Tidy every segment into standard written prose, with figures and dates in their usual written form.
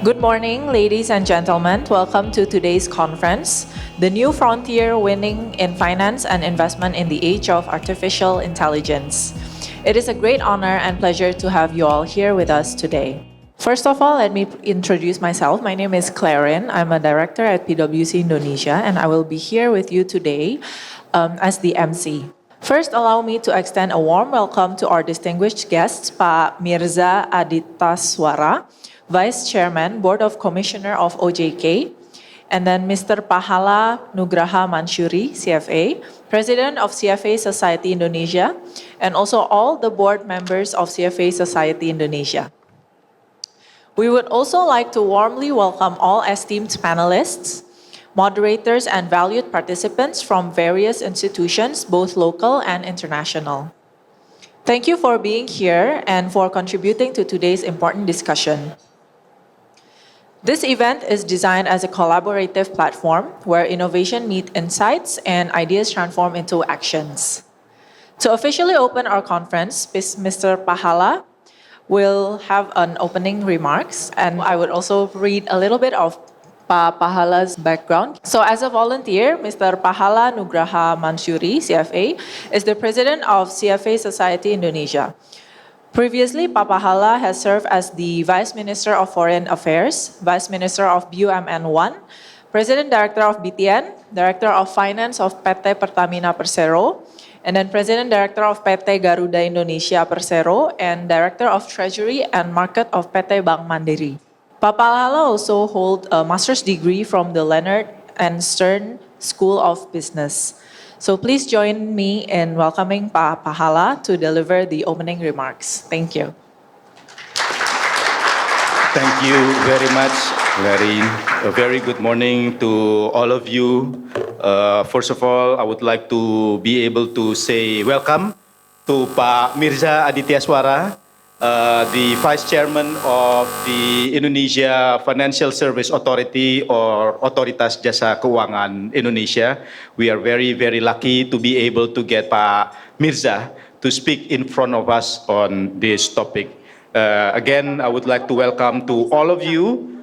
Good morning, ladies and gentlemen. Welcome to today's conference, The New Frontier Winning in Finance and Investment in the Age of Artificial Intelligence. It is a great honor and pleasure to have you all here with us today. First of all, let me introduce myself. My name is Clarin. I'm a director at PwC Indonesia, and I will be here with you today as the MC. First, allow me to extend a warm welcome to our distinguished guests, Pak Mirza Aditya Vice Chairman, Board of Commissioner of OJK, and then Mr. Pahala Nugraha Mansyuri, CFA, President of CFA Society Indonesia, and also all the board members of CFA Society Indonesia. We would also like to warmly welcome all esteemed panelists, moderators, and valued participants from various institutions, both local and international. Thank you for being here and for contributing to today's important discussion. This event is designed as a collaborative platform where innovation meets insights and ideas transform into actions. To officially open our conference, Mr. Pahala will have an opening remarks, and I would also read a little bit of Pahala's background. So as a volunteer, Mr. Pahala Nugraha Mansyuri, CFA, is the president of CFA Society Indonesia. Previously, Pak Pahala has served as the Vice Minister of Foreign Affairs, Vice Minister of BUMN 1, President Director of BTN, Director of Finance of PT Pertamina Persero, and then President Director of PT Garuda Indonesia Persero, and Director of Treasury and Market of PT Bank Mandiri. Pak Pahala also holds a master's degree from the Leonard and Stern School of Business. So please join me in welcoming Pak Pahala to deliver the opening remarks. Thank you. Thank you very much, Larry. A very good morning to all of you. First of all, I would like to be able to say welcome to Pak Mirza Aditya, the Vice Chairman of the Indonesia Financial Service Authority or Otoritas Jasa Keuangan Indonesia. We are very, very lucky to be able to get Pak Mirza to speak in front of us on this topic. Again, I would like to welcome to all of you,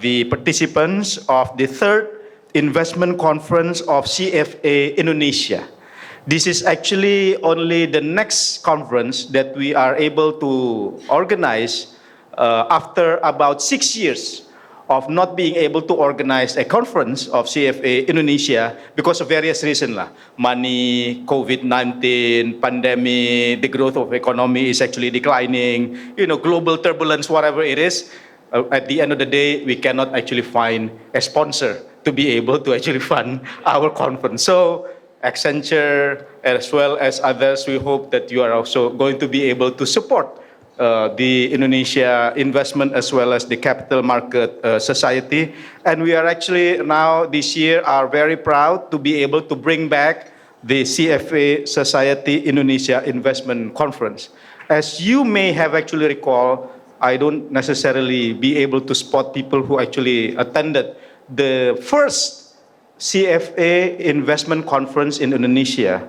the participants of the third investment conference of CFA Indonesia. This is actually only the next conference that we are able to organize after about 6 years of not being able to organize a conference of CFA Indonesia because of various reasons. Money, COVID-19, pandemic, the growth of economy is actually declining, global turbulence, whatever it is. At the end of the day, we cannot actually find a sponsor to be able to actually fund our conference. So Accenture, as well as others, we hope that you are also going to be able to support the Indonesia investment as well as the capital market society. And we are actually now this year are very proud to be able to bring back the CFA Society Indonesia Investment Conference. As you may have actually recall, I don't necessarily be able to spot people who actually attended the first CFA investment conference in Indonesia.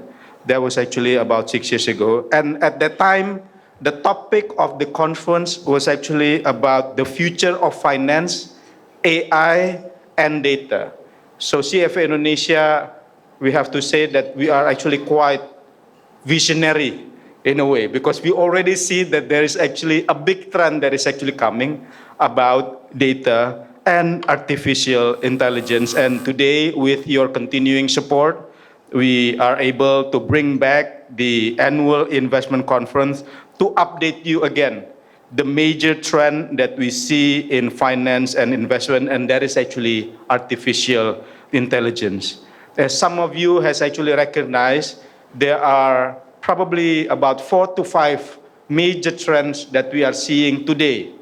That was actually about 6 years ago. And at that time, the topic of the conference was actually about the future of finance, AI, and data. So CFA Indonesia, we have to say that we are actually quite visionary in a way, because we already see that there is actually a big trend that is actually coming about data and artificial intelligence. And today, with your continuing support, we are able to bring back the annual investment conference to update you again the major trend that we see in finance and investment, and that is actually artificial intelligence. As some of you has actually recognized, there are probably about 4 to 5 major trends that we are seeing today.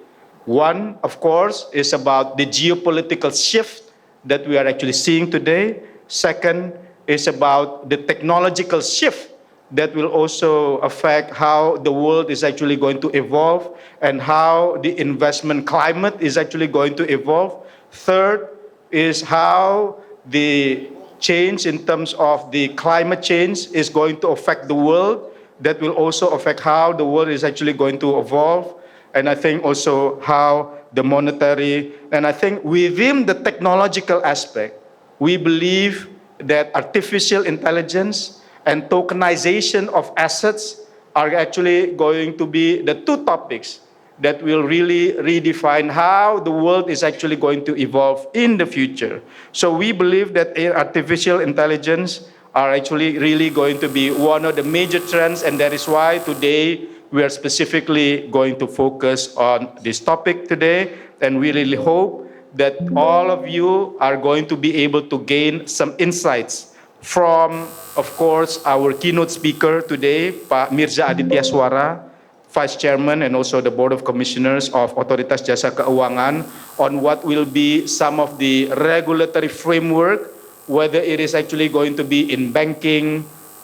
One, of course, is about the geopolitical shift that we are actually seeing today. Second is about the technological shift that will also affect how the world is actually going to evolve and how the investment climate is actually going to evolve. Third is how the change in terms of the climate change is going to affect the world. That will also affect how the world is actually going to evolve. And I think also how the monetary. And I think within the technological aspect, we believe that artificial intelligence and tokenization of assets are actually going to be the two topics that will really redefine how the world is actually going to evolve in the future. So we believe that artificial intelligence are actually really going to be one of the major trends, and that is why today we are specifically going to focus on this topic today, and we really hope that all of you are going to be able to gain some insights from, of course, our keynote speaker today, Pak Mirza Aditya Suara, Vice Chairman and also the Board of Commissioners of Otoritas Jasa Keuangan, on what will be some of the regulatory framework, whether it is actually going to be in banking,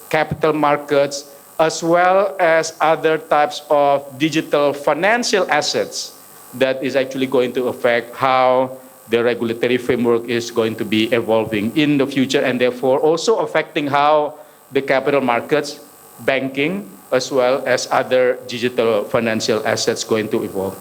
capital markets, as well as other types of digital financial assets that is actually going to affect how the regulatory framework is going to be evolving in the future, and therefore also affecting how the capital markets, banking, as well as other digital financial assets going to evolve.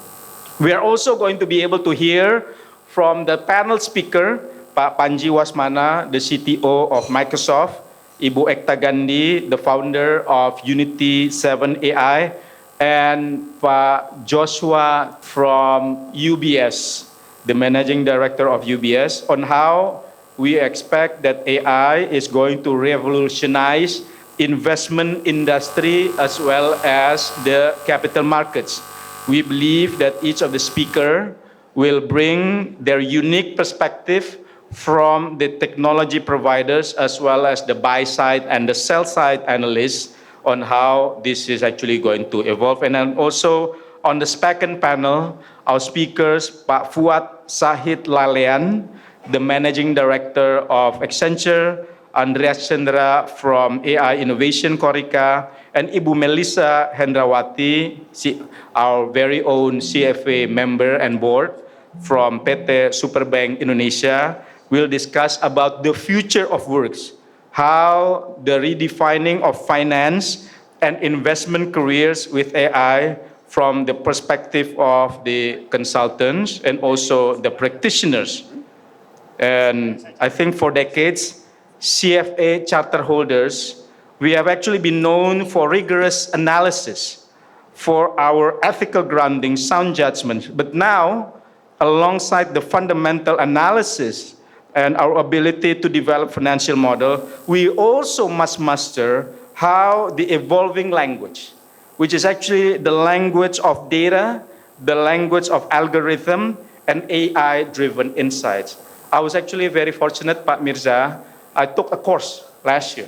We are also going to be able to hear from the panel speaker, Pak Panji Wasmana, the CTO of Microsoft, Ibu Ekta Gandhi, the founder of Unity 7 AI, and Pak Joshua from UBS, the managing director of UBS, on how we expect that AI is going to revolutionize investment industry as well as the capital markets. We believe that each of the speaker will bring their unique perspective from the technology providers as well as the buy side and the sell side analysts on how this is actually going to evolve. And then also on the second panel, our speakers, Pak Fuad Sahid Lalean, the Managing Director of Accenture, Andreas Chandra from AI Innovation Korika, and Ibu Melissa Hendrawati, our very own CFA member and board from PT Superbank Indonesia, will discuss about the future of works, how the redefining of finance and investment careers with AI from the perspective of the consultants and also the practitioners. And I think for decades, CFA charter holders, we have actually been known for rigorous analysis, for our ethical grounding, sound judgment. But now, alongside the fundamental analysis and our ability to develop financial model, we also must master how the evolving language, which is actually the language of data, the language of algorithm, and AI-driven insights. I was actually very fortunate, Pak Mirza. I took a course last year,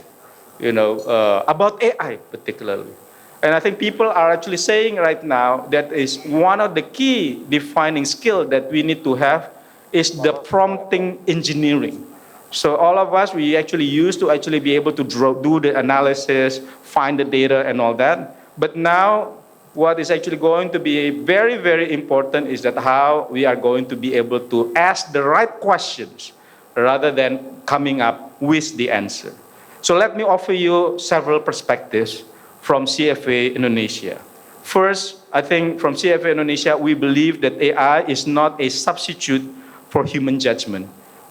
about AI particularly. And I think people are actually saying right now that is one of the key defining skills that we need to have is the prompting engineering. So all of us, we actually used to actually be able to do the analysis, find the data and all that. But now what is actually going to be very, very important is that how we are going to be able to ask the right questions rather than coming up with the answer. So let me offer you several perspectives from CFA Indonesia. First, I think from CFA Indonesia, we believe that AI is not a substitute for human judgment.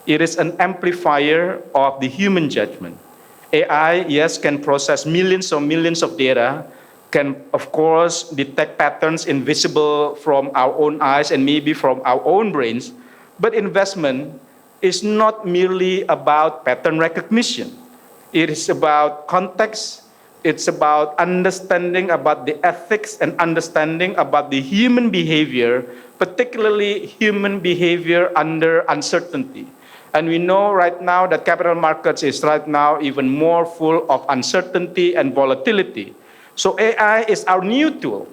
It is an amplifier of the human judgment. AI, yes, can process millions of data, can, of course, detect patterns invisible from our own eyes and maybe from our own brains, but investment is not merely about pattern recognition. It is about context. It's about understanding about the ethics and understanding about the human behavior, particularly human behavior under uncertainty. And we know right now that capital markets is right now even more full of uncertainty and volatility. So AI is our new tool.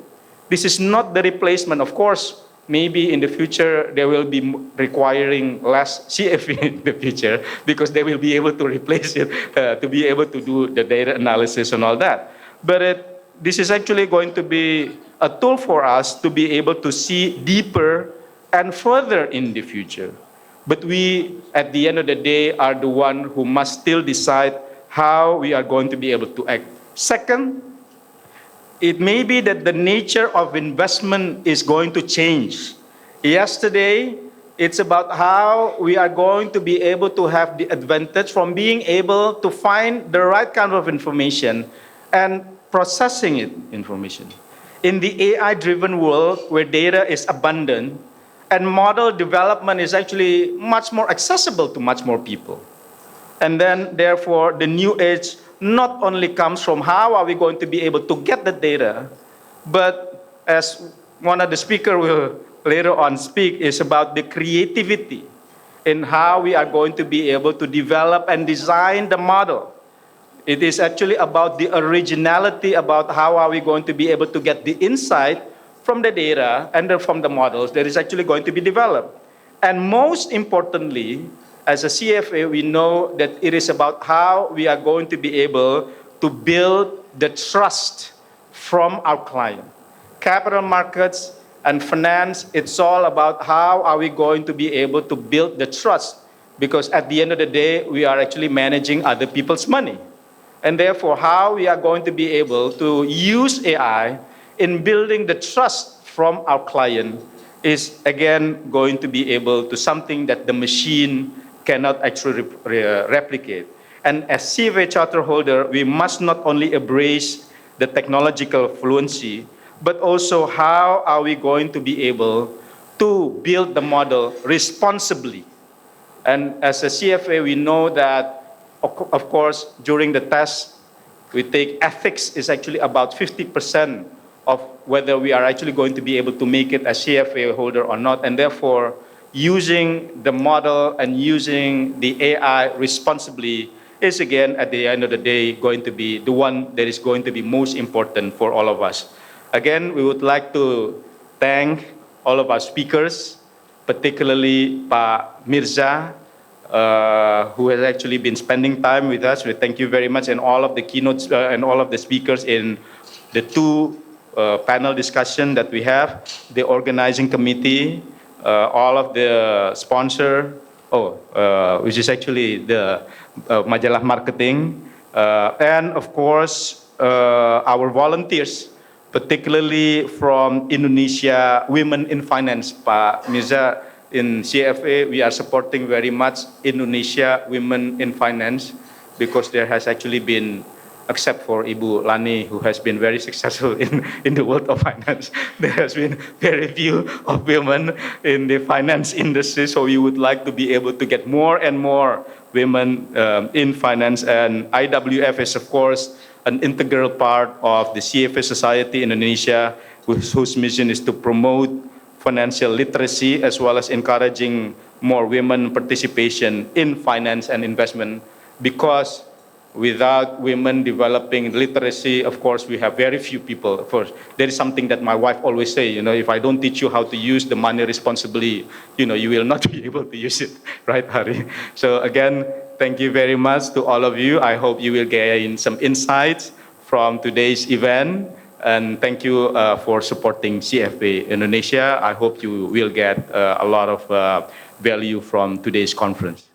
This is not the replacement. Of course, maybe in the future, they will be requiring less CFA in the future because they will be able to replace it to be able to do the data analysis and all that. But this is actually going to be a tool for us to be able to see deeper and further in the future. But we, at the end of the day, are the one who must still decide how we are going to be able to act. Second, it may be that the nature of investment is going to change. Yesterday, it's about how we are going to be able to have the advantage from being able to find the right kind of information and processing it information. In the AI-driven world where data is abundant and model development is actually much more accessible to much more people. And then, therefore, the new age not only comes from how are we going to be able to get the data, but as one of the speakers will later on speak, is about the creativity in how we are going to be able to develop and design the model. It is actually about the originality, about how are we going to be able to get the insight from the data and from the models that is actually going to be developed. And most importantly, as a CFA, we know that it is about how we are going to be able to build the trust from our client. Capital markets and finance, it's all about how are we going to be able to build the trust, because at the end of the day, we are actually managing other people's money. And therefore, how we are going to be able to use AI in building the trust from our client is again going to be able to something that the machine cannot actually replicate. And as CFA charter holder, we must not only embrace the technological fluency, but also how are we going to be able to build the model responsibly. And as a CFA, we know that, of course, during the test, we take ethics is actually about 50% of whether we are actually going to be able to make it a CFA holder or not. And therefore, using the model and using the AI responsibly is, again, at the end of the day, going to be the one that is going to be most important for all of us. Again, we would like to thank all of our speakers, particularly Pa Mirza, who has actually been spending time with us. We thank you very much, and all of the keynotes and all of the speakers in the two panel discussion that we have, the organizing committee, all of the sponsor, which is actually the Majalah Marketing, and of course our volunteers, particularly from Indonesia Women in Finance. Pak Mirza, in CFA, we are supporting very much Indonesia Women in Finance, because there has actually been, except for Ibu Lani, who has been very successful in the world of finance, there has been very few of women in the finance industry. So we would like to be able to get more and more women in finance. And IWF is, of course, an integral part of the CFA Society in Indonesia, whose mission is to promote financial literacy as well as encouraging more women participation in finance and investment, because without women developing literacy, of course, we have very few people. Of course, there is something that my wife always say, if I don't teach you how to use the money responsibly, you will not be able to use it, right, Hari? So again, thank you very much to all of you. I hope you will gain some insights from today's event. And thank you for supporting CFA Indonesia. I hope you will get a lot of value from today's conference.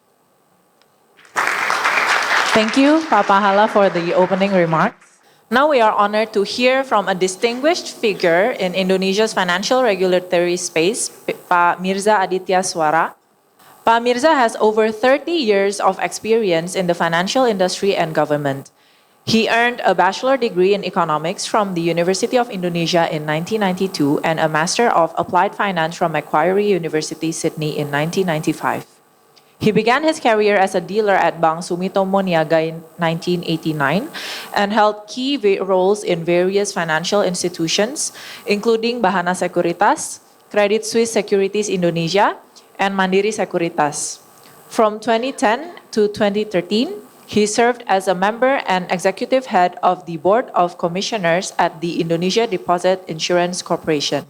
Thank you, Pak Pahala, for the opening remarks. Now we are honored to hear from a distinguished figure in Indonesia's financial regulatory space, Pak Mirza Aditya Swara. Pak Mirza has over 30 years of experience in the financial industry and government. He earned a bachelor degree in economics from the University of Indonesia in 1992 and a Master of Applied Finance from Macquarie University, Sydney in 1995. He began his career as a dealer at Bank Sumitomo Niaga in 1989 and held key roles in various financial institutions, including Bahana Sekuritas, Credit Suisse Securities Indonesia, and Mandiri Sekuritas. From 2010 to 2013, he served as a member and executive head of the Board of Commissioners at the Indonesia Deposit Insurance Corporation.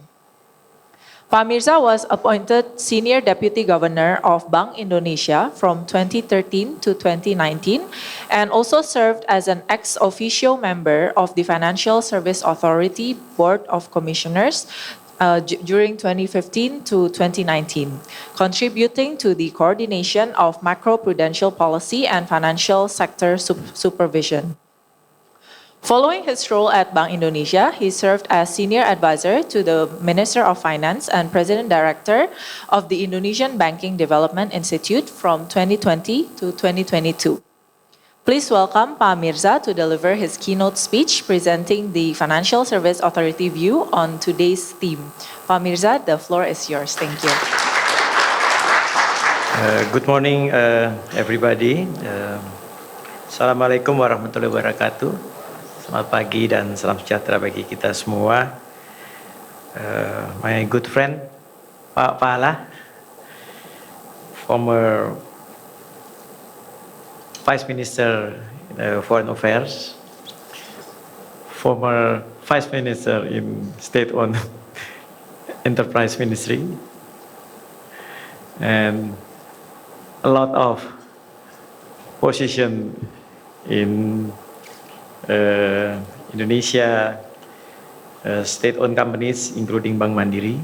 Pak Mirza was appointed Senior Deputy Governor of Bank Indonesia from 2013 to 2019 and also served as an ex officio member of the Financial Service Authority Board of Commissioners during 2015 to 2019, contributing to the coordination of macroprudential policy and financial sector supervision. Following his role at Bank Indonesia, he served as senior advisor to the Minister of Finance and President Director of the Indonesian Banking Development Institute from 2020 to 2022. Please welcome Pak Mirza to deliver his keynote speech presenting the Financial Service Authority view on today's theme. Pak Mirza, the floor is yours. Thank you. Good morning, everybody. Assalamualaikum warahmatullahi wabarakatuh. Selamat pagi dan salam sejahtera bagi kita semua. My good friend, Pak Pahala, former Vice Minister Foreign Affairs, former Vice Minister in State-owned Enterprise Ministry, and a lot of position in Indonesia, state-owned companies, including Bank Mandiri.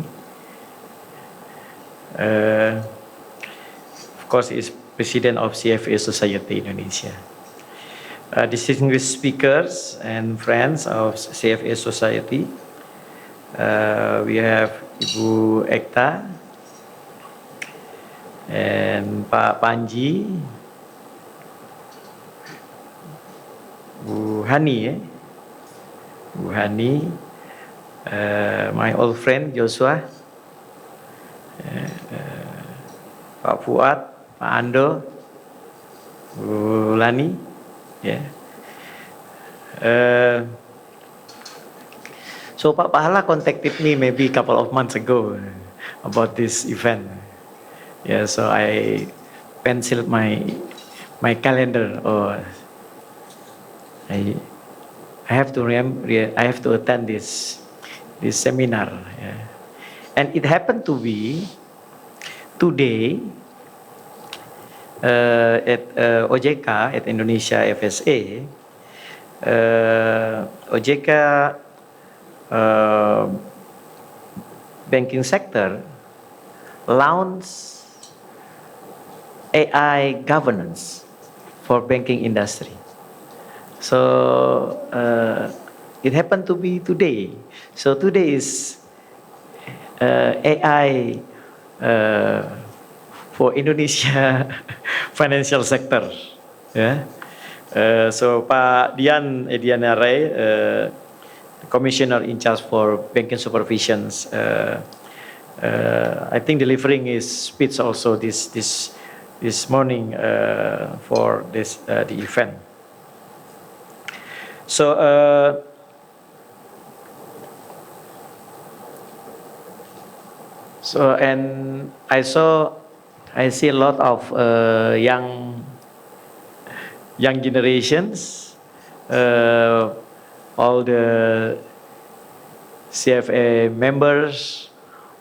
Of course, is President of CFA Society Indonesia. Distinguished speakers and friends of CFA Society, we have Ibu Ekta and Pak Panji, Bu Hani, my old friend Joshua, Pak Fuad, Pak Ando, Bu Lani, so Pak Pahala contacted me maybe a couple of months ago about this event. Yeah, so I penciled my calendar. I have to attend this seminar. Yeah. And it happened to be today at OJK, at Indonesia FSA. OJK banking sector launched AI governance for banking industry. So it happened to be today. So today is AI for Indonesia financial sector. Yeah. So Pak Dian Ediana Ray, Commissioner in charge for banking supervisions, I think delivering his speech also this morning for this the event. So and I see a lot of young generations, all the CFA members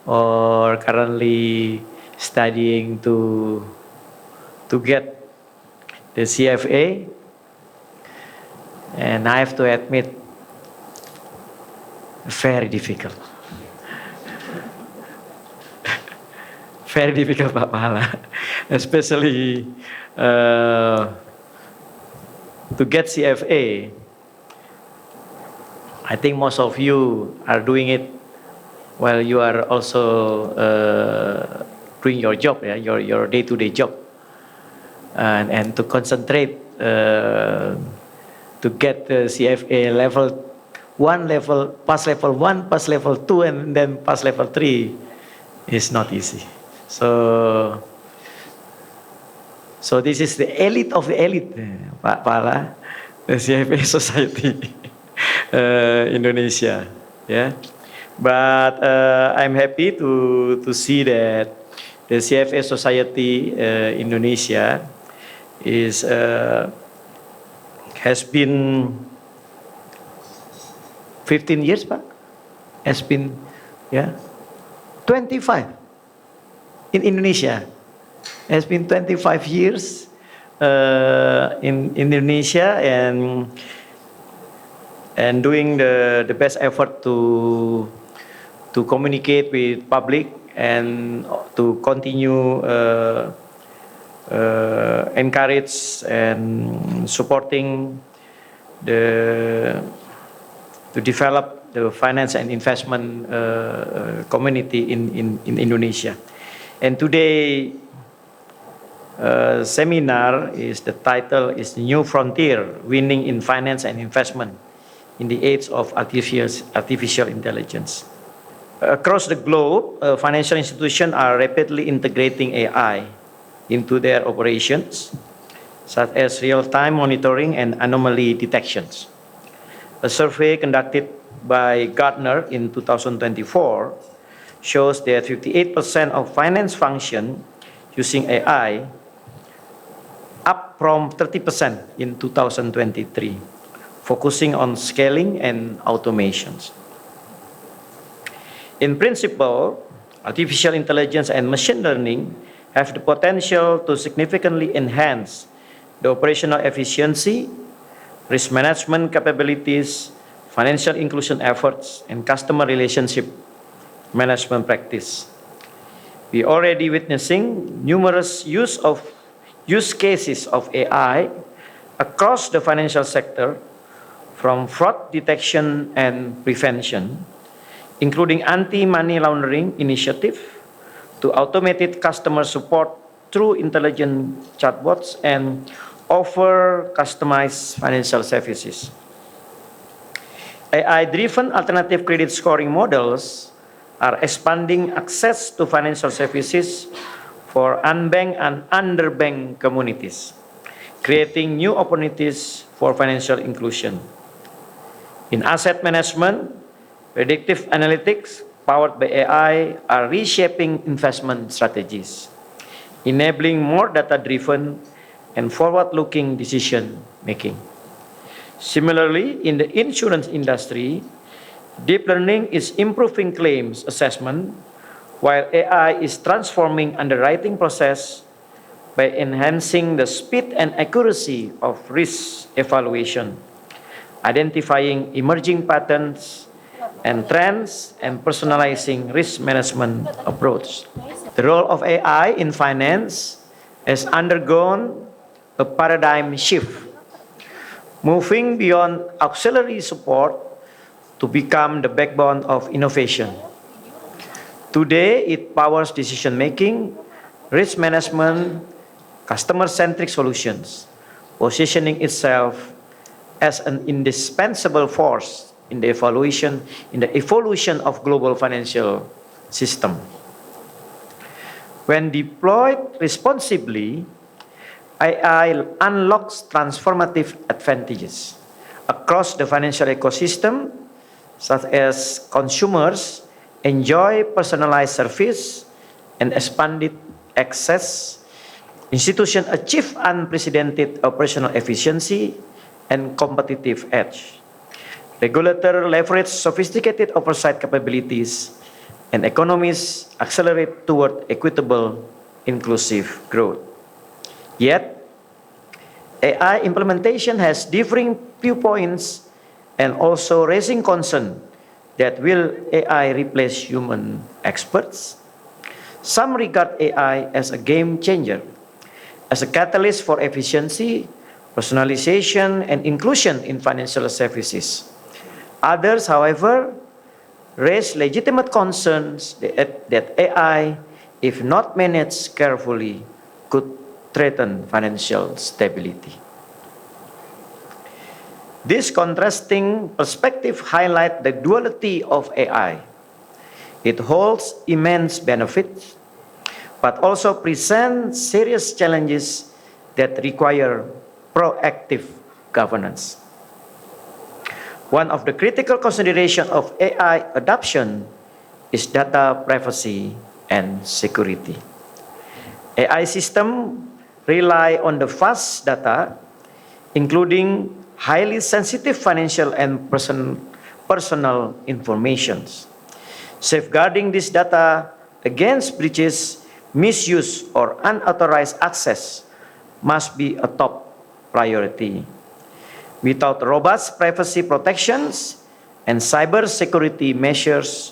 or currently studying to get the CFA, and I have to admit, very difficult. Very difficult, Pak Pahala, especially to get CFA. I think most of you are doing it while you are also doing your job, yeah, your day-to-day job, and to concentrate to get the CFA level 1, pass level 1, pass level 2, and then pass level 3 is not easy. So this is the elite of the elite, Pak Pala, the CFA Society Indonesia. Yeah, but I'm happy to see that the CFA Society Indonesia has been 15 years, Pak. Has been 25 in Indonesia. Has been 25 years in Indonesia and doing the best effort to communicate with public and to continue encourage and supporting to develop the finance and investment community in Indonesia. And today seminar the title is New Frontier, Winning in Finance and Investment in the Age of Artificial Intelligence. Across the globe, financial institutions are rapidly integrating AI into their operations, such as real-time monitoring and anomaly detections. A survey conducted by Gartner in 2024 shows that 58% of finance function using AI, up from 30% in 2023, focusing on scaling and automations. In principle, artificial intelligence and machine learning have the potential to significantly enhance the operational efficiency, risk management capabilities, financial inclusion efforts, and customer relationship management practice. We are already witnessing numerous use cases of AI across the financial sector, from fraud detection and prevention, including anti-money laundering initiative, to automated customer support through intelligent chatbots and offer customized financial services. AI-driven alternative credit scoring models are expanding access to financial services for unbanked and underbanked communities, creating new opportunities for financial inclusion. In asset management, predictive analytics powered by AI are reshaping investment strategies, enabling more data-driven and forward-looking decision-making. Similarly, in the insurance industry, deep learning is improving claims assessment, while AI is transforming underwriting process by enhancing the speed and accuracy of risk evaluation, identifying emerging patterns and trends, and personalizing risk management approach. The role of AI in finance has undergone a paradigm shift, moving beyond auxiliary support to become the backbone of innovation. Today, it powers decision-making, risk management, customer-centric solutions, positioning itself as an indispensable force in the evolution of global financial system. When deployed responsibly, AI unlocks transformative advantages across the financial ecosystem, such as consumers enjoy personalized service and expanded access, institutions achieve unprecedented operational efficiency and competitive edge, regulators leverage sophisticated oversight capabilities, and economies accelerate toward equitable, inclusive growth. Yet, AI implementation has differing viewpoints and also raising concern that will AI replace human experts? Some regard AI as a game changer, as a catalyst for efficiency, personalization, and inclusion in financial services. Others, however, raise legitimate concerns that AI, if not managed carefully, could threaten financial stability. This contrasting perspective highlights the duality of AI. It holds immense benefits, but also presents serious challenges that require proactive governance. One of the critical considerations of AI adoption is data privacy and security. AI systems rely on the vast data, including highly sensitive financial and personal information. Safeguarding this data against breaches, misuse, or unauthorized access must be a top priority. Without robust privacy protections and cybersecurity measures,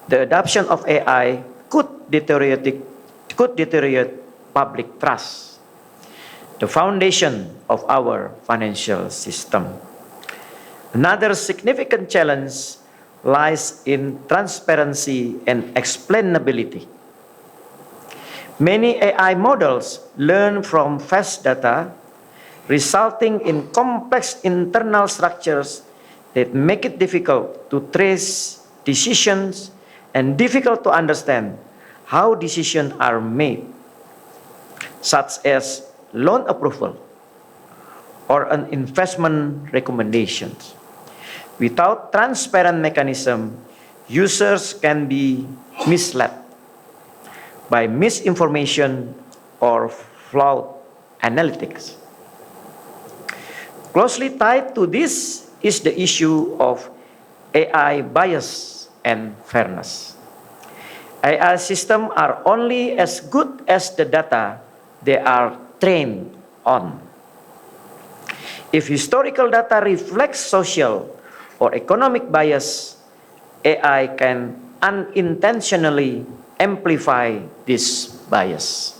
the adoption of AI could deteriorate public trust, the foundation of our financial system. Another significant challenge lies in transparency and explainability. Many AI models learn from fast data, resulting in complex internal structures that make it difficult to trace decisions and difficult to understand how decisions are made, such as loan approval or an investment recommendations. Without transparent mechanism, users can be misled by misinformation or flawed analytics. Closely tied to this is the issue of AI bias and fairness. AI systems are only as good as the data they are trained on. If historical data reflects social or economic bias, AI can unintentionally amplify this bias.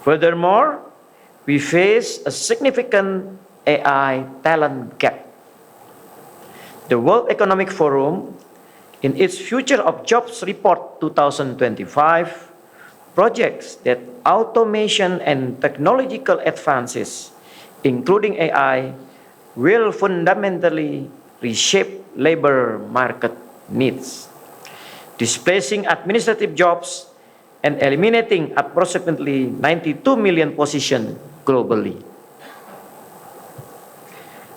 Furthermore, we face a significant AI talent gap. The World Economic Forum, in its Future of Jobs Report 2025, projects that automation and technological advances, including AI, will fundamentally reshape labor market needs, displacing administrative jobs and eliminating approximately 92 million positions globally.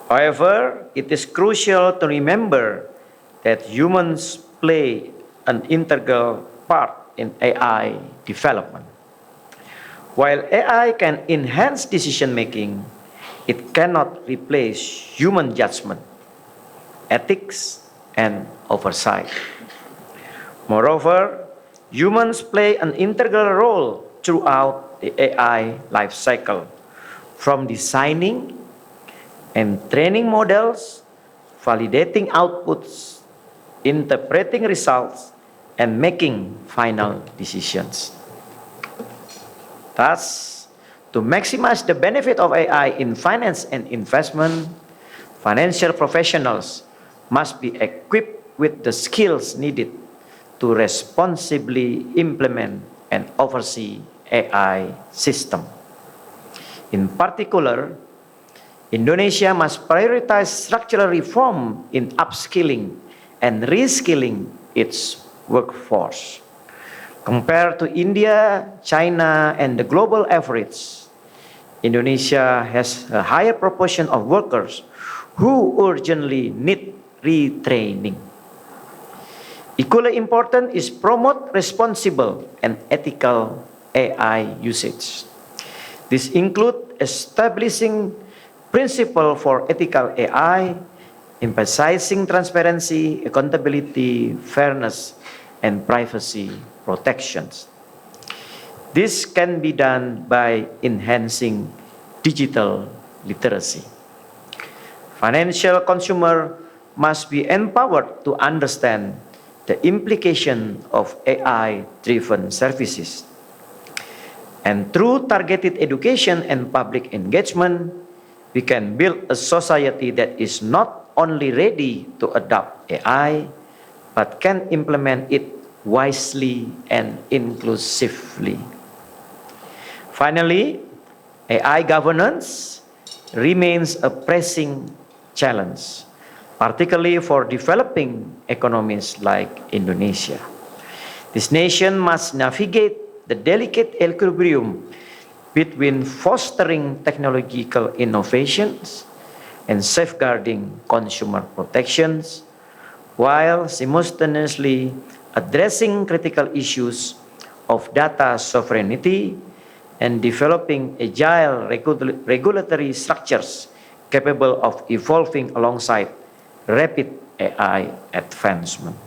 However, it is crucial to remember that humans play an integral part in AI development. While AI can enhance decision making, it cannot replace human judgment, ethics, and oversight. Moreover, humans play an integral role throughout the AI lifecycle, from designing and training models, validating outputs, interpreting results, and making final decisions. Thus, to maximize the benefit of AI in finance and investment, financial professionals must be equipped with the skills needed to responsibly implement and oversee AI system. In particular, Indonesia must prioritize structural reform in upskilling and reskilling its workforce. Compared to India, China, and the global average, Indonesia has a higher proportion of workers who urgently need retraining. Equally important is promote responsible and ethical AI usage. This includes establishing principles for ethical AI, emphasizing transparency, accountability, fairness, and privacy protections. This can be done by enhancing digital literacy. Financial consumer must be empowered to understand the implication of AI-driven services. And through targeted education and public engagement, we can build a society that is not only ready to adopt AI, but can implement it wisely and inclusively. Finally, AI governance remains a pressing challenge, particularly for developing economies like Indonesia. This nation must navigate the delicate equilibrium between fostering technological innovations and safeguarding consumer protections, while simultaneously addressing critical issues of data sovereignty and developing agile regulatory structures capable of evolving alongside rapid AI advancement.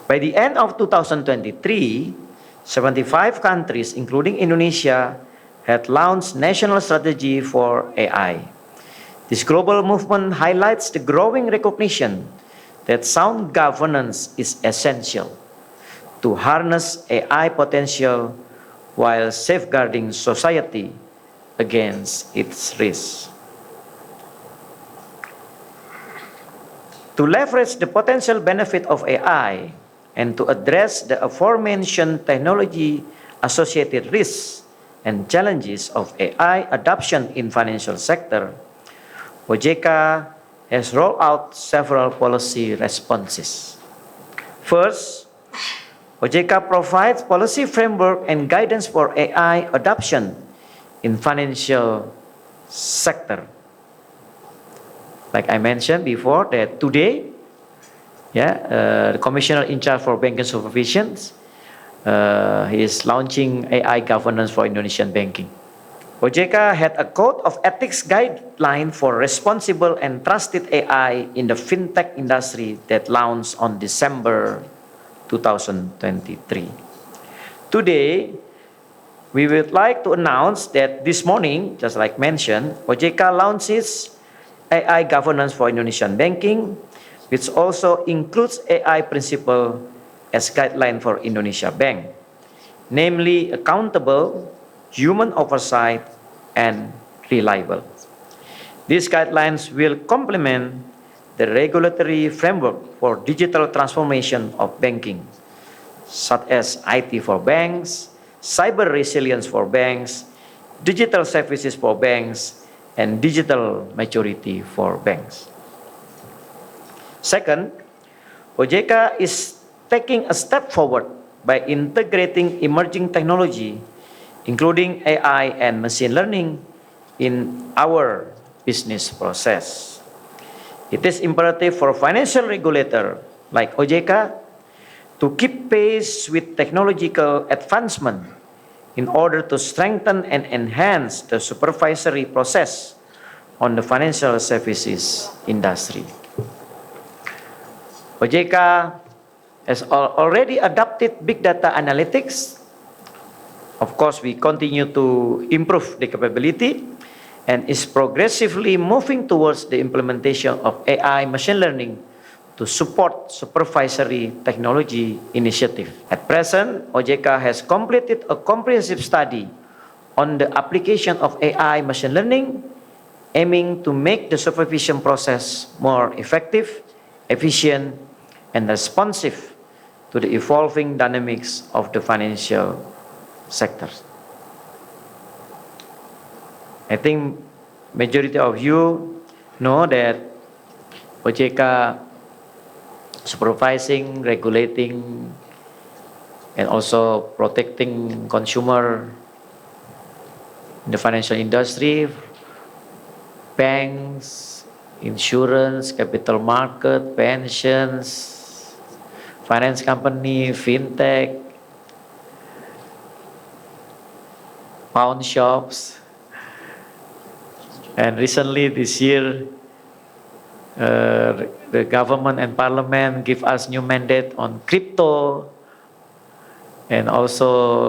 By the end of 2023, 75 countries, including Indonesia, had launched national strategy for AI. This global movement highlights the growing recognition that sound governance is essential to harness AI potential while safeguarding society against its risks. To leverage the potential benefit of AI and to address the aforementioned technology-associated risks and challenges of AI adoption in financial sector, OJK has rolled out several policy responses. First, OJK provides policy framework and guidance for AI adoption in financial sector. Like I mentioned before, that today, the Commissioner in charge for banking supervision, he is launching AI governance for Indonesian banking. OJK had a code of ethics guideline for responsible and trusted AI in the fintech industry that launched on December 2023. Today, we would like to announce that this morning, just like mentioned, OJK launches AI governance for Indonesian banking, which also includes AI principle as guideline for Indonesia Bank, namely accountable, human oversight, and reliable. These guidelines will complement the regulatory framework for digital transformation of banking, such as IT for banks, cyber resilience for banks, digital services for banks, and digital maturity for banks. Second, OJK is taking a step forward by integrating emerging technology, including AI and machine learning, in our business process. It is imperative for financial regulator like OJK to keep pace with technological advancement in order to strengthen and enhance the supervisory process on the financial services industry. OJK has already adopted big data analytics. Of course, we continue to improve the capability and is progressively moving towards the implementation of AI machine learning to support supervisory technology initiative. At present, OJK has completed a comprehensive study on the application of AI machine learning, aiming to make the supervision process more effective, efficient, and responsive to the evolving dynamics of the financial sector. I think majority of you know that OJK supervising, regulating, and also protecting consumer in the financial industry, banks, insurance, capital market, pensions, finance company, fintech, pawn shops, and recently this year, the government and parliament give us new mandate on crypto and also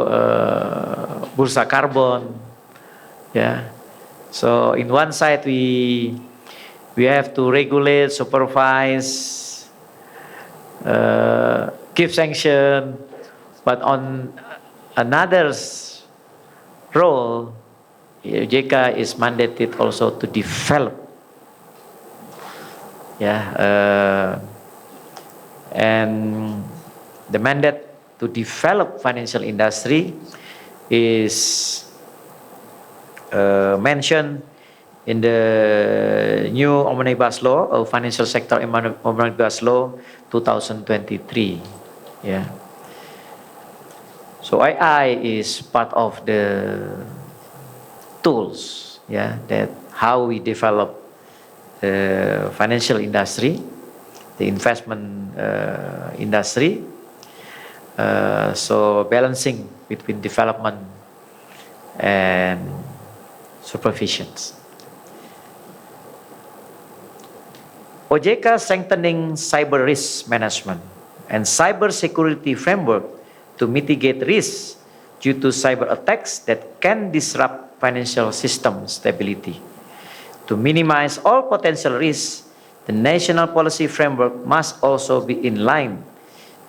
bursa carbon. Yeah. So in one side we have to regulate, supervise, give sanction, but on another's role, OJK is mandated also to develop. And the mandate to develop financial industry is mentioned in the new Omnibus Law of Financial Sector Omnibus Law 2023. Yeah. So AI is part of the tools, that how we develop the financial industry, the investment industry. So balancing between development and supervisions. OJK strengthening cyber risk management and cyber security framework to mitigate risks due to cyber attacks that can disrupt financial system stability. To minimize all potential risks, the national policy framework must also be in line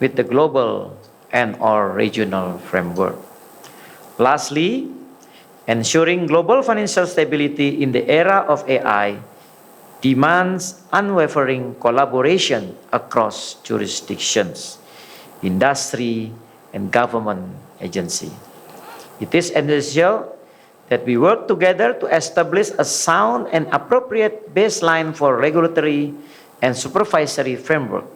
with the global and/or regional framework. Lastly, ensuring global financial stability in the era of AI demands unwavering collaboration across jurisdictions, industry, and government agency. It is essential that we work together to establish a sound and appropriate baseline for regulatory and supervisory framework,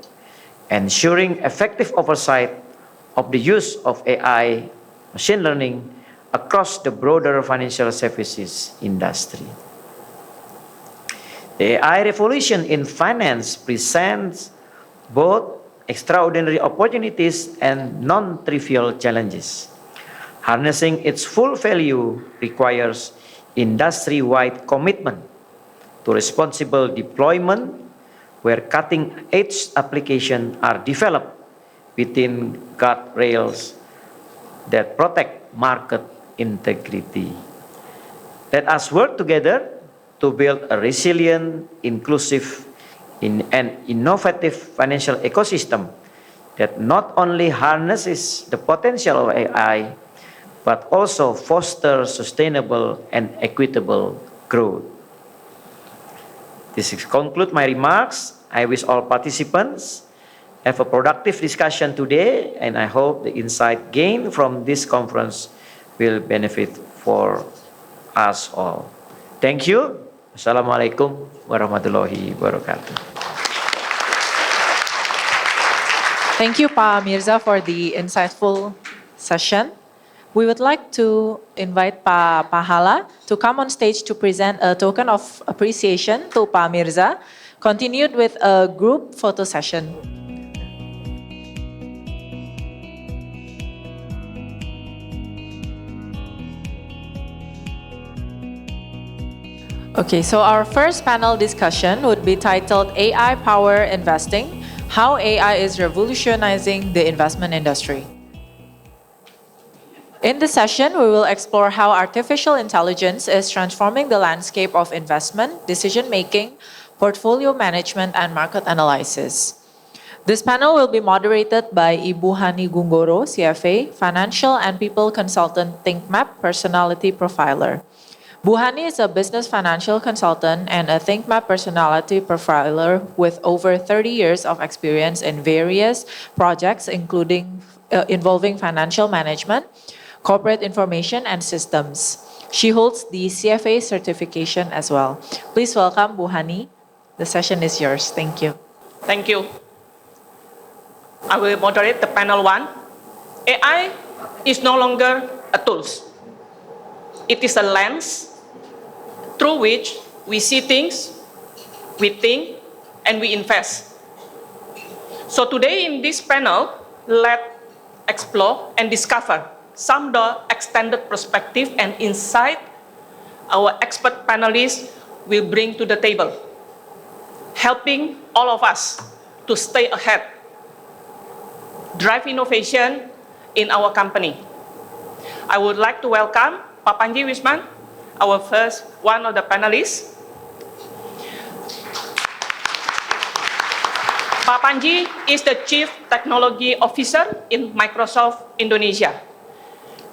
ensuring effective oversight of the use of AI, machine learning across the broader financial services industry. The AI revolution in finance presents both extraordinary opportunities and non-trivial challenges. Harnessing its full value requires industry-wide commitment to responsible deployment, where cutting-edge applications are developed within guardrails that protect market integrity. Let us work together to build a resilient, inclusive, and innovative financial ecosystem that not only harnesses the potential of AI, but also fosters sustainable and equitable growth. This concludes my remarks. I wish all participants have a productive discussion today, and I hope the insight gained from this conference will benefit for us all. Thank you. Assalamualaikum warahmatullahi wabarakatuh. Thank you, Pa Mirza, for the insightful session. We would like to invite Pa Pahala to come on stage to present a token of appreciation to Pa Mirza, continued with a group photo session. Okay, so our first panel discussion would be titled AI Power Investing, How AI is Revolutionizing the Investment Industry. In this session, we will explore how artificial intelligence is transforming the landscape of investment, decision-making, portfolio management, and market analysis. This panel will be moderated by Ibu Hani Gunggoro, CFA, Financial and People Consultant ThinkMap Personality Profiler. Bu Hani is a business financial consultant and a ThinkMap personality profiler with over 30 years of experience in various projects, involving financial management, corporate information, and systems. She holds the CFA certification as well. Please welcome Bu Hani. The session is yours. Thank you. Thank you. I will moderate the panel 1. AI is no longer a tool. It is a lens through which we see things, we think, and we invest. So today in this panel, let's explore and discover some of the extended perspective and insight our expert panelists will bring to the table, helping all of us to stay ahead, drive innovation in our company. I would like to welcome Pak Panji Wisman, our first one of the panelists. Pak Panji is the Chief Technology Officer in Microsoft Indonesia.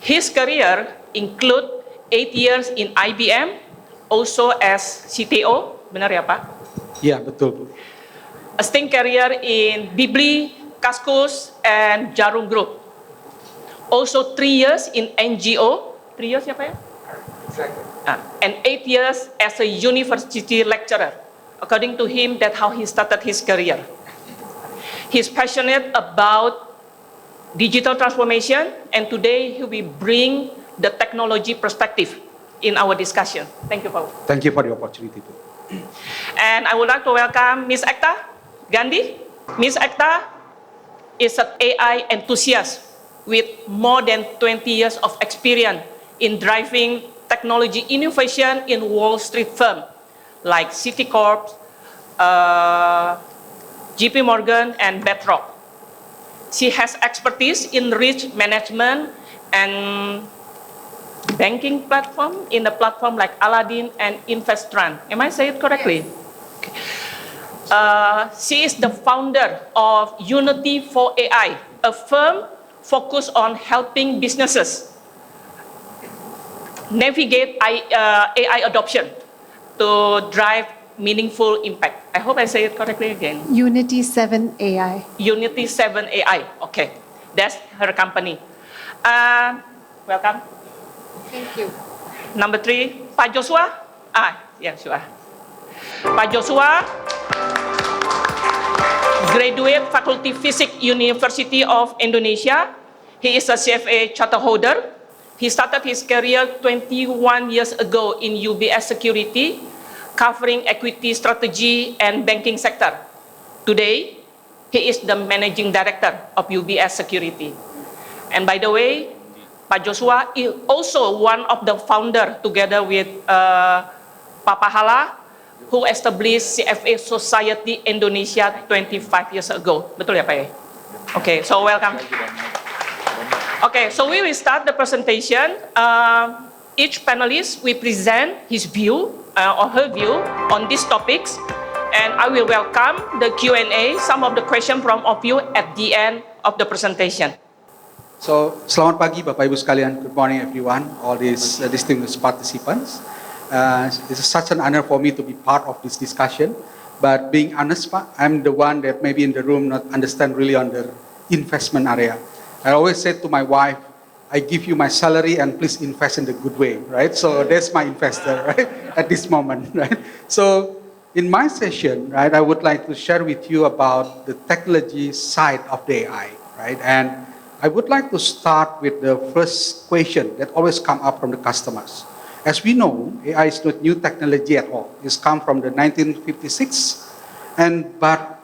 His career includes 8 years in IBM, also as CTO, benar ya Pak? Ya, betul Bu. A stint career in Bibli, Kaskus, and Jarum Group. Also 3 years in NGO. 3 years ya Pak ya? Exactly. And 8 years as a university lecturer. According to him, that's how he started his career. He's passionate about digital transformation, and today he will bring the technology perspective in our discussion. Thank you, Pak. Thank you for the opportunity. Bu. And I would like to welcome Ms. Ekta Gandhi. Ms. Ekta is an AI enthusiast with more than 20 years of experience in driving technology innovation in Wall Street firms like Citicorp, JP Morgan, and Bedrock. She has expertise in risk management and banking platform in a platform like Aladdin and Investran. Am I saying it correctly? Okay. She is the founder of Unity for AI, a firm focused on helping businesses navigate AI adoption to drive meaningful impact. I hope I say it correctly again. Unity 7 AI. Unity 7 AI. Okay, that's her company. Welcome. Thank you. Number 3, Pak Joshua. Yeah, sure. Pak Joshua, graduate Faculty Physics University of Indonesia. He is a CFA charter holder. He started his career 21 years ago in UBS Security, covering equity strategy and banking sector. Today, he is the managing director of UBS Security. And by the way, Pak Joshua is also one of the founder together with Pak Pahala, who established CFA Society Indonesia 25 years ago. Betul ya Pak ya? Okay, so welcome. Okay, so we will start the presentation. Each panelist will present his view or her view on these topics, and I will welcome the Q&A, some of the questions from of you at the end of the presentation. So, selamat pagi Bapak Ibu sekalian. Good morning everyone, all these distinguished participants. It's such an honor for me to be part of this discussion. But being honest, Pak, I'm the one that maybe in the room not understand really on the investment area. I always say to my wife, I give you my salary and please invest in the good way, right? So that's my investor, right? At this moment, right? So in my session, right, I would like to share with you about the technology side of the AI, right? And I would like to start with the first question that always come up from the customers. As we know, AI is not new technology at all. It's come from the 1956, but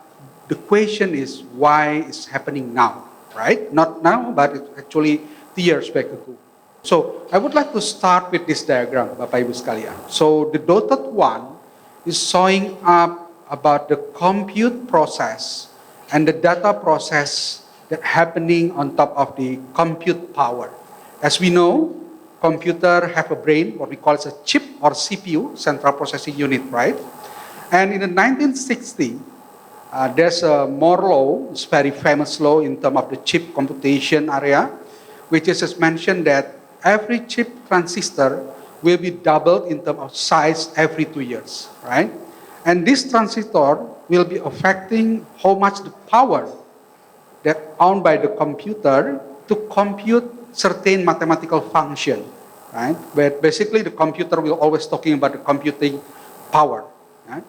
the question is why it's happening now, right? Not now, but it's actually 2 years back ago. So I would like to start with this diagram, Bapak Ibu sekalian. So the dotted one is showing up about the compute process and the data process that happening on top of the compute power. As we know, computer have a brain, what we call as a chip or CPU, central processing unit, right? And in the 1960, there's a Moore law, it's very famous law in terms of the chip computation area, which is just mentioned that every chip transistor will be doubled in terms of size every 2 years, right? And this transistor will be affecting how much the power that owned by the computer to compute certain mathematical function, right? But basically the computer will always talking about the computing power, right?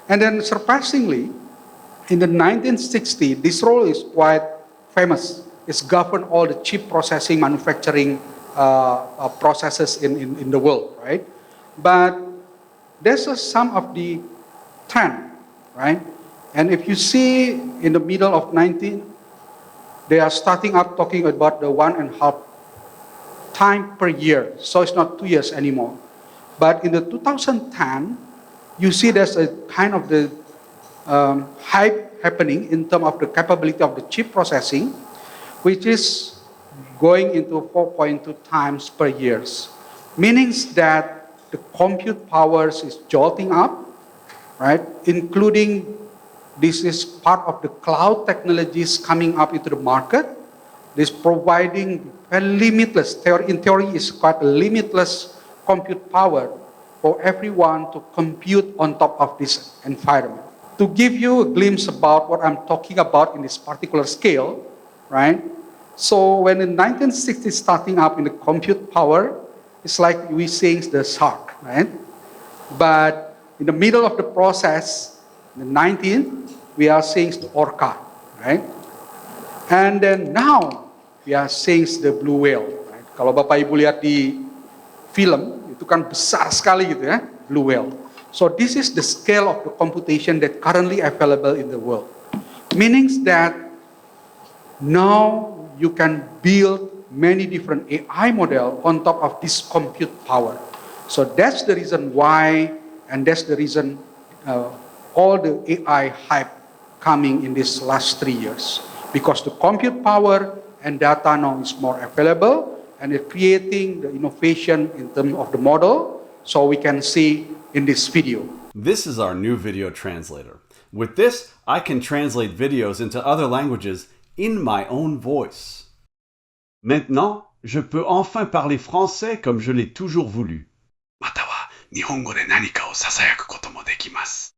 And then surprisingly, in the 1960s, this role is quite famous. It's governed all the chip processing, manufacturing processes in the world, right? But there's some of the trend, right? And if you see in the middle of 19, they are starting up talking about the 1.5 time per year. So it's not 2 years anymore. But in the 2010, you see there's a kind of the hype happening in terms of the capability of the chip processing, which is going into 4.2 times per year. Meaning that the compute powers is jolting up, right? Including this is part of the cloud technologies coming up into the market. This providing a limitless, in theory is quite a limitless compute power for everyone to compute on top of this environment. To give you a glimpse about what I'm talking about in this particular scale, right? So when in 1960s starting up in the compute power, it's like we seeing the shark, right? But in the middle of the process, in the 19th, we are seeing the orca, right? And then now we are seeing the blue whale. Right? Kalau Bapak Ibu lihat di film, itu kan besar sekali gitu ya, blue whale. So this is the scale of the computation that currently available in the world. Meaning that now you can build many different AI model on top of this compute power. So that's the reason why, and that's the reason all the AI hype coming in these last 3 years. Because the compute power and data now is more available, and it's creating the innovation in terms of the model, so we can see in this video. This is our new video translator. With this, I can translate videos into other languages in my own voice. Maintenant, je peux enfin parler français comme je l'ai toujours voulu. Matawa, 日本語で何かを囁くこともできます。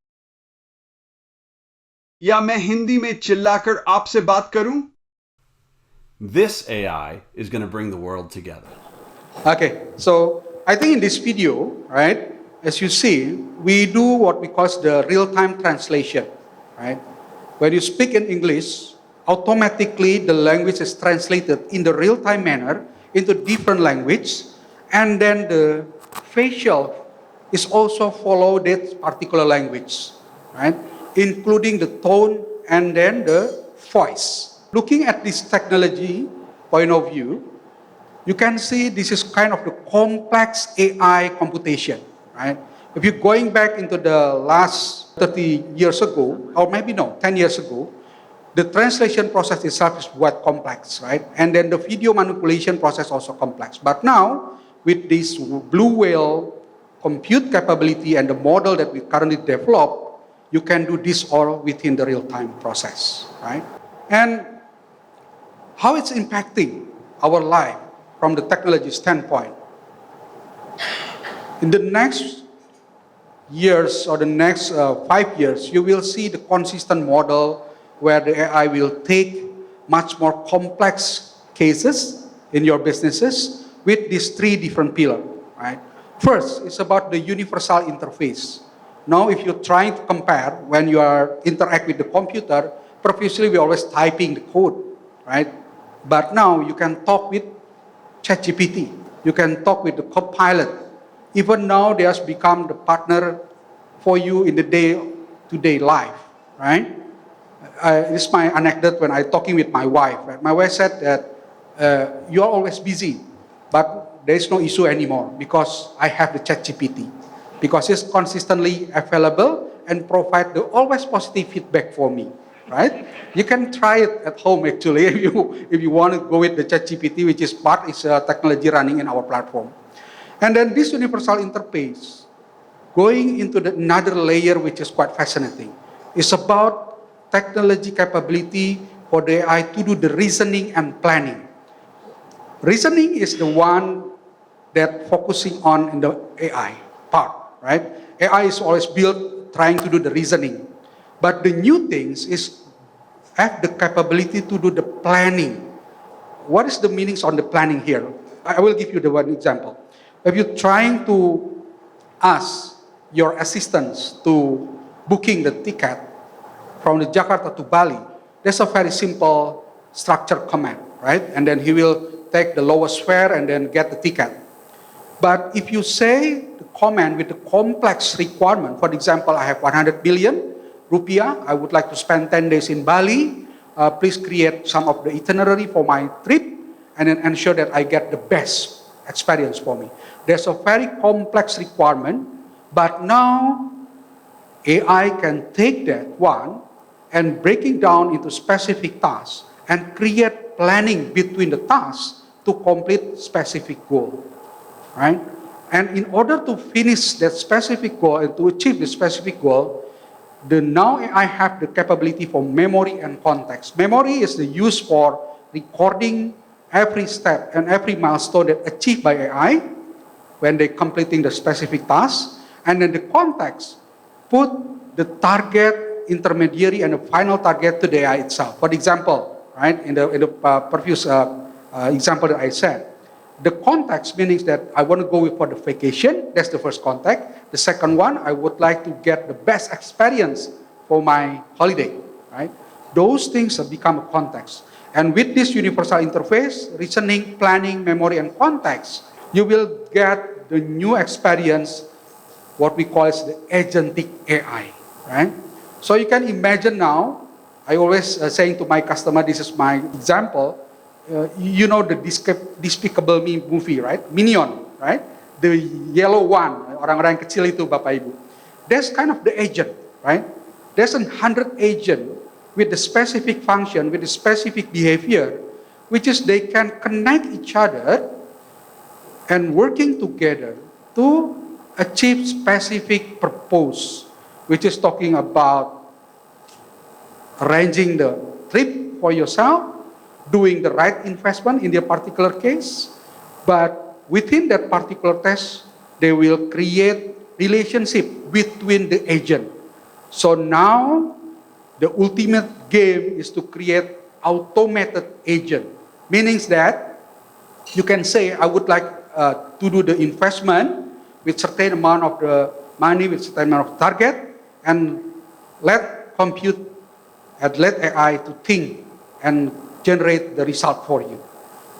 या मैं हिंदी में चिल्लाकर आपसे बात करूं? This AI is going to bring the world together. Okay, so I think in this video, right, as you see, we do what we call the real-time translation, right? When you speak in English, automatically the language is translated in the real-time manner into different language, and then the facial is also follow that particular language, right? Including the tone and then the voice. Looking at this technology point of view, you can see this is kind of the complex AI computation, right? If you're going back into the last 30 years ago, or maybe no, 10 years ago, the translation process itself is quite complex, right? And then the video manipulation process also complex. But now, with this blue whale compute capability and the model that we currently develop, you can do this all within the real-time process, right? And how it's impacting our life from the technology standpoint. In the next years or the next 5 years, you will see the consistent model where the AI will take much more complex cases in your businesses with these 3 different pillars, right? First, it's about the universal interface. Now, if you're trying to compare when you are interact with the computer, previously we're always typing the code, right? But now you can talk with ChatGPT. You can talk with the Copilot. Even now, they has become the partner for you in the day-to-day life, right? This is my anecdote when I talking with my wife. Right? My wife said that you are always busy, but there is no issue anymore because I have the ChatGPT, because it's consistently available and provide the always positive feedback for me. Right? You can try it at home actually if you want to go with the ChatGPT, which is technology running in our platform. And then this universal interface, going into another layer which is quite fascinating, is about technology capability for the AI to do the reasoning and planning. Reasoning is the one that focusing on in the AI part, right? AI is always built trying to do the reasoning. But the new things is have the capability to do the planning. What is the meanings on the planning here? I will give you the one example. If you're trying to ask your assistants to booking the ticket from the Jakarta to Bali, there's a very simple structured command, right? And then he will take the lowest fare and then get the ticket. But if you say the command with the complex requirement, for example, I have 100 billion rupiah, I would like to spend 10 days in Bali, please create some of the itinerary for my trip and then ensure that I get the best experience for me. There's a very complex requirement, but now AI can take that one and breaking down into specific tasks and create planning between the tasks to complete specific goal, right? And in order to finish that specific goal and to achieve the specific goal, now I have the capability for memory and context. Memory is the use for recording every step and every milestone that achieved by AI when they're completing the specific task. And then the context, put the target, intermediary, and the final target to the AI itself. For example, right, in the previous example that I said, the context means that I want to go for the vacation. That's the first context. The second one, I would like to get the best experience for my holiday, right? Those things have become a context. And with this universal interface, reasoning, planning, memory, and context, you will get the new experience, what we call as the agentic AI, right? So you can imagine now, I always saying to my customer, this is my example, you know the Despicable Me movie, right? Minion, right? The yellow one, orang-orang kecil itu Bapak Ibu. That's kind of the agent, right? There's 100 agent with the specific function, with the specific behavior, which is they can connect each other and working together to achieve specific purpose, which is talking about arranging the trip for yourself, doing the right investment in their particular case, but within that particular test, they will create relationship between the agent. So now the ultimate game is to create automated agent, meaning that you can say, I would like to do the investment with certain amount of the money, with certain amount of target, and let compute and let AI to think and generate the result for you.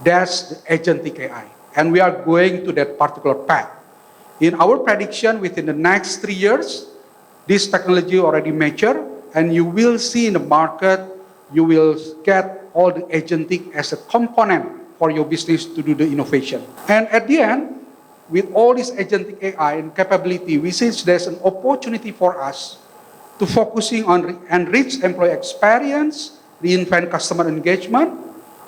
That's the agentic AI. And we are going to that particular path. In our prediction, within the next 3 years, this technology already mature, and you will see in the market, you will get all the agentic as a component for your business to do the innovation. And at the end, with all this agentic AI and capability, we see there's an opportunity for us to focusing on enrich employee experience, reinvent customer engagement,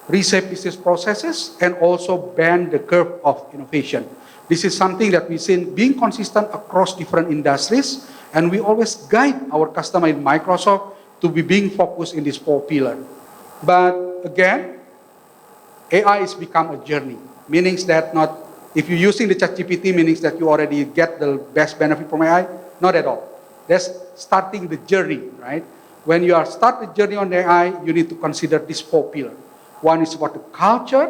reshape business processes, and also bend the curve of innovation. This is something that we've seen being consistent across different industries, and we always guide our customer in Microsoft to be being focused in this 4 pillar. But again, AI is become a journey, meaning that not, if you're using the ChatGPT, meaning that you already get the best benefit from AI, not at all. That's starting the journey, right? When you are start the journey on AI, you need to consider these 4 pillars. One is about the culture,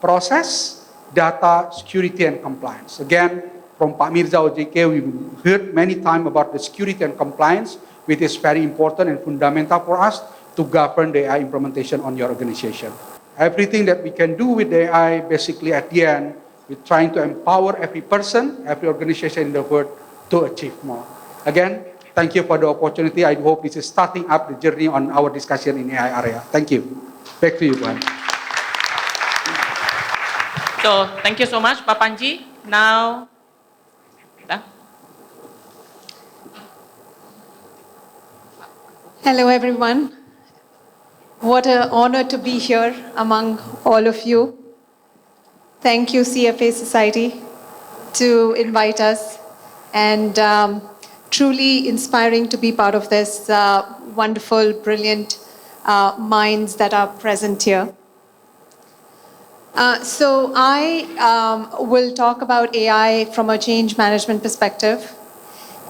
process, data, security, and compliance. Again, from Pak Mirza OJK, we heard many times about the security and compliance, which is very important and fundamental for us to govern the AI implementation on your organization. Everything that we can do with the AI, basically at the end, we're trying to empower every person, every organization in the world to achieve more. Again, thank you for the opportunity. I hope this is starting up the journey on our discussion in AI area. Thank you. Back to you, Tuan. So thank you so much, Pak Panji. Now, Hello, everyone. What an honor to be here among all of you. Thank you, CFA Society, to invite us, and truly inspiring to be part of this wonderful, brilliant minds that are present here. So I will talk about AI from a change management perspective.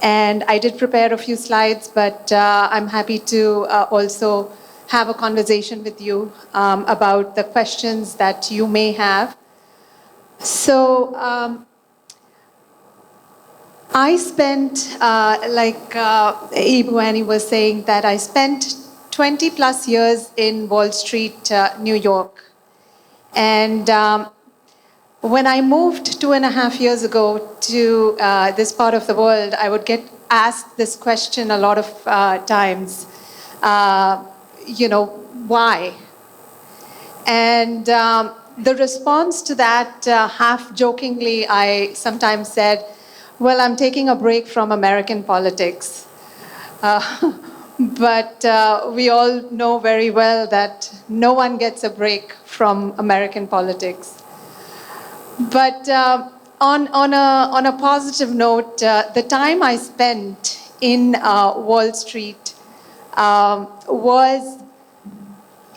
And I did prepare a few slides, but I'm happy to also have a conversation with you about the questions that you may have. So I spent, like Ibu Annie was saying, that I spent 20 plus years in Wall Street, New York. And when I moved 2.5 years ago to this part of the world, I would get asked this question a lot of times, why? And the response to that, half jokingly, I sometimes said, well, I'm taking a break from American politics. But we all know very well that no one gets a break from American politics. But on a positive note, the time I spent in Wall Street was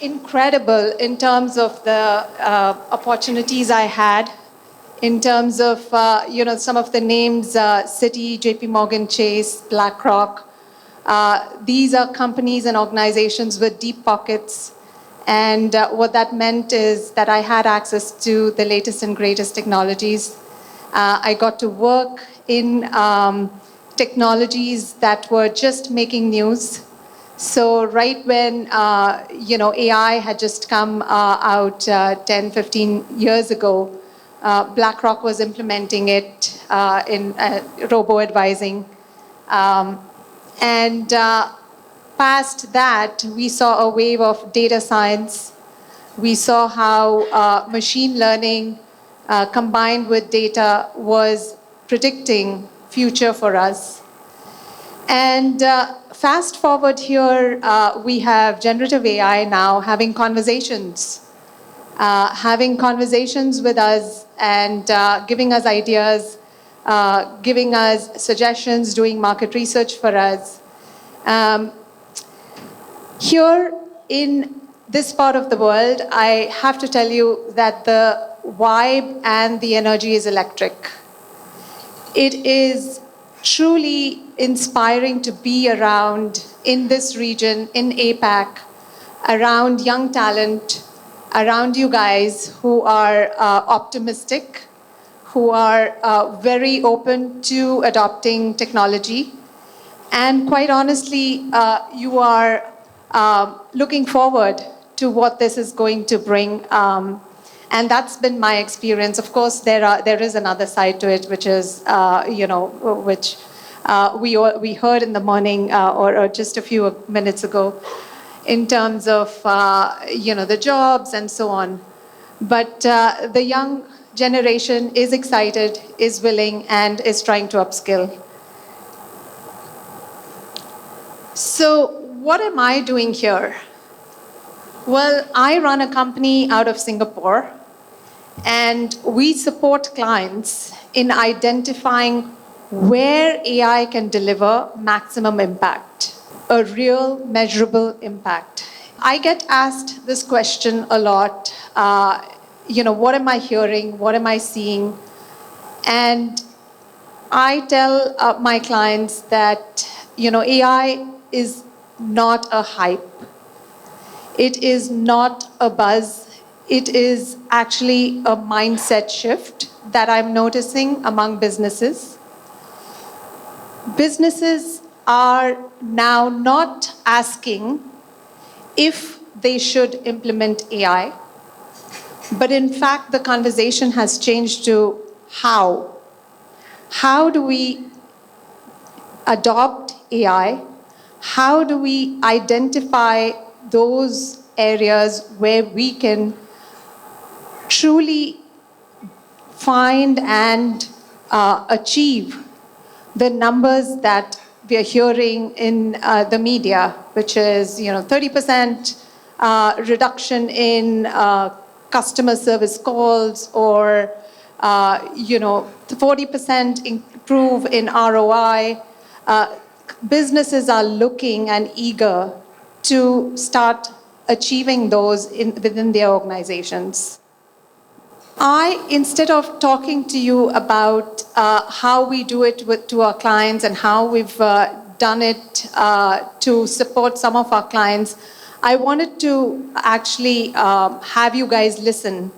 incredible in terms of the opportunities I had, in terms of some of the names, Citi, JP Morgan Chase, BlackRock. These are companies and organizations with deep pockets. And what that meant is that I had access to the latest and greatest technologies. I got to work in technologies that were just making news. So right when AI had just come out 10, 15 years ago, BlackRock was implementing it in robo-advising. And past that, we saw a wave of data science. We saw how machine learning combined with data was predicting future for us. And fast forward here, we have generative AI now having conversations with us and giving us ideas, giving us suggestions, doing market research for us. Here in this part of the world, I have to tell you that the vibe and the energy is electric. It is truly inspiring to be around in this region, in APAC, around young talent, around you guys who are optimistic, who are very open to adopting technology. And quite honestly, you are looking forward to what this is going to bring. And that's been my experience. Of course, there is another side to it, which is, which we heard in the morning or just a few minutes ago, in terms of, the jobs and so on. But the young generation is excited, is willing, and is trying to upskill. So what am I doing here? Well, I run a company out of Singapore, and we support clients in identifying where AI can deliver maximum impact, a real measurable impact. I get asked this question a lot, what am I hearing? What am I seeing? And I tell my clients that, AI is not a hype. It is not a buzz. It is actually a mindset shift that I'm noticing among businesses. Businesses are now not asking if they should implement AI, but in fact, the conversation has changed to how. How do we adopt AI? How do we identify those areas where we can truly find and achieve the numbers that we are hearing in the media, which is 30% reduction in customer service calls, or 40% improve in ROI. Businesses are looking and eager to start achieving those within their organizations. Instead of talking to you about how we do it to our clients and how we've done it to support some of our clients, I wanted to actually have you guys listen.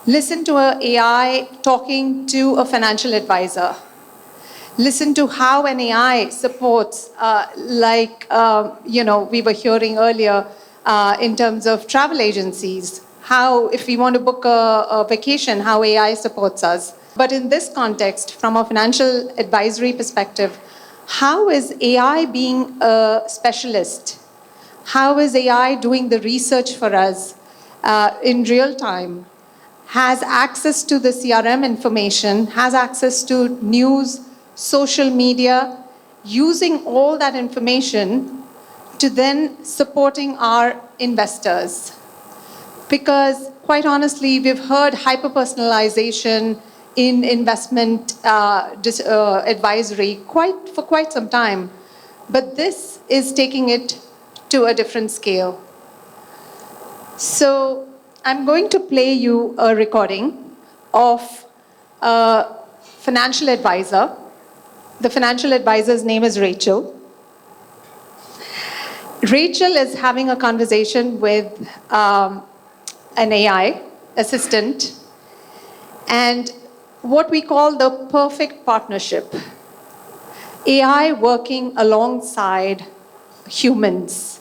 Listen to an AI talking to a financial advisor. Listen to how an AI supports, we were hearing earlier in terms of travel agencies. How, if we want to book a vacation, how AI supports us. But in this context, from a financial advisory perspective, how is AI being a specialist? How is AI doing the research for us in real time? Has access to the CRM information, has access to news, social media, using all that information to then supporting our investors. Because quite honestly, we've heard hyper-personalization in investment advisory for quite some time, but this is taking it to a different scale. So I'm going to play you a recording of a financial advisor. The financial advisor's name is Rachel. Rachel is having a conversation with an AI assistant, and what we call the perfect partnership. AI working alongside humans,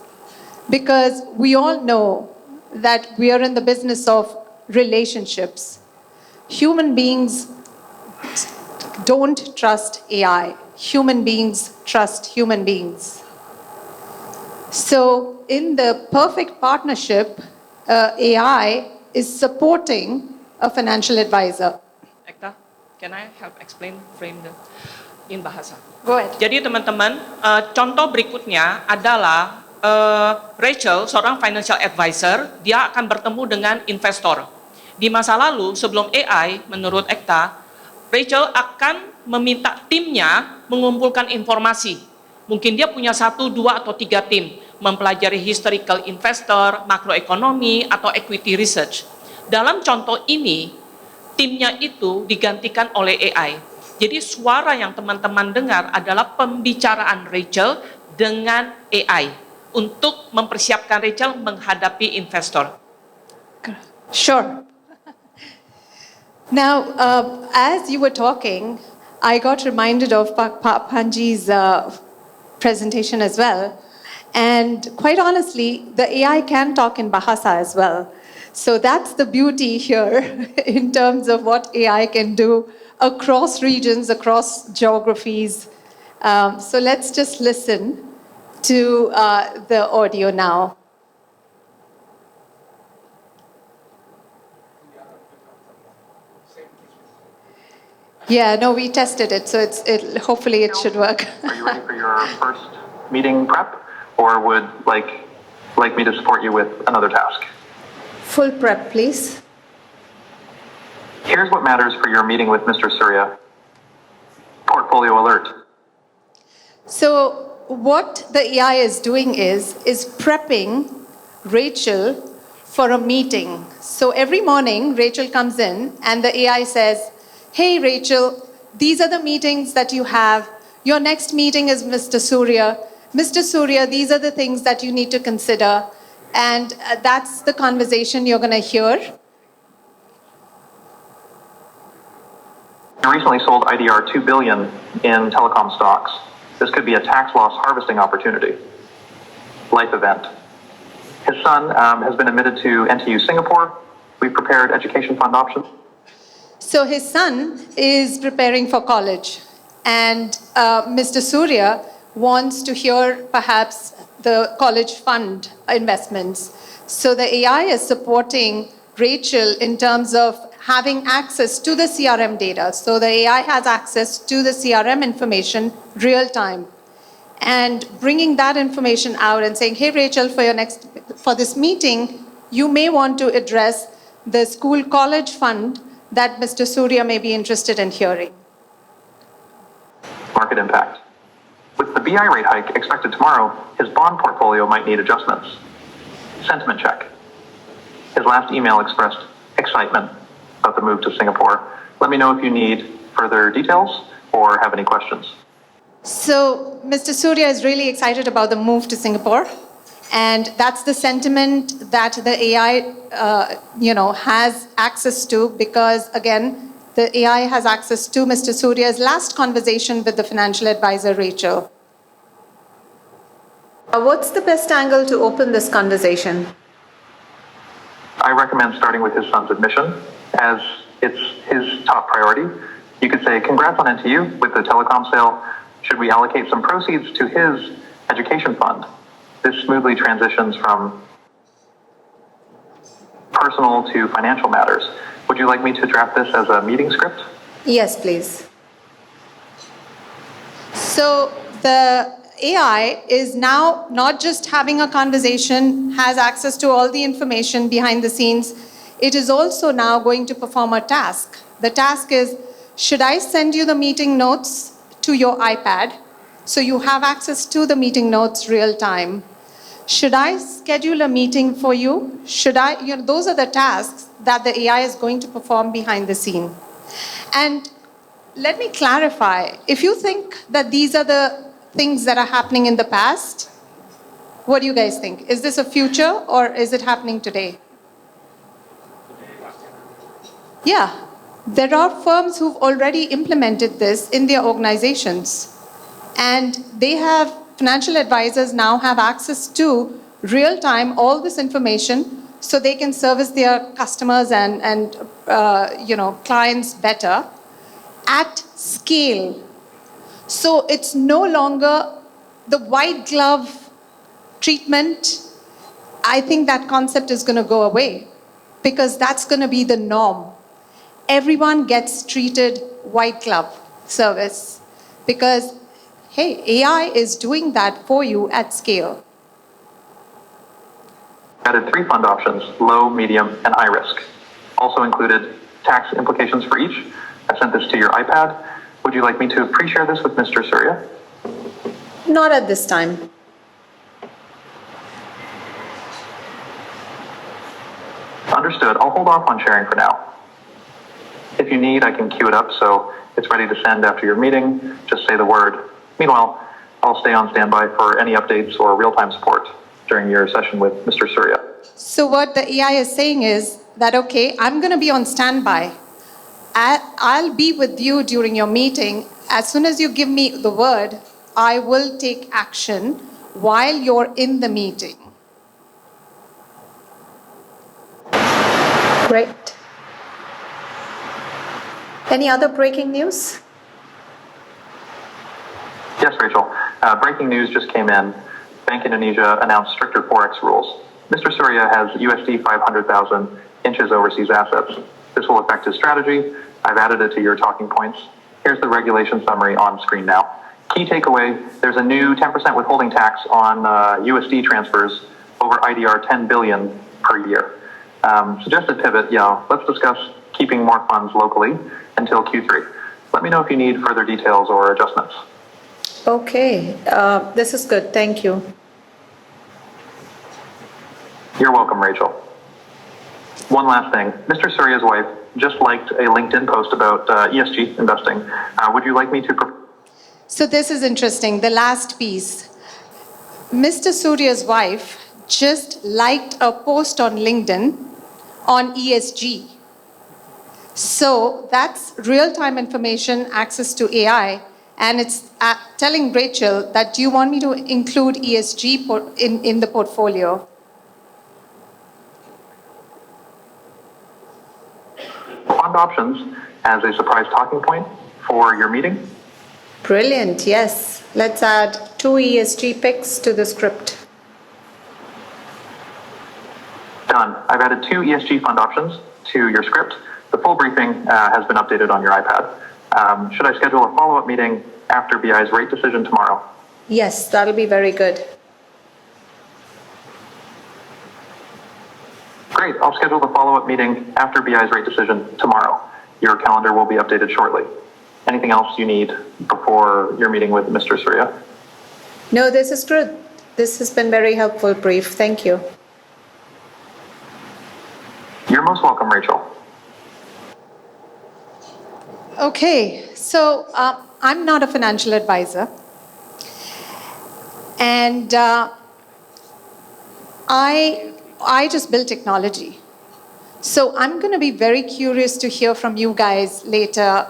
because we all know that we are in the business of relationships. Human beings don't trust AI. Human beings trust human beings. So in the perfect partnership, AI is supporting a financial advisor. Ekta, can I help explain frame in bahasa? Go ahead. Jadi teman-teman, contoh berikutnya adalah Rachel, seorang financial advisor, dia akan bertemu dengan investor. Di masa lalu, sebelum AI, menurut Ekta, Rachel akan meminta timnya mengumpulkan informasi. Mungkin dia punya 1, 2, atau 3 tim, mempelajari historical investor, makroekonomi, atau equity research. Dalam contoh ini, timnya itu digantikan oleh AI. Jadi suara yang teman-teman dengar adalah pembicaraan Rachel dengan AI untuk mempersiapkan Rachel menghadapi investor. Sure. Now, as you were talking, I got reminded of Panji's presentation as well. And quite honestly, the AI can talk in Bahasa as well. So that's the beauty here in terms of what AI can do across regions, across geographies. So let's just listen to the audio now. Yeah, no, we tested it, so hopefully it should work. Are you ready for your first meeting prep, or would like me to support you with another task? Full prep, please. Here's what matters for your meeting with Mr. Surya. Portfolio alert. So what the AI is doing is prepping Rachel for a meeting. So every morning, Rachel comes in and the AI says, hey, Rachel, these are the meetings that you have. Your next meeting is Mr. Surya. Mr. Surya, these are the things that you need to consider. And that's the conversation you're going to hear. You recently sold IDR $2 billion in telecom stocks. This could be a tax loss harvesting opportunity. Life event. His son has been admitted to NTU Singapore. We've prepared education fund options. So his son is preparing for college, and Mr. Surya wants to hear perhaps the college fund investments. So the AI is supporting Rachel in terms of having access to the CRM data. So the AI has access to the CRM information real time, and bringing that information out and saying, hey, Rachel, for this meeting, you may want to address the school college fund that Mr. Surya may be interested in hearing. Market impact. With the BI rate hike expected tomorrow, his bond portfolio might need adjustments. Sentiment check. His last email expressed excitement about the move to Singapore. Let me know if you need further details or have any questions. So Mr. Surya is really excited about the move to Singapore, and that's the sentiment that the AI has access to, because again, the AI has access to Mr. Surya's last conversation with the financial advisor, Rachel. What's the best angle to open this conversation? I recommend starting with his son's admission, as it's his top priority. You could say, congrats on NTU with the telecom sale. Should we allocate some proceeds to his education fund? This smoothly transitions from personal to financial matters. Would you like me to draft this as a meeting script? Yes, please. So the AI is now not just having a conversation, has access to all the information behind the scenes. It is also now going to perform a task. The task is, should I send you the meeting notes to your iPad so you have access to the meeting notes real time? Should I schedule a meeting for you? Those are the tasks that the AI is going to perform behind the scene. And let me clarify, if you think that these are the things that are happening in the past, what do you guys think? Is this a future or is it happening today? Yeah, there are firms who've already implemented this in their organizations. And financial advisors now have access to real time all this information so they can service their customers and clients better at scale. So it's no longer the white glove treatment. I think that concept is going to go away because that's going to be the norm. Everyone gets treated white glove service because, hey, AI is doing that for you at scale. Added 3 fund options, low, medium, and high risk. Also included tax implications for each. I sent this to your iPad. Would you like me to pre-share this with Mr. Surya? Not at this time. Understood. I'll hold off on sharing for now. If If you need, I can queue it up so it's ready to send after your meeting. Just say the word. Meanwhile, I'll stay on standby for any updates or real-time support during your session with Mr. Surya. So what the AI is saying is that, okay, I'm going to be on standby. I'll be with you during your meeting. As soon as you give me the word, I will take action while you're in the meeting. Great. Any other breaking news? Yes, Rachel. Breaking news just came in. Bank Indonesia announced stricter Forex rules. Mr. Surya has USD 500,000 inches overseas assets. This will affect his strategy. I've added it to your talking points. Here's the regulation summary on screen now. Key takeaway, there's a new 10% withholding tax on USD transfers over IDR 10 billion per year. Suggested pivot, let's discuss keeping more funds locally until Q3. Let me know if you need further details or adjustments. Okay, this is good. Thank you. You're welcome, Rachel. One last thing. Mr. Surya's wife just liked a LinkedIn post about ESG investing. Would you like me to... So this is interesting, the last piece. Mr. Surya's wife just liked a post on LinkedIn on ESG. So that's real-time information, access to AI, and it's telling Rachel that, do you want me to include ESG in the portfolio? Fund options as a surprise talking point for your meeting? Brilliant, yes. Let's add 2 ESG picks to the script. Done. I've added 2 ESG fund options to your script. The full briefing has been updated on your iPad. Should I schedule a follow-up meeting after BI's rate decision tomorrow? Yes, that'll be very good. Great. I'll schedule the follow-up meeting after BI's rate decision tomorrow. Your calendar will be updated shortly. Anything else you need before your meeting with Mr. Surya? No, this is good. This has been very helpful brief. Thank you. You're most welcome, Rachel. Okay, so I'm not a financial advisor. And I just build technology. So I'm going to be very curious to hear from you guys later.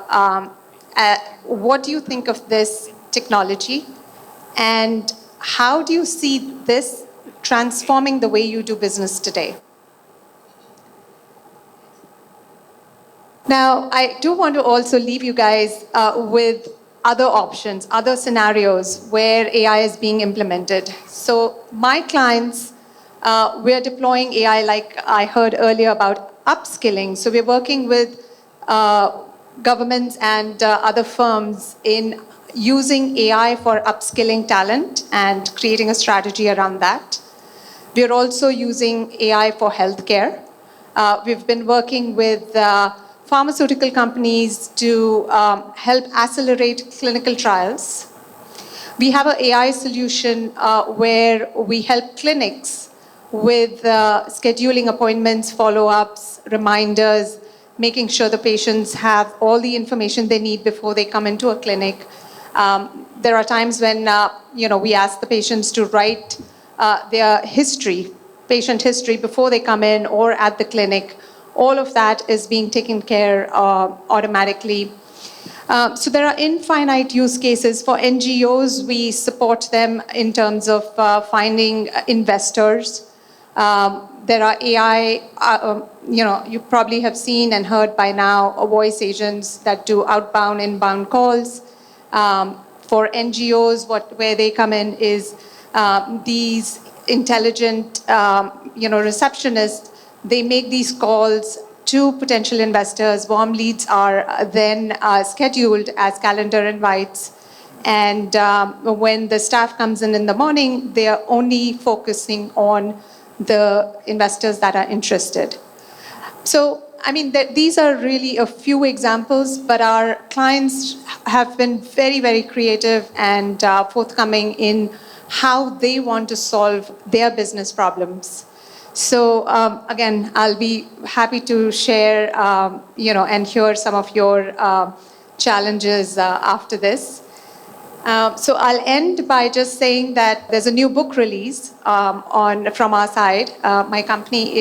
What do you think of this technology? And how do you see this transforming the way you do business today? Now, I do want to also leave you guys with other options, other scenarios where AI is being implemented. So my clients, we're deploying AI, like I heard earlier about upskilling. So we're working with governments and other firms in using AI for upskilling talent and creating a strategy around that. We're also using AI for healthcare. We've been working with pharmaceutical companies to help accelerate clinical trials. We have an AI solution where we help clinics with scheduling appointments, follow-ups, reminders, making sure the patients have all the information they need before they come into a clinic. There are times when we ask the patients to write their history, patient history, before they come in or at the clinic. All of that is being taken care of automatically. So there are infinite use cases. For NGOs, we support them in terms of finding investors. There are AI, you probably have seen and heard by now, voice agents that do outbound, inbound calls. For NGOs, where they come in is these intelligent, receptionists. They make these calls to potential investors. Warm leads are then scheduled as calendar invites. And when the staff comes in the morning, they are only focusing on the investors that are interested. So, I mean, these are really a few examples, but our clients have been very, very creative and forthcoming in how they want to solve their business problems. So again, I'll be happy to share, and hear some of your challenges after this. So I'll end by just saying that there's a new book release from our side. My company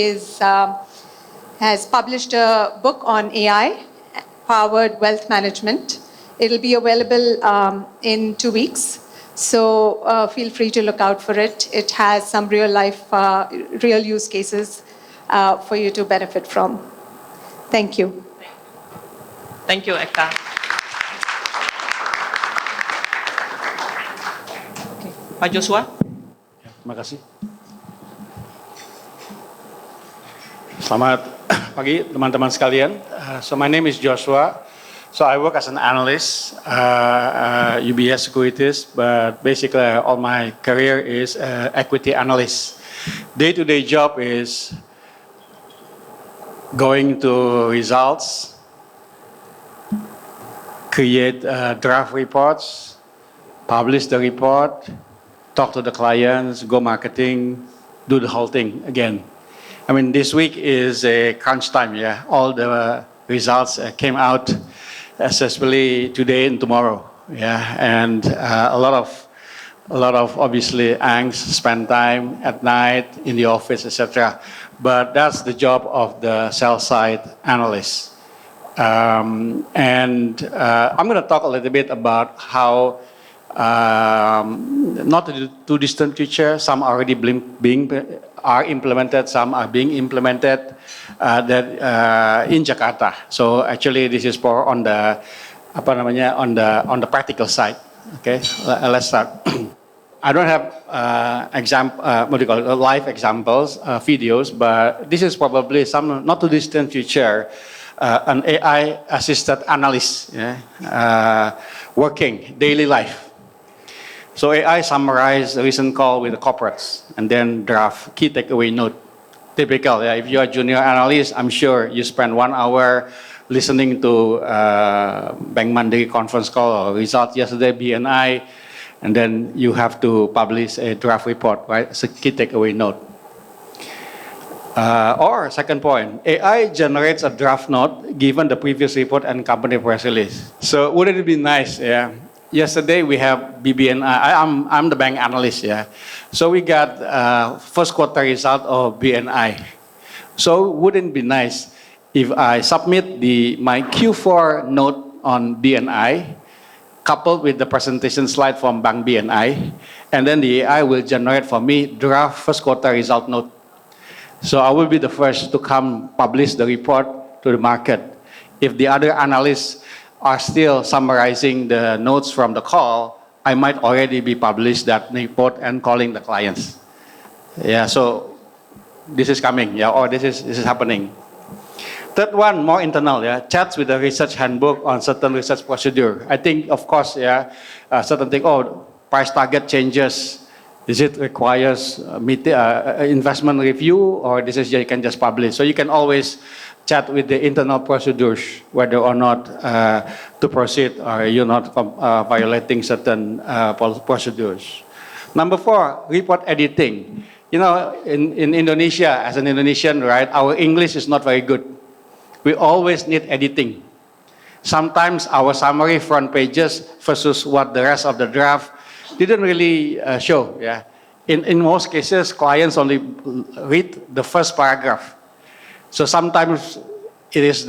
has published a book on AI, powered wealth management. It'll be available in 2 weeks. So feel free to look out for it. It has some real use cases for you to benefit from. Thank you. Thank you, Eka. Okay. Pak Joshua. Terima kasih. Selamat pagi teman-teman sekalian. So my name is Joshua. So I work as an analyst, UBS Securities, but basically all my career is equity analyst. Day-to-day job is going to results, create draft reports, publish the report, talk to the clients, go marketing, do the whole thing again. I mean, this week is a crunch time, yeah. All the results came out, especially today and tomorrow, yeah. And a lot of obviously angst, spend time at night in the office, etc. But that's the job of the sell side analyst. I'm going to talk a little bit about how, not too distant future, some already are implemented, some are being implemented in Jakarta. So actually, this is more on the on the practical side. Okay, let's start. I don't have live examples, videos, but this is probably some not too distant future. An AI-assisted analyst, yeah, working daily life. So AI summarize a recent call with the corporates and then draft key takeaway note. Typical, yeah, if you're a junior analyst, I'm sure you spend 1 hour listening to Bank Mandiri conference call or results yesterday, BNI, and then you have to publish a draft report, right? It's a key takeaway note. Or second point, AI generates a draft note given the previous report and company press release. So wouldn't it be nice, yeah? Yesterday we have BBNI. I'm the bank analyst, yeah. So we got first quarter result of BNI. So wouldn't it be nice if I submit my Q4 note on BNI, coupled with the presentation slide from Bank BNI, and then the AI will generate for me draft first quarter result note. So I will be the first to come publish the report to the market. If the other analysts are still summarizing the notes from the call, I might already be published that report and calling the clients. Yeah, so this is coming, yeah, or this is happening. Third one, more internal, yeah, chats with the research handbook on certain research procedure. I think, of course, yeah, certain thing, price target changes. Is it requires investment review, or this is you can just publish? So you can always chat with the internal procedures whether or not to proceed, or you're not violating certain procedures. Number 4, report editing. You know, in Indonesia, as an Indonesian, right, our English is not very good. We always need editing. Sometimes our summary front pages versus what the rest of the draft didn't really show. Yeah, in most cases, clients only read the first paragraph. So sometimes it is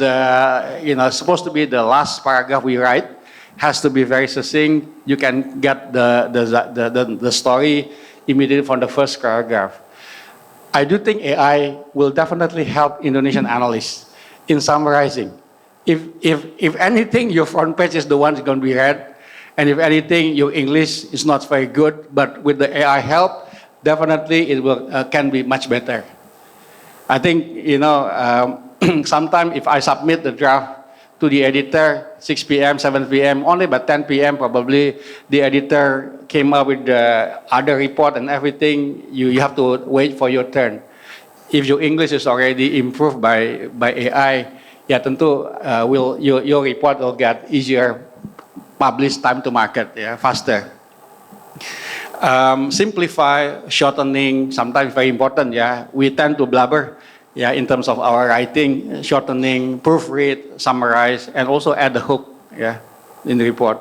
supposed to be the last paragraph we write, has to be very succinct. You can get the story immediately from the first paragraph. I do think AI will definitely help Indonesian analysts in summarizing. If anything, your front page is the one that's going to be read. And if anything, your English is not very good, but with the AI help, definitely it can be much better. I think, sometimes if I submit the draft to the editor, 6 p.m., 7 p.m., only by 10 p.m. probably the editor came up with the other report and everything, you have to wait for your turn. If your English is already improved by AI, ya tentu your report will get easier, published time to market, yeah, faster. Simplify, shortening, sometimes very important, yeah. We tend to blabber, yeah, in terms of our writing, shortening, proofread, summarize, and also add the hook, yeah, in the report.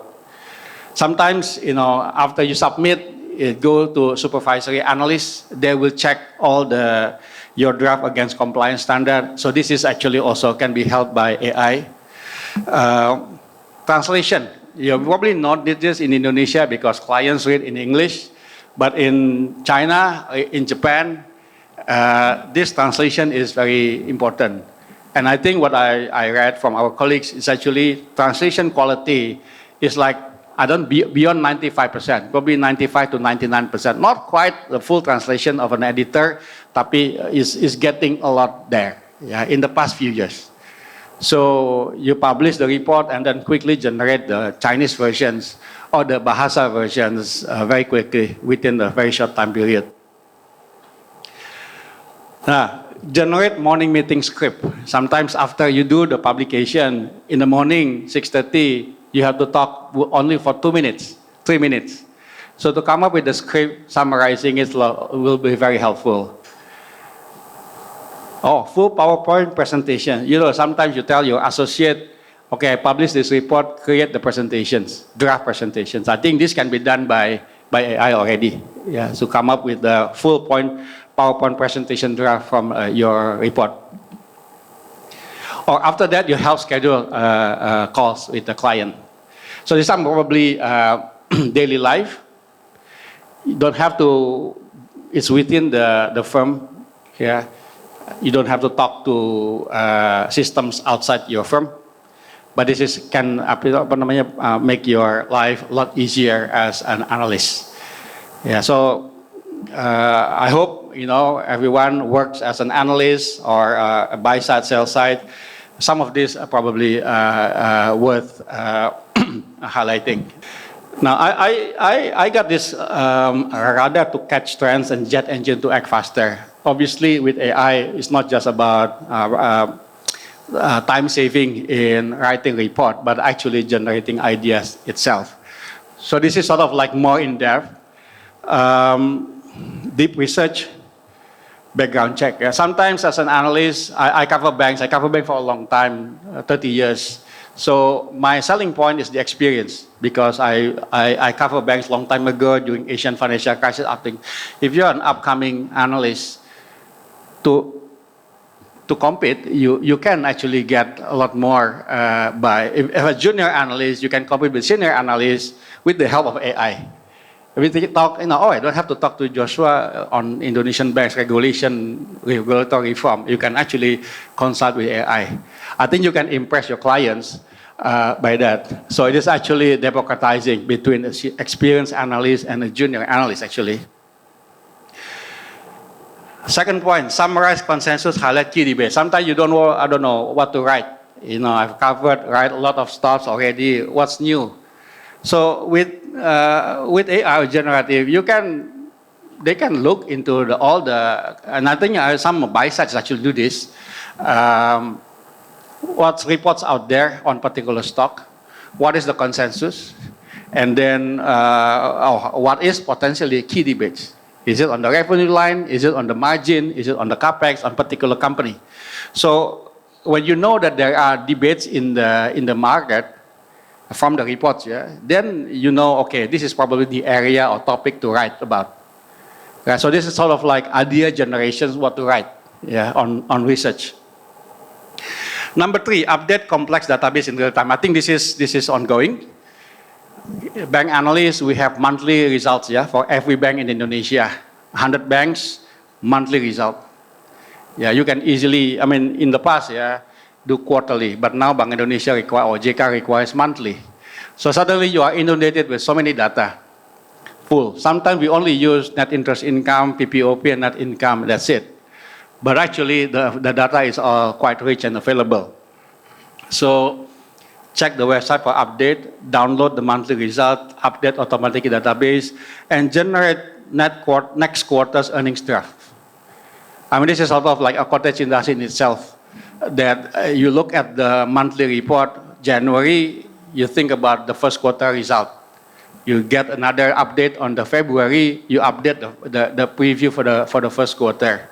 Sometimes, after you submit, it go to supervisory analysts. They will check all your draft against compliance standard. So this is actually also can be helped by AI. Translation. You probably not did this in Indonesia because clients read in English, but in China, in Japan, this translation is very important. And I think what I read from our colleagues is actually translation quality is like, beyond 95%, probably 95 to 99%. Not quite the full translation of an editor, tapi is getting a lot there, yeah, in the past few years. So you publish the report and then quickly generate the Chinese versions or the Bahasa versions very quickly within a very short time period. Generate morning meeting script. Sometimes after you do the publication in the morning, 6:30, you have to talk only for 2 minutes, 3 minutes. So to come up with the script, summarizing it will be very helpful. Full PowerPoint presentation. Sometimes you tell your associate, okay, I publish this report, create the presentations, draft presentations. I think this can be done by AI already. Yeah, so come up with the full PowerPoint presentation draft from your report. Or after that, you help schedule calls with the client. So this is probably daily life. You don't have to, it's within the firm. Yeah. You don't have to talk to systems outside your firm. But this can make your life a lot easier as an analyst. Yeah, so I hope everyone works as an analyst or a buy side, sell side. Some of these are probably worth highlighting. Now, I got this radar to catch trends and jet engine to act faster. Obviously, with AI, it's not just about time saving in writing report, but actually generating ideas itself. So this is sort of like more in depth, deep research, background check. Yeah, sometimes as an analyst, I cover banks. I cover banks for a long time, 30 years. So my selling point is the experience because I cover banks long time ago during Asian financial crisis. I think if you're an upcoming analyst, to compete, you can actually get a lot more if a junior analyst, you can compete with senior analysts with the help of AI. We talk, I don't have to talk to Joshua on Indonesian banks regulatory reform. You can actually consult with AI. I think you can impress your clients by that. So it is actually democratizing between an experienced analyst and a junior analyst, actually. Second point, summarize consensus, highlight key debates. Sometimes I don't know what to write. I've write a lot of stuff already. What's new? So with AI generative, they can look into and I think some buy sides actually do this. What's reports out there on particular stock? What is the consensus? And then what is potentially key debates? Is it on the revenue line? Is it on the margin? Is it on the capex on particular company? So when you know that there are debates in the market from the reports, yeah, then you know, okay, this is probably the area or topic to write about. Yeah, so this is sort of like idea generation, what to write, yeah, on research. Number 3, update complex database in real time. I think this is ongoing. Bank analysts, we have monthly results, yeah, for every bank in Indonesia. 100 banks, monthly result. Yeah, you can easily, in the past, yeah, do quarterly, but now Bank Indonesia OJK requires monthly. So suddenly you are inundated with so many data, full. Sometimes we only use net interest income, PPOP, and net income, that's it. But actually, the data is all quite rich and available. So check the website for update, download the monthly result, update automatically database, and generate next quarter's earnings draft. This is sort of like a cottage industry in itself, that you look at the monthly report, January, you think about the first quarter result. You get another update on the February, you update the preview for the first quarter.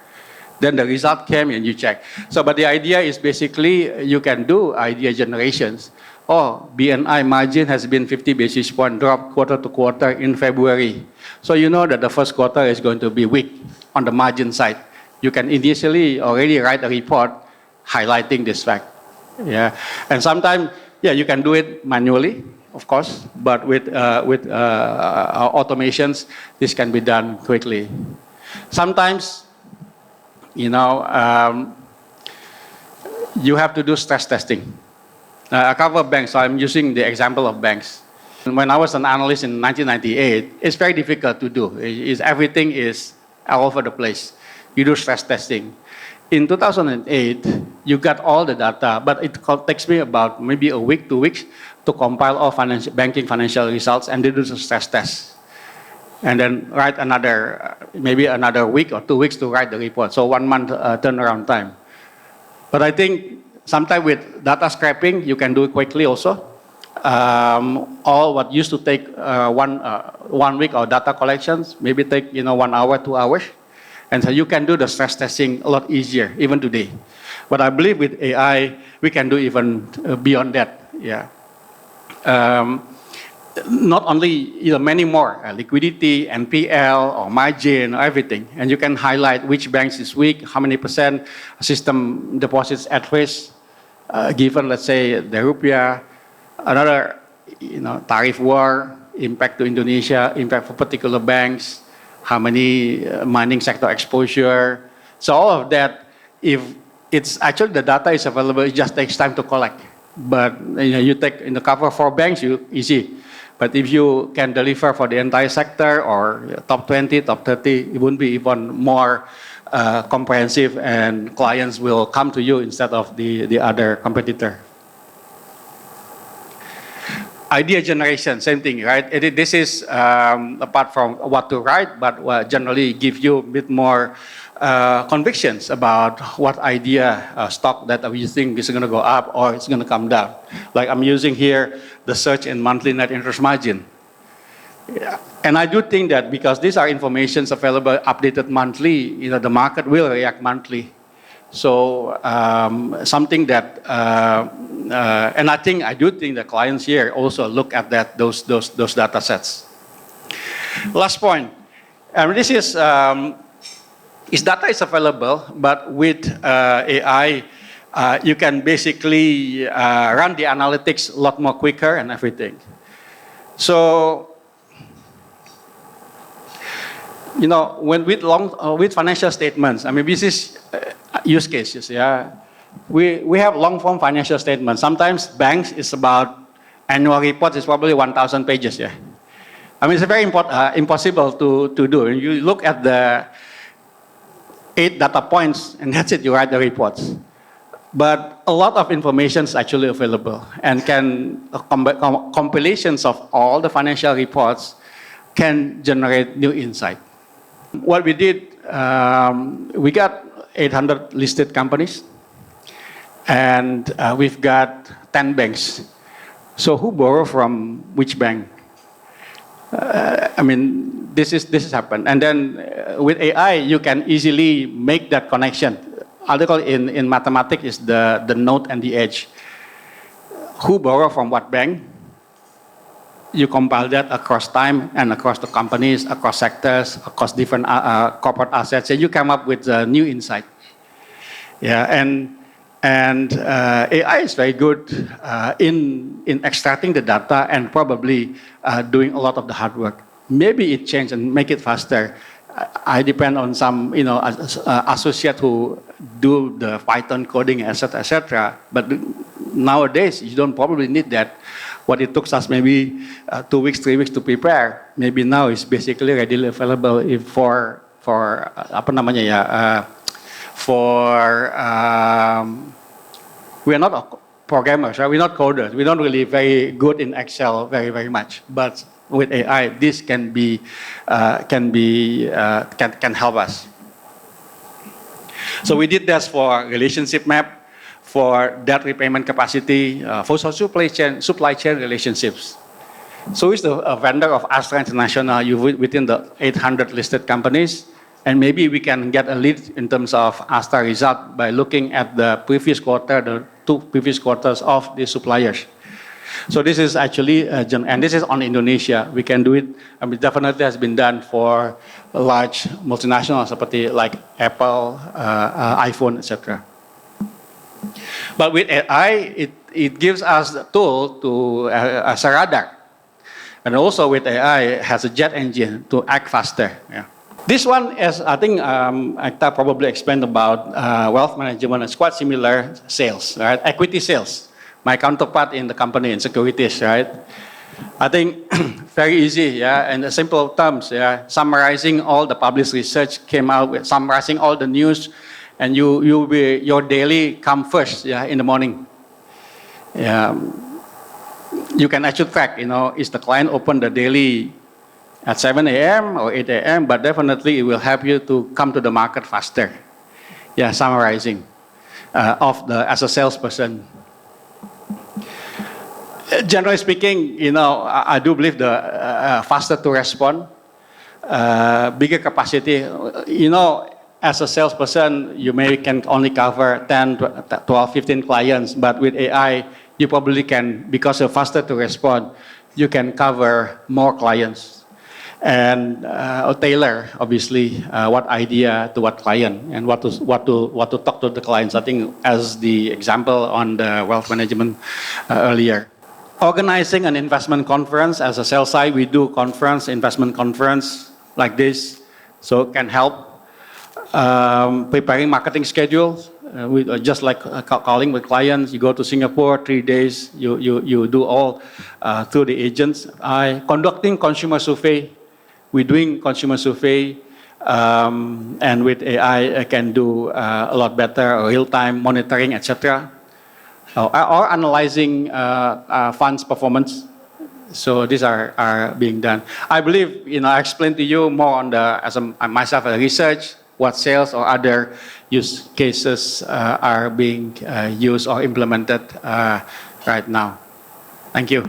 Then the result came and you check. So, but the idea is basically you can do idea generations. Oh, BNI margin has been 50 basis point drop quarter to quarter in February. So you know that the first quarter is going to be weak on the margin side. You can initially already write a report highlighting this fact. Yeah, and sometimes, yeah, you can do it manually, of course, but with automations, this can be done quickly. Sometimes, you know, you have to do stress testing. A couple of banks, so I'm using the example of banks. When I was an analyst in 1998, it's very difficult to do. Everything is all over the place. You do stress testing. In 2008, you got all the data, but it takes me about maybe a week, 2 weeks to compile all banking financial results and do the stress test. And then write maybe another week or 2 weeks to write the report. So 1 month turnaround time. But I think sometimes with data scraping, you can do it quickly also. All what used to take 1 week of data collections, maybe take 1 hour, 2 hours. And so you can do the stress testing a lot easier, even today. But I believe with AI, we can do even beyond that. Yeah. Not only many more, liquidity, NPL, or margin, or everything. And you can highlight which banks is weak, how many percent system deposits at risk, given, let's say, the rupiah, another, tariff war, impact to Indonesia, impact for particular banks, how many mining sector exposure. So all of that, if it's actually the data is available, it just takes time to collect. But you take in the cover for banks, easy. But if you can deliver for the entire sector or top 20, top 30, it would be even more comprehensive, and clients will come to you instead of the other competitor. Idea generation, same thing, right? This is apart from what to write, but generally give you a bit more convictions about what idea stock that you think is going to go up or it's going to come down. Like I'm using here the search and monthly net interest margin. Yeah. And I do think that because these are informations available, updated monthly, the market will react monthly. So something that, and I do think the clients here also look at those data sets. Last point, this is data is available, but with AI, you can basically run the analytics a lot more quicker and everything. So, when with financial statements, this is use cases. Yeah, we have long form financial statements. Sometimes banks is about annual reports is probably 1,000 pages. Yeah, it's very impossible to do. And you look at the 8 data points, and that's it. You write the reports. But a lot of information is actually available, and compilations of all the financial reports can generate new insight. What we did, we got 800 listed companies, and we've got 10 banks. So who borrow from which bank? This has happened. And then with AI, you can easily make that connection. Article in mathematics is the node and the edge. Who borrow from what bank? You compile that across time and across the companies, across sectors, across different corporate assets, and you come up with a new insight. Yeah, and AI is very good in extracting the data and probably doing a lot of the hard work. Maybe it change and make it faster. I depend on some associate who do the Python coding, etc. But nowadays you don't probably need that. What it took us maybe 2 weeks, 3 weeks to prepare, maybe now it's basically readily available for we're not programmers, right? We're not coders. We're not really very good in Excel very much. But with AI, this can help us. So we did this for relationship map, for debt repayment capacity, for supply chain relationships. So is the vendor of Astra International within the 800 listed companies? And maybe we can get a lead in terms of Astra result by looking at the previous quarter, the 2 previous quarters of the suppliers. So this is actually, and this is on Indonesia. We can do it. I mean, definitely has been done for large multinationals, like Apple, iPhone, etc. But with AI, it gives us the tool to as a radar, and also with AI has a jet engine to act faster. Yeah. This one is, I think, Akta probably explained about wealth management. It's quite similar sales, right? Equity sales. My counterpart in the company in securities, right? I think very easy, yeah. In simple terms, yeah. Summarizing all the published research came out with summarizing all the news, and your daily come first, yeah, in the morning. Yeah. You can actually track, is the client open the daily at 7 a.m. or 8 a.m., but definitely it will help you to come to the market faster. Yeah, summarizing as a salesperson. Generally speaking, I do believe the faster to respond, bigger capacity. As a salesperson, you can only cover 10, 12, 15 clients, but with AI, you probably can, because you're faster to respond, you can cover more clients and tailor, obviously, what idea to what client and what to talk to the clients. I think as the example on the wealth management earlier. Organizing an investment conference as a sales side, we do investment conference like this, so it can help preparing marketing schedules. Just like calling with clients, you go to Singapore 3 days, you do all through the agents. Conducting consumer survey, we're doing consumer survey, and with AI, I can do a lot better, real-time monitoring, etc. Or analyzing funds performance. So these are being done. I believe, I explained to you more on myself as research, what sales or other use cases are being used or implemented right now. Thank you.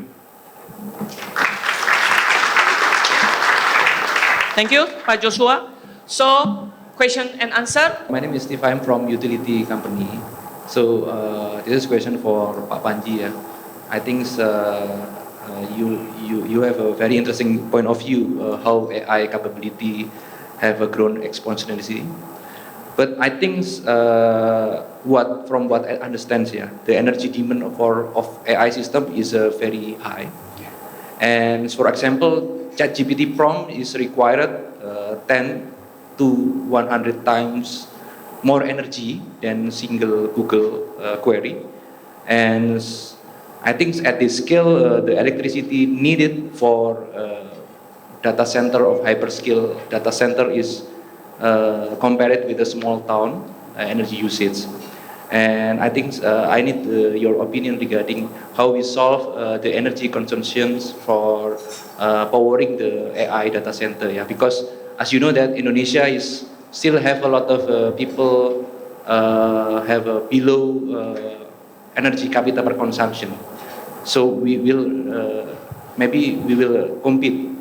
Thank you, Pak Joshua. So, question and answer. My name is Steve. I'm from utility company. So this is a question for Pak Panji. I think you have a very interesting point of view how AI capability have grown exponentially. But I think from what I understand, the energy demand of AI system is very high. And for example, ChatGPT prompt is required 10 to 100 times more energy than single Google query. And I think at this scale, the electricity needed for data center of hyperscale data center is compared with a small town energy usage. And I think I need your opinion regarding how we solve the energy consumptions for powering the AI data center. Yeah, because as you know that Indonesia still have a lot of people have a below energy capita per consumption. So maybe we will compete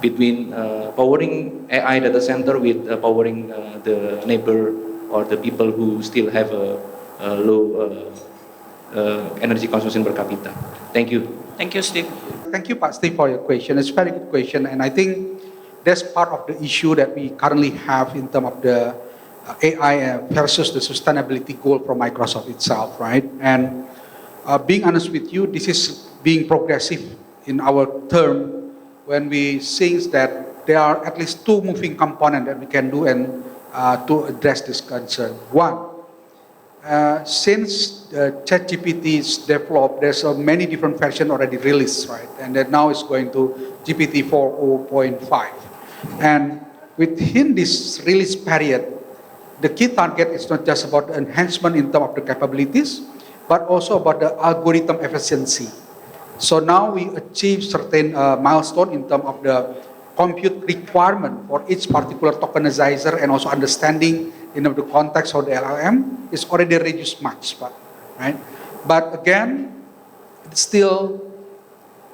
between powering AI data center with powering the neighbor or the people who still have a low energy consumption per capita. Thank you. Thank you, Steve. Thank you, Pak Steve, for your question. It's a very good question, and I think that's part of the issue that we currently have in terms of the AI versus the sustainability goal from Microsoft itself, right? And being honest with you, this is being progressive in our term when we think that there are at least 2 moving components that we can do and to address this concern. One, since ChatGPT is developed, there's many different versions already released, right? And then now it's going to GPT 4.0.5. And within this release period, the key target is not just about the enhancement in terms of the capabilities, but also about the algorithm efficiency. So now we achieve certain milestone in terms of the compute requirement for each particular tokenizer and also understanding the context of the LLM is already reduced much, right? But again, it's still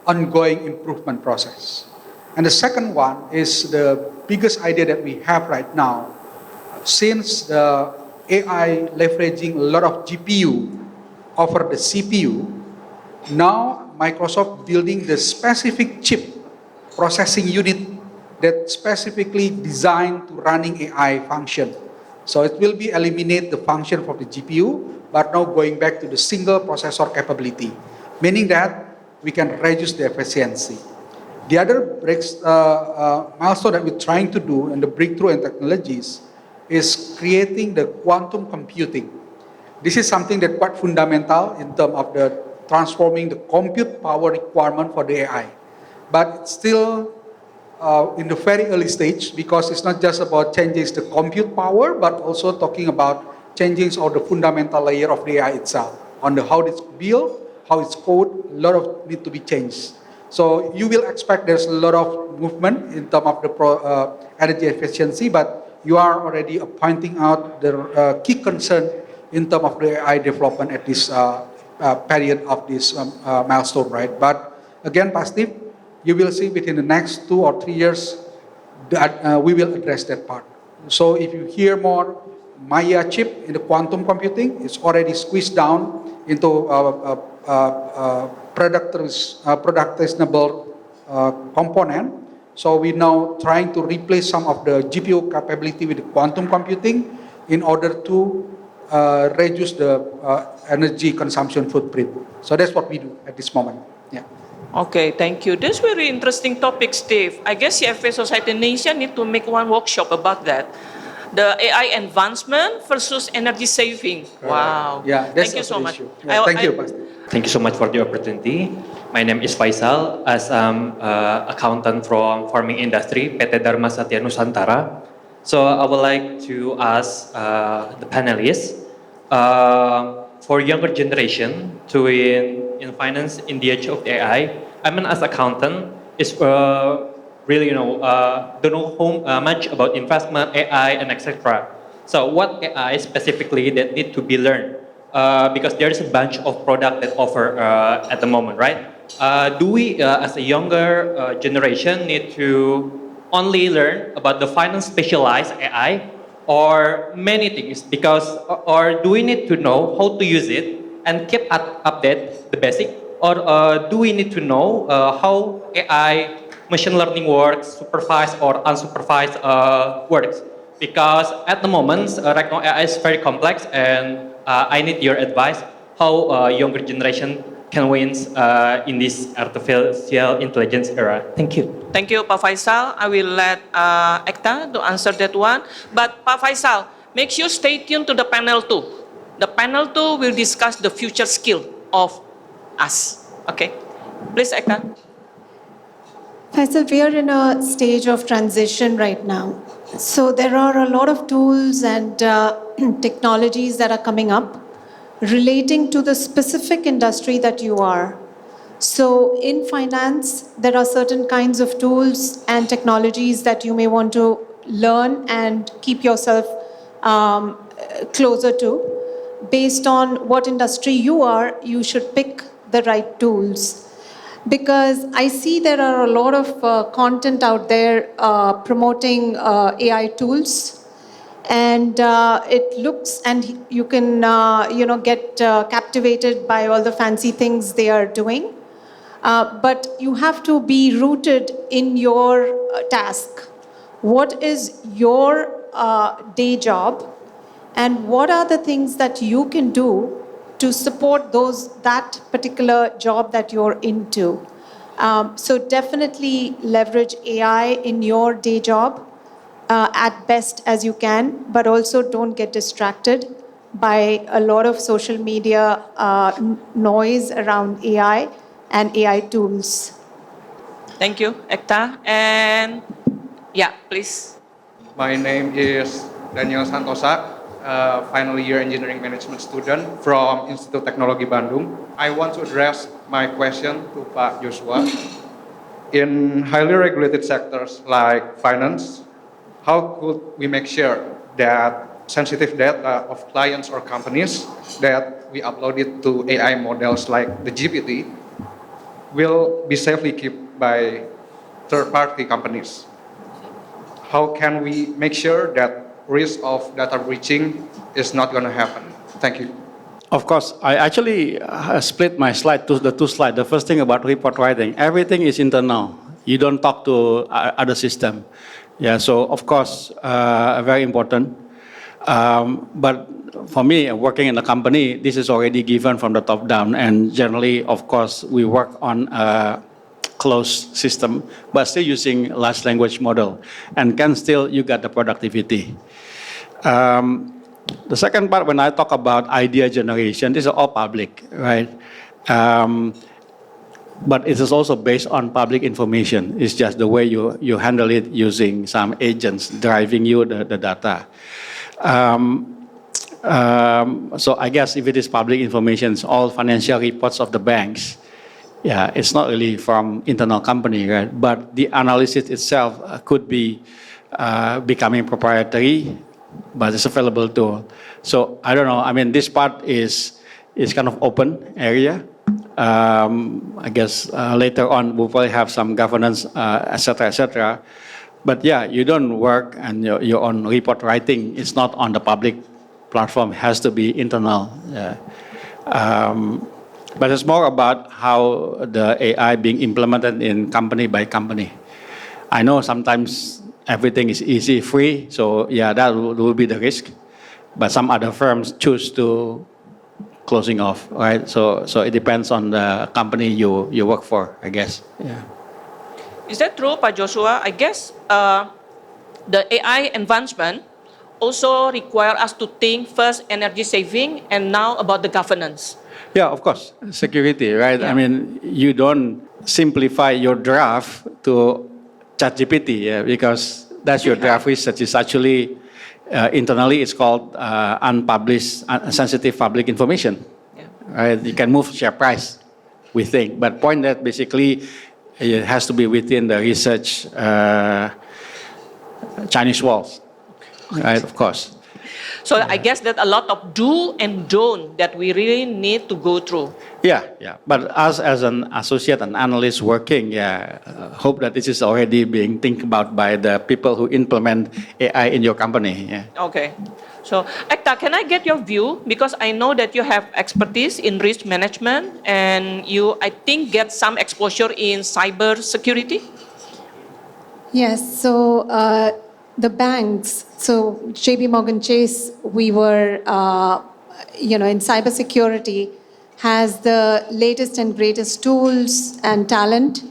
ongoing improvement process. And the second one is the biggest idea that we have right now. Since the AI leveraging a lot of GPU over the CPU, now Microsoft building the specific chip processing unit that specifically designed to running AI function. So it will be eliminate the function from the GPU, but now going back to the single processor capability, meaning that we can reduce the efficiency. The other milestone that we're trying to do in the breakthrough in technologies is creating the quantum computing. This is something that quite fundamental in terms of the transforming the compute power requirement for the AI. But it's still in the very early stage because it's not just about changing the compute power, but also talking about changing all the fundamental layer of the AI itself, on the how it's built, how it's coded, a lot of need to be changed. So you will expect there's a lot of movement in terms of the energy efficiency, but you are already pointing out the key concern in terms of the AI development at this period of this milestone, right? But again, positive, you will see within the next 2 or 3 years that we will address that part. So if you hear more, Maya chip in the quantum computing is already squeezed down into productizable component. So we're now trying to replace some of the GPU capability with the quantum computing in order to reduce the energy consumption footprint. So that's what we do at this moment. Yeah. Okay, thank you. That's very interesting topic, Steve. I guess CFA Society Indonesia need to make one workshop about that. The AI advancement versus energy saving. Wow. Yeah, that's thank you so much. Yeah, thank you, Pastor. Thank you so much for the opportunity. My name is Faisal, as I'm accountant from farming industry, PT Dharma Satya Nusantara. So I would like to ask the panelists, for younger generation to in finance in the age of AI, I mean as accountant, is really don't know much about investment, AI, and etc. So what AI specifically that need to be learned? Because there is a bunch of product that offer at the moment, right? Do we, as a younger generation, need to only learn about the finance specialized AI, or many things? Because, or do we need to know how to use it and keep update the basic? Or do we need to know how AI machine learning works, supervised or unsupervised works? Because at the moment, right now AI is very complex, and I need your advice how younger generation can win in this artificial intelligence era. Thank you. Thank you, Pak Faisal. I will let Ekta to answer that one. But Pak Faisal, make sure stay tuned to the panel 2. The panel 2 will discuss the future skill of us. Okay, please, Ekta. Faisal, we are in a stage of transition right now. So there are a lot of tools and technologies that are coming up relating to the specific industry that you are. So in finance, there are certain kinds of tools and technologies that you may want to learn and keep yourself closer to. Based on what industry you are, you should pick the right tools. Because I see there are a lot of content out there promoting AI tools. And it looks, and you can, get captivated by all the fancy things they are doing. But you have to be rooted in your task. What is your day job? And what are the things that you can do to support that particular job that you're into? So definitely leverage AI in your day job. At best as you can, but also don't get distracted by a lot of social media noise around AI and AI tools. Thank you, Ekta. And yeah, please. My name is Daniel Santosa, final year engineering management student from Institut Teknologi Bandung. I want to address my question to Pak Joshua. In highly regulated sectors like finance, how could we make sure that sensitive data of clients or companies that we uploaded to AI models like the GPT will be safely kept by third-party companies. How can we make sure that risk of data breaching is not going to happen? Thank you. Of course, I actually split my slide to the two slides. The first thing about report writing, everything is internal. You don't talk to other system. Yeah, so of course, very important. But for me, working in a company, this is already given from the top down. And generally, of course, we work on a closed system, but still using large language model. And can still, you get the productivity. The second part, when I talk about idea generation, this is all public, right? But it is also based on public information. It's just the way you handle it using some agents driving you the data. So I guess if it is public information, it's all financial reports of the banks. Yeah, it's not really from internal company, right? But the analysis itself could be becoming proprietary, but it's available too. So I don't know. I mean, this part is kind of open area. I guess later on we'll probably have some governance, etc., etc. But yeah, you don't work and your own report writing. It's not on the public platform. It has to be internal. Yeah. But it's more about how the AI being implemented in company by company. I know sometimes everything is easy, free. So yeah, that will be the risk. But some other firms choose to closing off, right? So it depends on the company you work for, I guess. Yeah. Is that true, Pak Joshua? I guess the AI advancement also require us to think first energy saving and now about the governance. Yeah, of course, security, right? Yeah. I mean, you don't simplify your draft to ChatGPT, yeah, because that's your draft research. It's actually internally it's called unpublished, sensitive public information. Yeah. Right? You can move share price, we think, but point that basically it has to be within the research Chinese walls, right? Of course. So I guess that a lot of do and don't that we really need to go through. Yeah. But us as an associate and analyst working, hope that this is already being think about by the people who implement AI in your company. Yeah. Okay. So Ekta, can I get your view? Because I know that you have expertise in risk management and you, I think, get some exposure in cyber security. Yes, so the banks, so JP Morgan Chase, we were, in cybersecurity, has the latest and greatest tools and talent.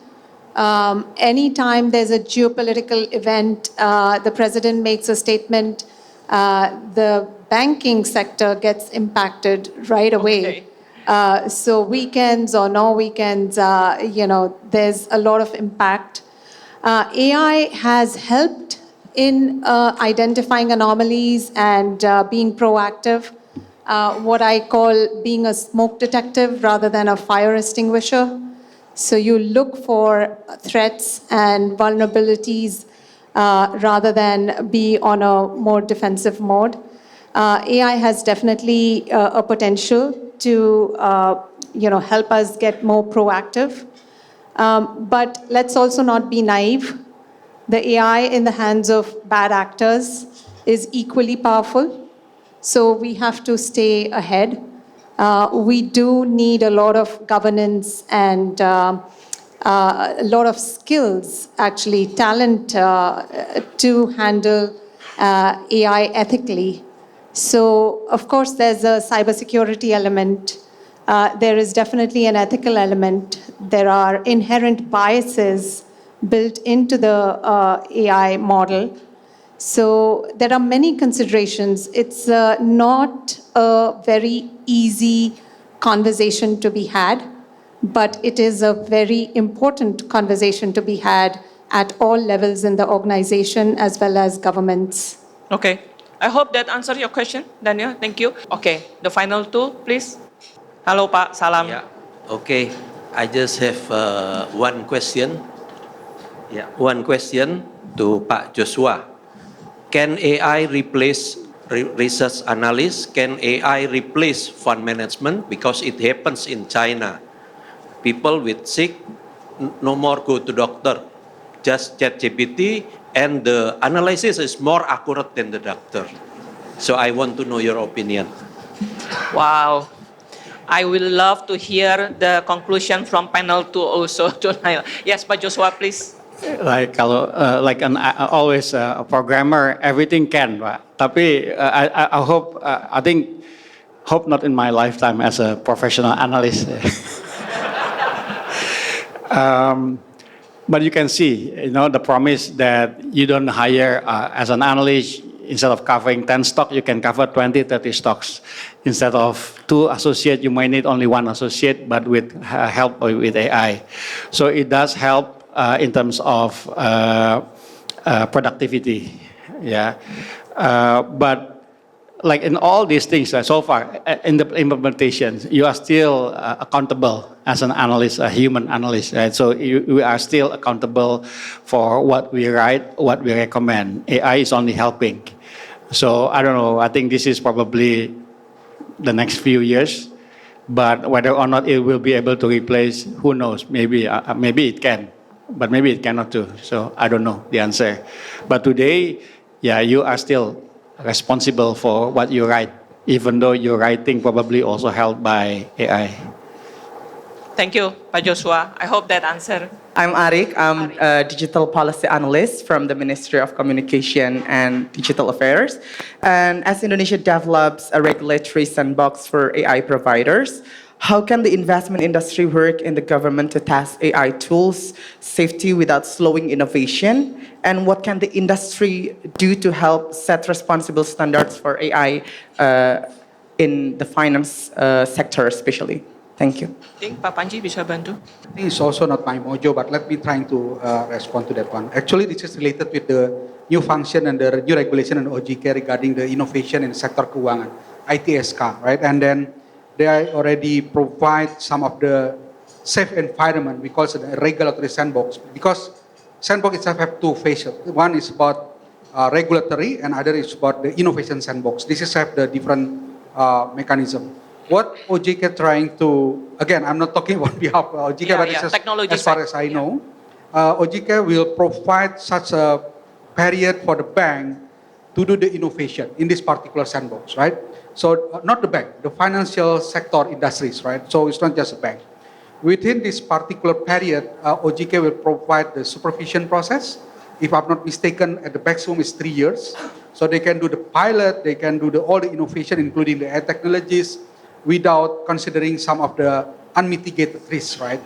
Anytime there's a geopolitical event, the president makes a statement, the banking sector gets impacted right away. Okay. So weekends or no weekends, there's a lot of impact. AI has helped in identifying anomalies and being proactive, what I call being a smoke detective rather than a fire extinguisher. So you look for threats and vulnerabilities rather than be on a more defensive mode. AI has definitely a potential to help us get more proactive. But let's also not be naive. The AI in the hands of bad actors is equally powerful. So we have to stay ahead. We do need a lot of governance and a lot of skills, actually, talent to handle AI ethically. So, of course, there's a cybersecurity element. There is definitely an ethical element. There are inherent biases built into the AI model. So there are many considerations. It's not a very easy conversation to be had, but it is a very important conversation to be had at all levels in the organization as well as governments. Okay. I hope that answers your question, Daniel. Thank you. Okay. The final two, please. Halo Pak, salam. Yeah. Okay. I just have one question. Yeah, one question to Pak Joshua. Can AI replace research analysts? Can AI replace fund management? Because it happens in China. people with sick, no more go to doctor, just ChatGPT, and the analysis is more accurate than the doctor. So I want to know your opinion. Wow. I will love to hear the conclusion from panel 2 also tonight. Yes, Pak Joshua, please. Like kalau always a programmer, everything can, Pak. Tapi I hope I think hope not in my lifetime as a professional analyst. But you can see, the promise that you don't hire as an analyst, instead of covering 10 stocks, you can cover 20, 30 stocks. Instead of 2 associates, you might need only 1 associate, but with help with AI. So it does help in terms of productivity. Yeah. But like in all these things so far, in the implementation, you are still accountable as an analyst, a human analyst, right? So we are still accountable for what we write, what we recommend. AI is only helping. So I don't know, I think this is probably the next few years, but whether or not it will be able to replace, who knows? Maybe it can, but maybe it cannot too. So I don't know the answer. But today, yeah, you are still responsible for what you write, even though your writing probably also held by AI. Thank you, Pak Joshua. I hope that answer. I'm Arik. I'm a digital policy analyst from the Ministry of Communication and Digital Affairs. And as Indonesia develops a regulatory sandbox for AI providers, how can the investment industry work in the government to test AI tools, safety without slowing innovation? And what can the industry do to help set responsible standards for AI in the finance sector especially? Thank you. I think Pak Panji bisa bantu. I think it's also not my mojo, but let me try to respond to that one. Actually, this is related with the new function and the new regulation and OJK regarding the innovation in sector keuangan, ITSK, right? And then they already provide some of the safe environment. We call it a regulatory sandbox, because sandbox itself have 2 phases. One is about regulatory, and other is about the innovation sandbox. This is have the different mechanism. What OJK trying to, again, I'm not talking on behalf of OJK, but it's as far as I know, OJK will provide such a period for the bank to do the innovation in this particular sandbox, right? So not the bank, the financial sector industries, right? So it's not just a bank. Within this particular period, OJK will provide the supervision process. If I'm not mistaken, at the maximum is 3 years. So they can do the pilot, they can do all the innovation, including the AI technologies, without considering some of the unmitigated risks, right?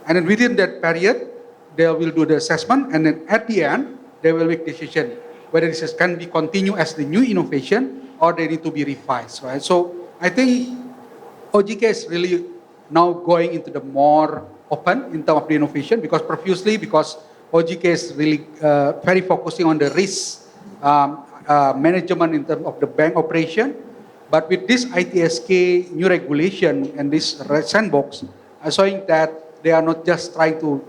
And then within that period, they will do the assessment, and then at the end, they will make decision whether this can be continued as the new innovation or they need to be revised, right? So I think OJK is really now going into the more open in terms of the innovation, because previously, because OJK is really very focusing on the risk management in terms of the bank operation. But with this ITSK new regulation and this sandbox, showing that they are not just trying to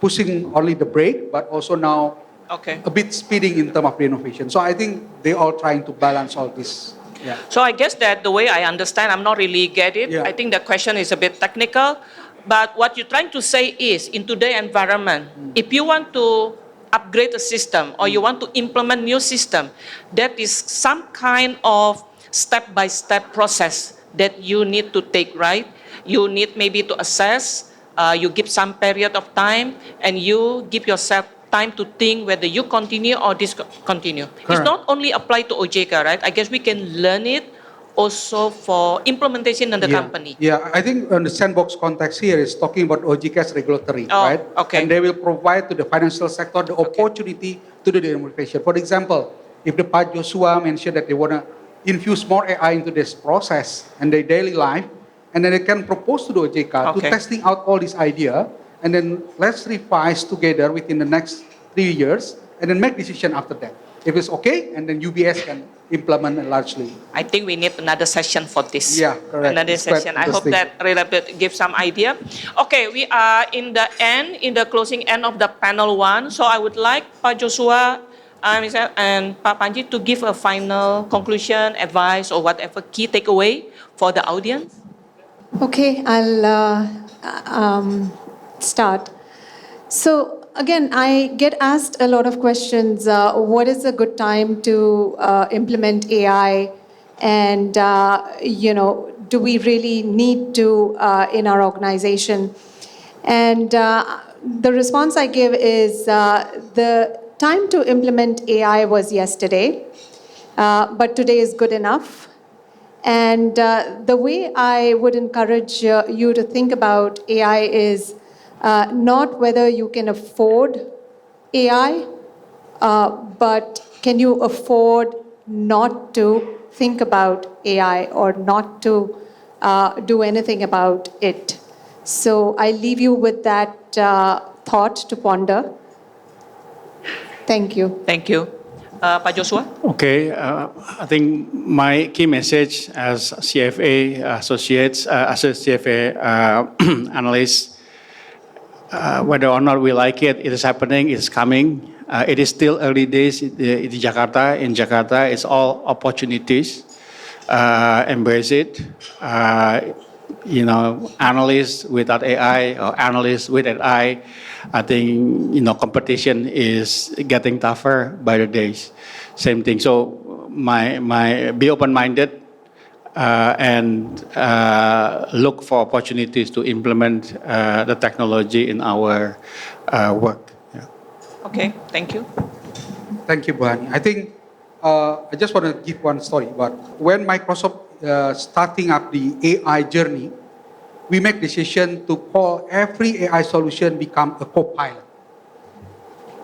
pushing only the brake, but also now a bit speeding in terms of the innovation. So I think they are trying to balance all this. Yeah. So I guess that the way I understand, I'm not really get it. I think the question is a bit technical, but what you're trying to say is, in today's environment, if you want to upgrade a system or you want to implement new system, that is some kind of step-by-step process that you need to take, right? You need maybe to assess, you give some period of time, and you give yourself time to think whether you continue or discontinue. It's not only applied to OJK, right? I guess we can learn it also for implementation in the company. Yeah, I think the sandbox context here is talking about OJK as regulatory, right? Okay. And they will provide to the financial sector the opportunity to do the innovation. For example, if the Pak Joshua mentioned that they want to infuse more AI into this process and their daily life, and then they can propose to the OJK to testing out all this idea, and then let's revise together within the next 3 years, and then make decision after that. If it's okay, and then UBS can implement it largely. I think we need another session for this. Yeah, correct. Another session. I hope that really give some idea. Okay, we are in the end, in the closing end of the panel 1. So I would like Pak Joshua and Pak Panji to give a final conclusion, advice, or whatever key takeaway for the audience. Okay, start. So again, I get asked a lot of questions. What is a good time to implement AI? And, do we really need to in our organization? And the response I give is the time to implement AI was yesterday, but today is good enough. And the way I would encourage you to think about AI is not whether you can afford AI, but can you afford not to think about AI or not to do anything about it? So I leave you with that thought to ponder. Thank you. Thank you. Pak Joshua? Okay, I think my key message as CFA associates, as a CFA analyst, whether or not we like it, it is happening, it's coming. It is still early days in Jakarta. In Jakarta, it's all opportunities. Embrace it. Analysts without AI or analysts with AI, I think, competition is getting tougher by the days. Same thing. So be open-minded and look for opportunities to implement the technology in our work. Yeah. Okay, thank you. Thank you, Buhani. I think I just want to give one story. But when Microsoft starting up the AI journey, we make decision to call every AI solution become a co-pilot.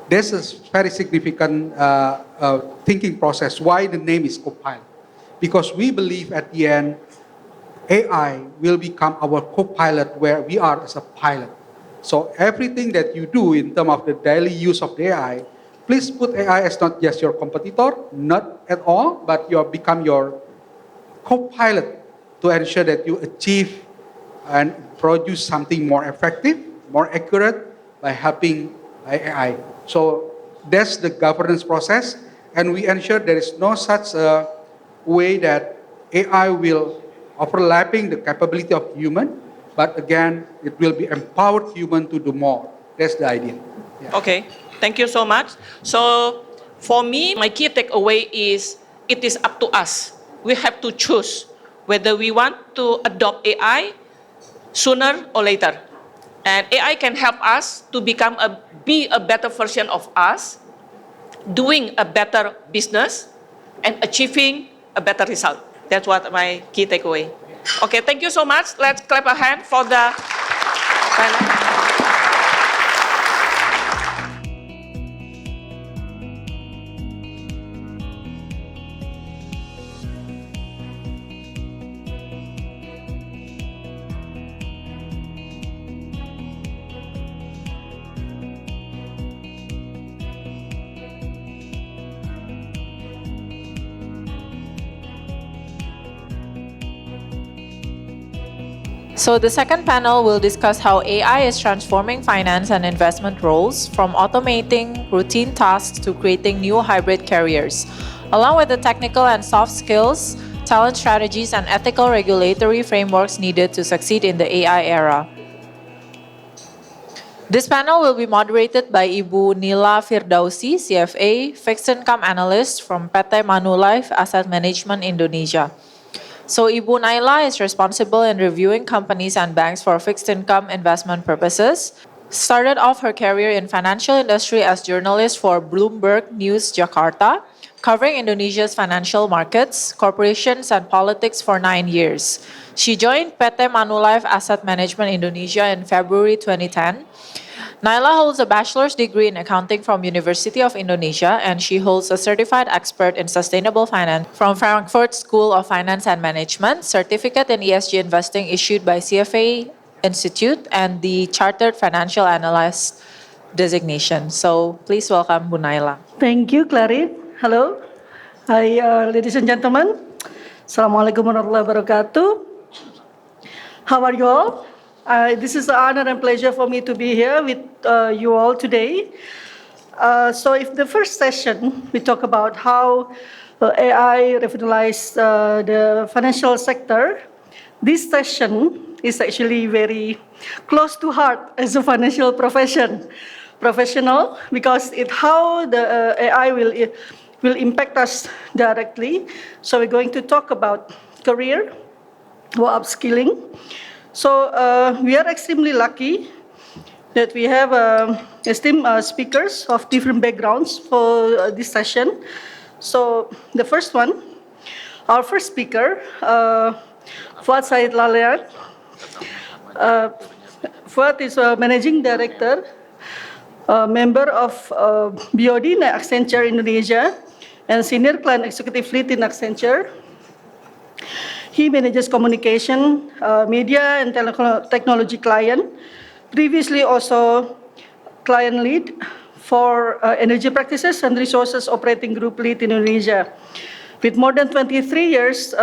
There's a very significant thinking process why the name is co-pilot. Because we believe at the end, AI will become our co-pilot where we are as a pilot. So everything that you do in terms of the daily use of the AI, please put AI as not just your competitor, not at all, but you become your co-pilot to ensure that you achieve and produce something more effective, more accurate by helping AI. So that's the governance process, and we ensure there is no such way that AI will overlapping the capability of human, but again, it will be empowered human to do more. That's the idea. Yeah. Okay, thank you so much. So for me, my key takeaway is it is up to us. We have to choose whether we want to adopt AI sooner or later. And AI can help us to be a better version of us, doing a better business, and achieving a better result. That's what my key takeaway. Okay, thank you so much. Let's clap a hand for the panel. So the second panel will discuss how AI is transforming finance and investment roles, from automating routine tasks to creating new hybrid careers, along with the technical and soft skills, talent strategies, and ethical regulatory frameworks needed to succeed in the AI era. This panel will be moderated by Ibu Nila Firdausi, CFA, Fixed Income Analyst from PT Manulife Asset Management Indonesia. So Ibu Naila is responsible in reviewing companies and banks for fixed income investment purposes. Started off her career in financial industry as journalist for Bloomberg News Jakarta, covering Indonesia's financial markets, corporations, and politics for 9 years. She joined PT Manulife Asset Management Indonesia in February 2010. Naila holds a bachelor's degree in accounting from University of Indonesia, and she holds a certified expert in sustainable finance from Frankfurt School of Finance and Management, certificate in ESG investing issued by CFA Institute, and the Chartered Financial Analyst designation. So please welcome Bu Naila. Thank you, Clarin. Hello. Hi, ladies and gentlemen. Assalamualaikum warahmatullahi wabarakatuh. How are you all? This is an honor and pleasure for me to be here with you all today. So if the first session, we talk about how AI revolutionized the financial sector, this session, is actually very close to heart as a financial professional, because it how the AI will impact us directly. So we're going to talk about career or upskilling. So we are extremely lucky that we have esteemed speakers of different backgrounds for this session. So the first one, our first speaker, Fuad Said Lalean. Fuad is a managing director, member of BOD in Accenture Indonesia, and senior client executive lead in Accenture. He manages communication, media, and technology client. Previously also client lead for energy practices and resources operating group lead in Indonesia. With more than 23 years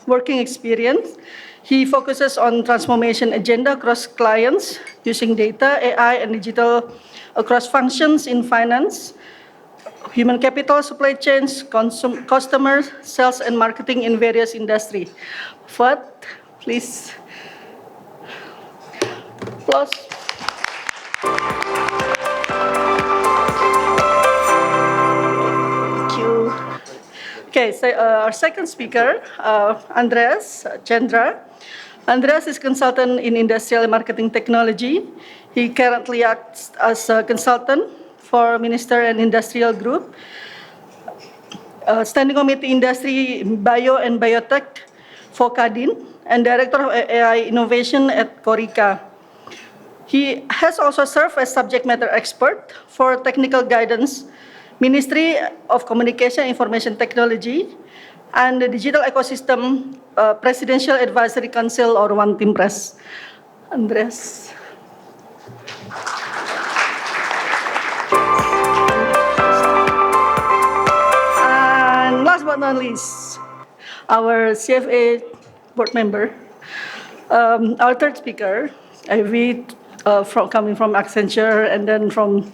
working experience, he focuses on transformation agenda across clients using data, AI, and digital across functions in finance, human capital, supply chains, customers, sales, and marketing in various industries. Fuad, please. Applause. Thank you. Okay, so our second speaker, Andreas Chandra. Andreas is consultant in industrial and marketing technology. He currently acts as a consultant for Minister and Industrial Group, Standing Committee Industry Bio and Biotech for Kadin, and Director of AI Innovation at Corica. He has also served as subject matter expert for technical guidance, Ministry of Communication and Information Technology, and the Digital Ecosystem Presidential Advisory Council, or One Team Press. Andreas. And last but not least, our CFA board member, our third speaker, Ivy, coming from Accenture and then from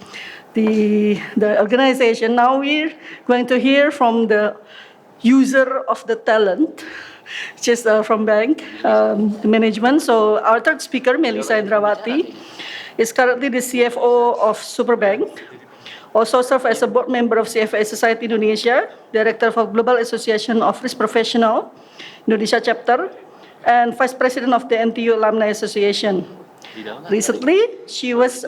the organization. Now we're going to hear from the user of the talent, which is from bank management. So our third speaker, Melissa Indrawati, is currently the CFO of Superbank. Also served as a board member of CFA Society Indonesia, director of Global Association of Risk Professional Indonesia chapter, and vice president of the NTU Alumni Association. Recently, she was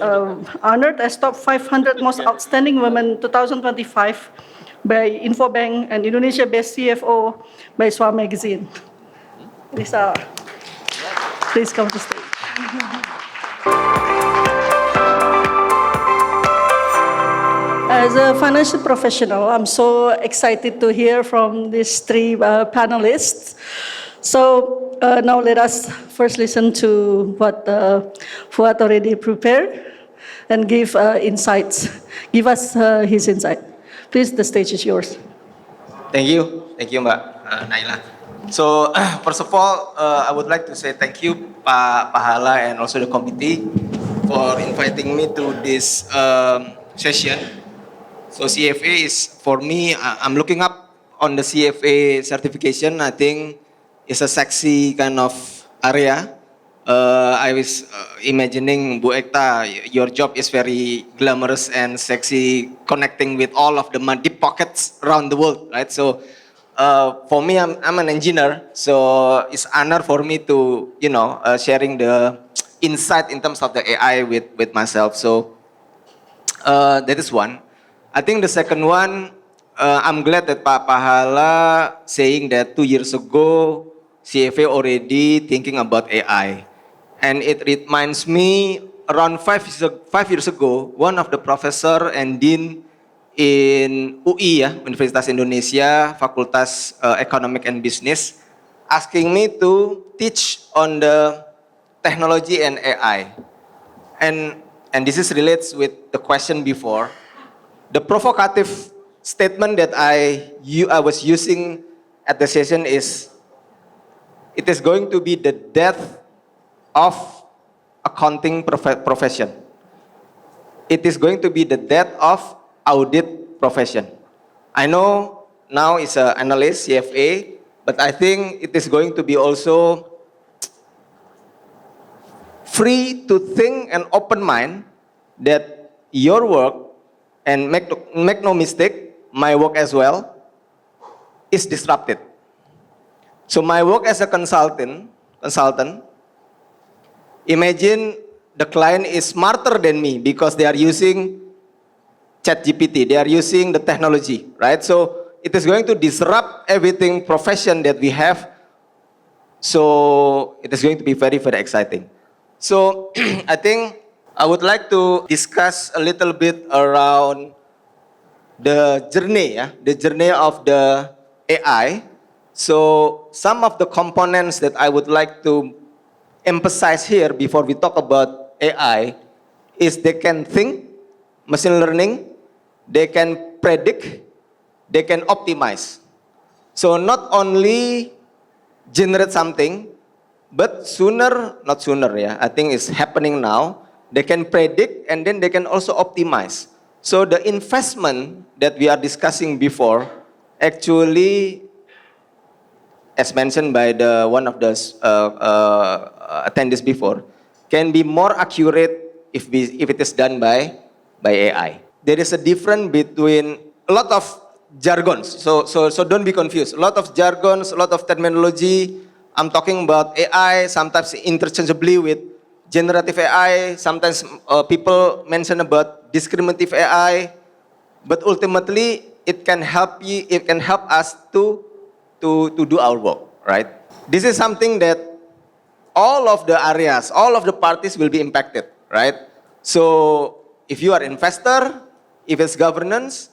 honored as top 500 most outstanding women 2025 by Infobank and Indonesia Best CFO by SWA Magazine. Lisa, please come to stage. As a financial professional, I'm so excited to hear from these three panelists. So now let us first listen to what Fuad already prepared and give insights. Give us his insight. Please, the stage is yours. Thank you, Mbak Naila. So first of all, I would like to say thank you, Pak Pahala, and also the committee for inviting me to this session. So CFA is, for me, I'm looking up on the CFA certification. I think it's a sexy kind of area. I was imagining, Bu Ekta, your job is very glamorous and sexy, connecting with all of the deep pockets around the world, right? So for me, I'm an engineer, so it's honor for me to, sharing the insight in terms of the AI with myself. So that is one. I think the second one, I'm glad that Pak Pahala saying that 2 years ago, CFA already thinking about AI. And it reminds me, around 5 years ago, one of the professor and dean in UI, Universitas Indonesia, Fakultas Economic and Business, asking me to teach on the technology and AI. And this is relates with the question before. The provocative statement that I was using at the session is, it is going to be the death of accounting profession. It is going to be the death of audit profession. I know now it's an analyst, CFA, but I think it is going to be also free to think and open mind that your work, and make no mistake, my work as well, is disrupted. So my work as a consultant, imagine the client is smarter than me because they are using ChatGPT, they are using the technology, right? So it is going to disrupt everything profession that we have. So it is going to be very, very exciting. So I think I would like to discuss a little bit around the journey, the journey of the AI. So some of the components that I would like to emphasize here before we talk about AI is they can think, machine learning, they can predict, they can optimize. So not only generate something, but not sooner, I think it's happening now. They can predict and then they can also optimize. So the investment that we are discussing before, actually, as mentioned by one of the attendees before, can be more accurate if it is done by AI. There is a difference between a lot of jargons, so don't be confused. A lot of jargons, a lot of terminology. I'm talking about AI, sometimes interchangeably with generative AI, sometimes people mention about discriminative AI, but ultimately it can help us to do our work, right? This is something that all of the areas, all of the parties will be impacted, right? So if you are investor, if it's governance,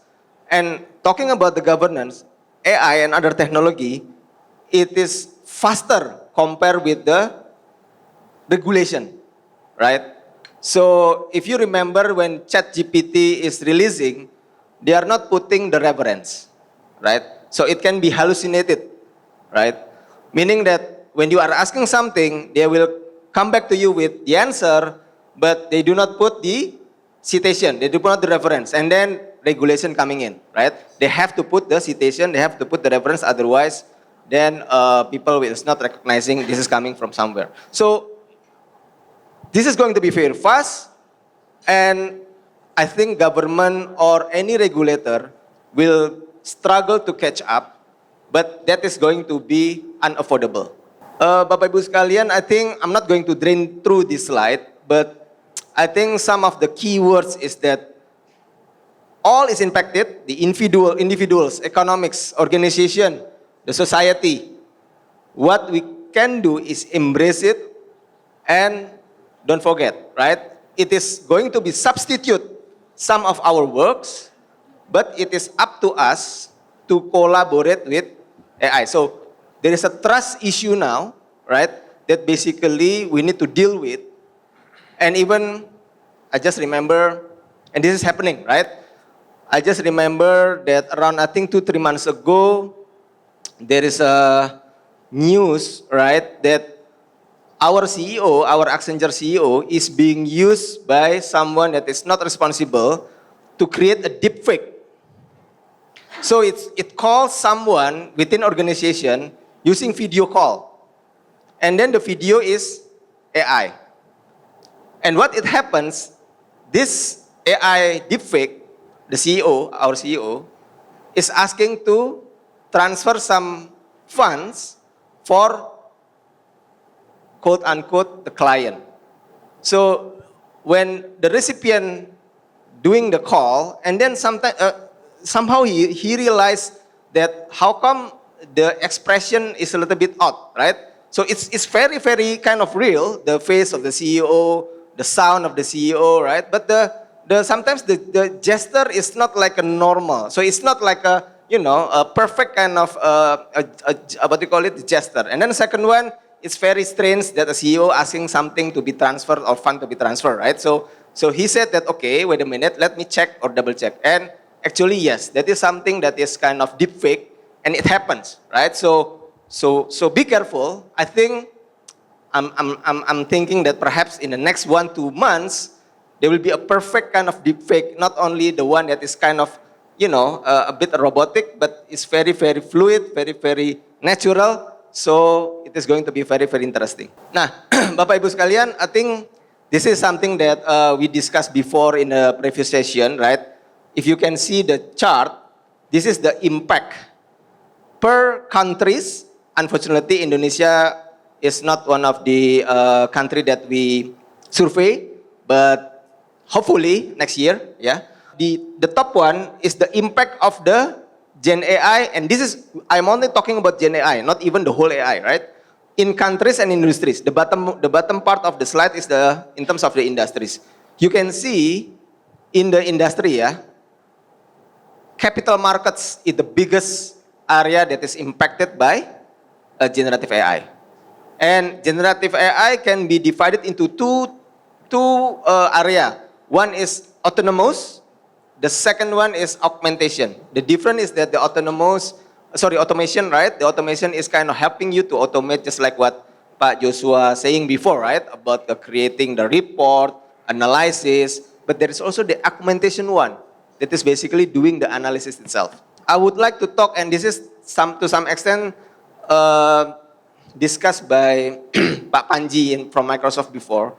and talking about the governance, AI and other technology, it is faster compared with the regulation, right? So if you remember when ChatGPT is releasing, they are not putting the reference, right? So it can be hallucinated, right? Meaning that when you are asking something, they will come back to you with the answer, but they do not put the citation, they do not put the reference, and then regulation coming in, right? They have to put the citation, they have to put the reference, otherwise then people will not recognizing this is coming from somewhere. So this is going to be very fast, and I think government or any regulator will struggle to catch up, but that is going to be unaffordable. Bapak Ibu sekalian, I think I'm not going to drain through this slide, but I think some of the key words is that all is impacted, the individuals, economics, organization, the society. What we can do is embrace it and don't forget, right? It is going to be substitute some of our works, but it is up to us to collaborate with AI. So there is a trust issue now, right? That basically we need to deal with. And even, I just remember, and this is happening, right? I just remember that around, I think 2-3 months ago, there is a news, right, that our CEO, our Accenture CEO, is being used by someone that is not responsible to create a deep fake. So it calls someone within organization using video call. And then the video is AI. And what it happens, this AI deepfake, the CEO, our CEO, is asking to transfer some funds for quote unquote the client. So when the recipient doing the call, and then somehow he realized that how come the expression is a little bit odd, right? So it's very, very kind of real, the face of the CEO, the sound of the CEO, right? But the sometimes the gesture is not like a normal. So it's not like a perfect kind of what do you call it, the gesture. And then the second one, it's very strange that a CEO asking something to be transferred or fund to be transferred, right? So he said that, okay, wait a minute, let me check or double check. And actually, yes, that is something that is kind of deep fake, and it happens, right? So be careful. I think I'm thinking that perhaps in the next 1-2 months there will be a perfect kind of deep fake, not only the one that is kind of a bit robotic, but it's very, very fluid, very, very natural. So it is going to be very, very interesting. Nah, Bapak Ibu sekalian, I think this is something that we discussed before in the previous session, right? If you can see the chart, this is the impact per countries. Unfortunately, Indonesia is not one of the country that we survey, but hopefully next year, yeah. The top one is the impact of the Gen AI, and this is, I'm only talking about Gen AI, not even the whole AI, right? In countries and industries. The bottom part of the slide is in terms of the industries. You can see in the industry, yeah, capital markets is the biggest area that is impacted by generative AI. And generative AI can be divided into two area. One is autonomous. The second one is augmentation. The difference is that the automation, right? The automation is kind of helping you to automate, just like what Pak Joshua saying before, right? About creating the report, analysis. But there is also the augmentation one that is basically doing the analysis itself. I would like to talk, and this is to some extent discussed by Pak Panji from Microsoft before.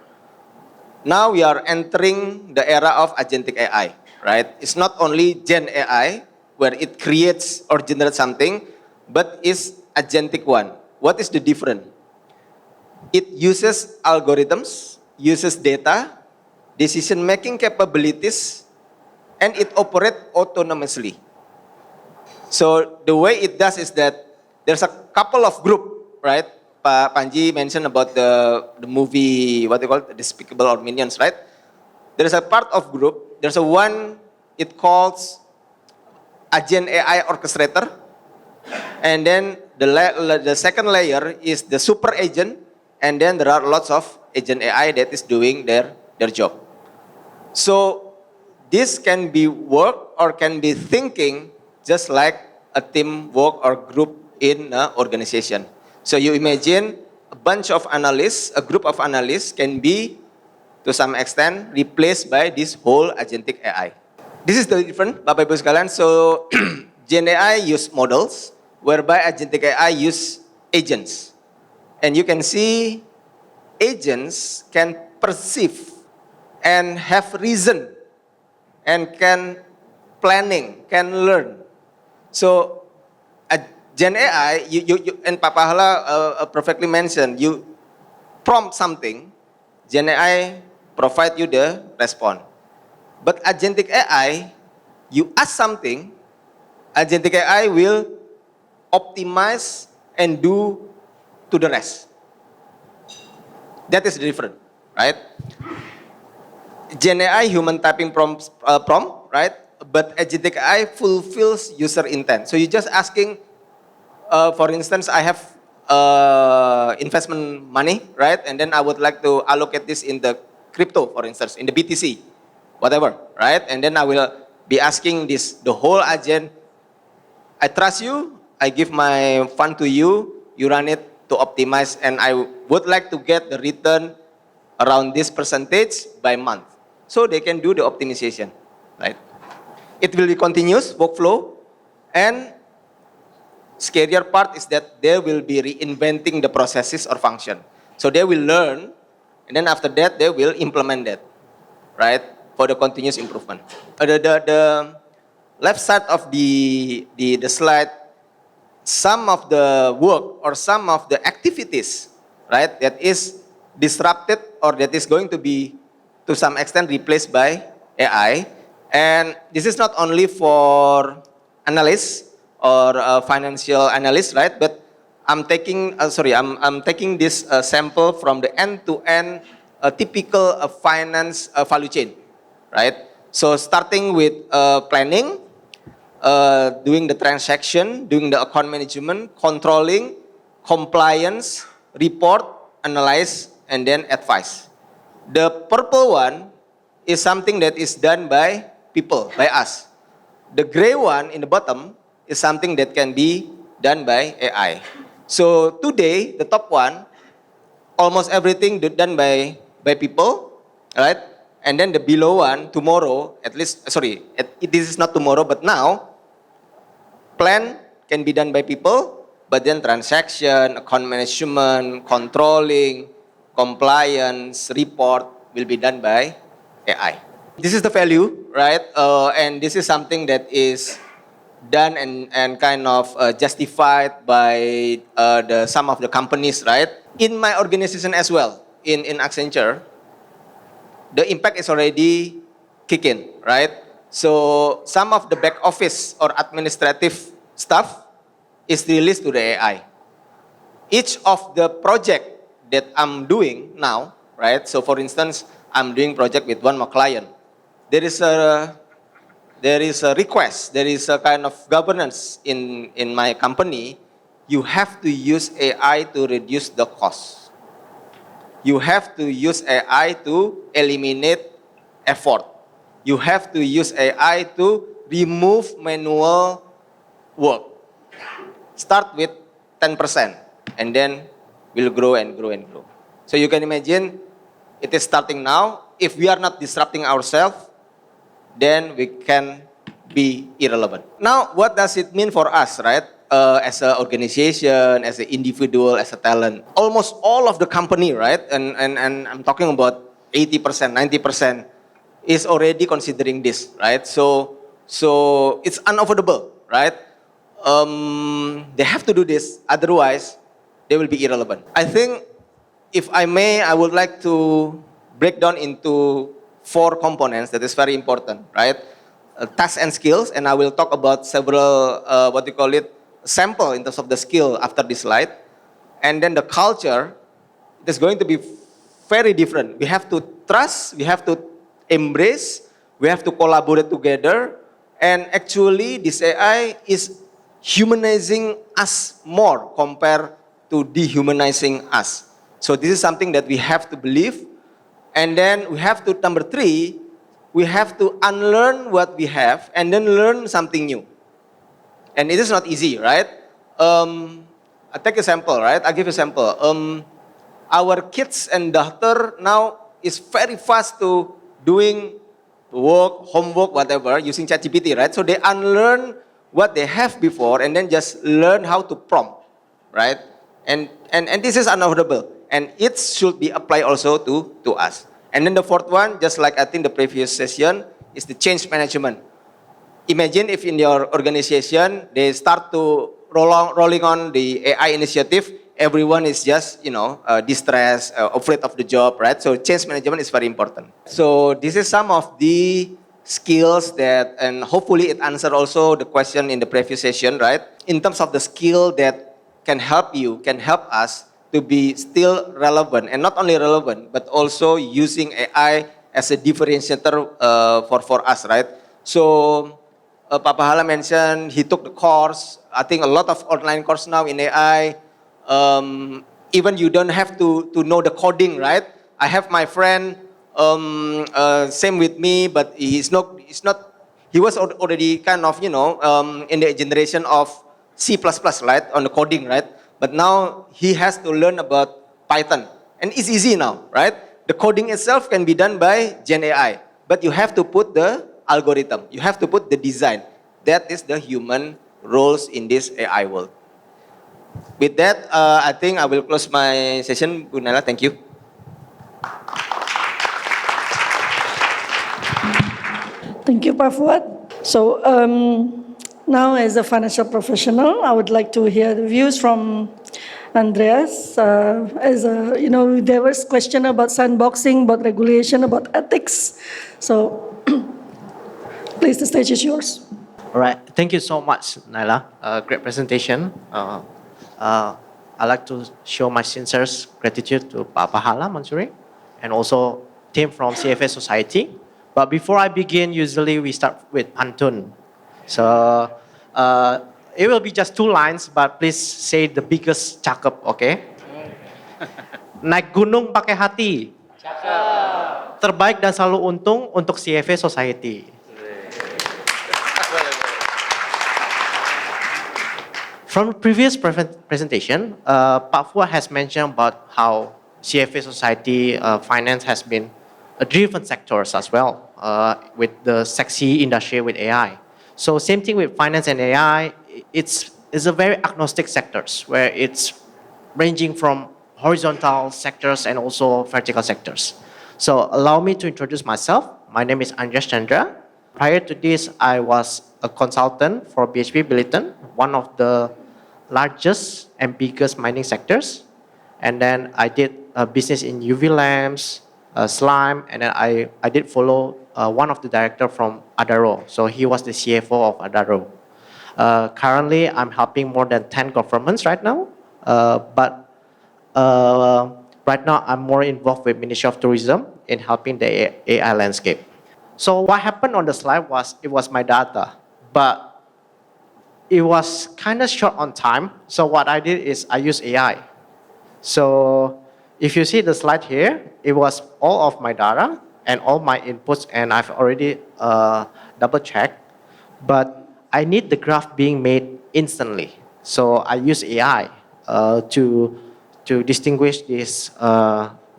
Now we are entering the era of agentic AI, right? It's not only Gen AI, where it creates or generates something, but it's agentic one. What is the difference? It uses algorithms, uses data, decision-making capabilities, and it operates autonomously. So the way it does is that there's a couple of group, right? Pak Panji mentioned about the movie, what they call it, Despicable or Minions, right? There's a part of group, there's a one, it calls Agent AI Orchestrator. And then the second layer is the super agent. And then there are lots of agent AI that is doing their job. So this can be work or can be thinking just like a teamwork or group in an organization. So you imagine a bunch of analysts, a group of analysts can be, to some extent, replaced by this whole agentic AI. This is the difference, Bapak Ibu sekalian. So Gen AI use models, whereby agentic AI use agents. And you can see agents can perceive and have reason and can planning, can learn. So Gen AI, you and Pak Pahala perfectly mentioned, you prompt something, Gen AI provide you the response. But agentic AI, you ask something, agentic AI will optimize and do to the rest. That is different, right? Gen AI, human typing prompt, right? But agentic AI fulfills user intent. So you're just asking, for instance, I have investment money, right? And then I would like to allocate this in the crypto, for instance, in the BTC, whatever, right? And then I will be asking the whole agent, I trust you, I give my fund to you, you run it to optimize, and I would like to get the return around this percentage by month. So they can do the optimization, right? It will be continuous workflow, and scarier part is that they will be reinventing the processes or function. So they will learn, and then after that, they will implement that, right? For the continuous improvement. The left side of the slide, some of the work or some of the activities, right, that is disrupted or that is going to be to some extent replaced by AI. And this is not only for analysts or financial analysts, right? But I'm taking, I'm taking this sample from the end-to-end typical finance value chain, right? So starting with planning, doing the transaction, doing the account management, controlling, compliance, report, analyze, and then advise. The purple one is something that is done by people, by us. The gray one in the bottom is something that can be done by AI. So today, the top one, almost everything done by people, right? And then the below one, tomorrow, at least, this is not tomorrow, but now, plan can be done by people, but then transaction, account management, controlling, compliance, report will be done by AI. This is the value, right? And this is something that is done and kind of justified by some of the companies, right? In my organization as well, in Accenture, the impact is already kicking, right? So some of the back office or administrative stuff is released to the AI. Each of the project that I'm doing now, right? So for instance, I'm doing project with one more client. There is a request, there is a kind of governance in my company. You have to use AI to reduce the cost. You have to use AI to eliminate effort. You have to use AI to remove manual work. Start with 10% and then will grow and grow and grow. So you can imagine it is starting now. If we are not disrupting ourselves, then we can be irrelevant. Now, what does it mean for us, right? As an organization, as an individual, as a talent, almost all of the company, right? And I'm talking about 80%, 90% is already considering this, right? So it's unavoidable, right? They have to do this, otherwise they will be irrelevant. I think, if I may, I would like to break down into 4 components that is very important, right? Tasks and skills, and I will talk about several, sample in terms of the skill after this slide. And then the culture, it is going to be very different. We have to trust, we have to embrace, we have to collaborate together, and actually this AI is humanizing us more compared to dehumanizing us. So this is something that we have to believe. And then we have to, number 3, we have to unlearn what we have and then learn something new. And it is not easy, right? I take a sample, right? I give a sample. Our kids and daughter now is very fast to doing work, homework, whatever, using ChatGPT, right? So they unlearn what they have before and then just learn how to prompt, right? And this is unavoidable. And it should be applied also to us. And then the 4th one, just like I think the previous session, is the change management. Imagine if in your organization, they start to rolling on the AI initiative, everyone is just, distressed, afraid of the job, right? So change management is very important. So this is some of the skills that, and hopefully it answered also the question in the previous session, right? In terms of the skill that can help us to be still relevant, and not only relevant, but also using AI as a differentiator for us, right? So Pak Pahala mentioned he took the course. I think a lot of online course now in AI. Even you don't have to know the coding, right? I have my friend, same with me, but he was already kind of, in the generation of C++, right? On the coding, right? But now he has to learn about Python. And it's easy now, right? The coding itself can be done by Gen AI. But you have to put the algorithm. You have to put the design. That is the human roles in this AI world. With that, I think I will close my session. Bu Naila, thank you. Thank you, Pak Fuad. So now, as a financial professional, I would like to hear the views from Andreas. There was question about sandboxing, about regulation, about ethics. So please, the stage is yours. All right. Thank you so much, Naila. Great presentation. I'd like to show my sincere gratitude to Pak Pahala Mansuri and also team from CFA Society. But before I begin, usually we start with pantun. So it will be just 2 lines, but please say the biggest cakep, okay? Naik gunung pakai hati. Cakep. Terbaik dan selalu untung untuk CFA Society. From the previous presentation, Pak Fuad has mentioned about how CFA Society finance has been a driven sectors as well with the sexy industry with AI. So same thing with finance and AI, it's is a very agnostic sectors where it's ranging from horizontal sectors and also vertical sectors. So allow me to introduce myself. My name is Andreas Chandra. Prior to this, I was a consultant for BHP Billiton, one of the largest and biggest mining sectors. And then I did a business in UV lamps, slime, and then I did follow one of the director from Adaro. So he was the CFO of Adaro. Currently, I'm helping more than 10 governments right now, but right now I'm more involved with Ministry of Tourism in helping the AI landscape. So what happened on the slide was, it was my data, but it was kind of short on time. So what I did is I used AI. So if you see the slide here, it was all of my data and all my inputs, and I've already double checked, but I need the graph being made instantly. So I use AI to distinguish these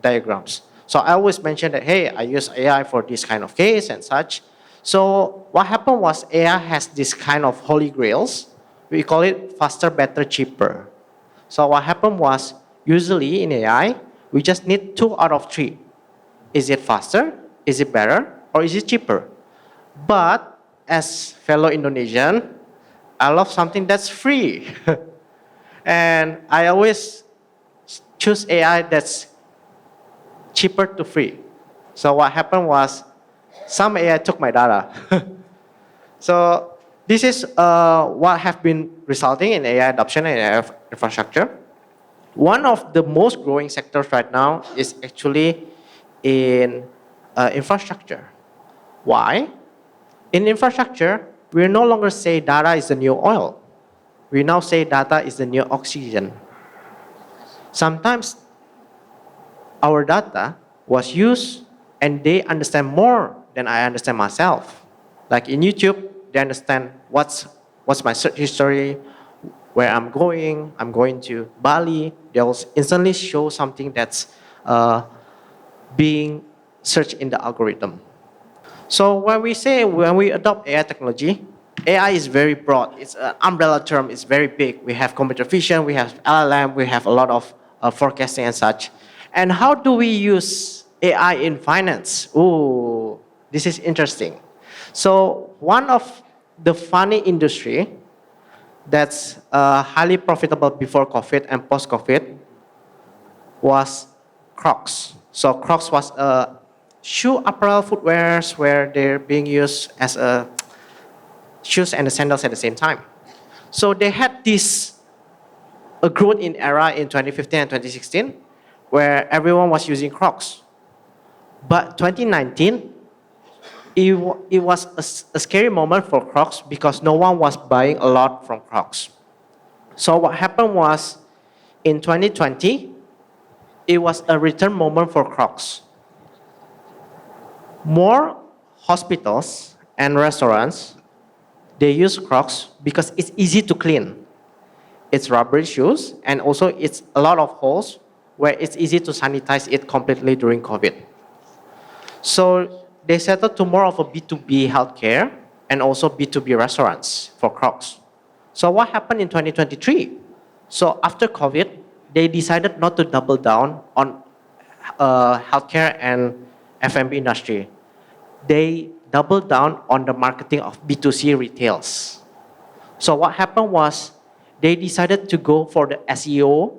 diagrams. So I always mention that, hey, I use AI for this kind of case and such. So what happened was AI has this kind of holy grails. We call it faster, better, cheaper. So what happened was, usually in AI, we just need 2 out of 3. Is it faster? Is it better? Or is it cheaper? But as fellow Indonesian, I love something that's free. And I always choose AI that's cheaper to free. So what happened was, some AI took my data. So this is what have been resulting in AI adoption and AI infrastructure. One of the most growing sectors right now is actually in infrastructure. Why? In infrastructure, we no longer say data is the new oil. We now say data is the new oxygen. Sometimes our data was used and they understand more than I understand myself. Like in YouTube, they understand what's my search history, where I'm going to Bali. They'll instantly show something that's being searched in the algorithm. So when we adopt AI technology, AI is very broad. It's an umbrella term. It's very big. We have computer vision, we have LLM, we have a lot of forecasting and such. And how do we use AI in finance? Ooh, this is interesting. So one of the funny industry that's highly profitable before COVID and post-COVID was Crocs. So Crocs was a shoe apparel footwears where they're being used as a shoes and the sandals at the same time. So they had this a growth in era in 2015 and 2016 where everyone was using Crocs. But 2019, it was a scary moment for Crocs because no one was buying a lot from Crocs. So what happened was, in 2020, it was a return moment for Crocs. More hospitals and restaurants, they use Crocs because it's easy to clean. It's rubber shoes, and also it's a lot of holes where it's easy to sanitize it completely during COVID. So they settled to more of a B2B healthcare and also B2B restaurants for Crocs. So what happened in 2023? So after COVID, they decided not to double down on healthcare and F&B industry. They doubled down on the marketing of B2C retails. So what happened was, they decided to go for the SEO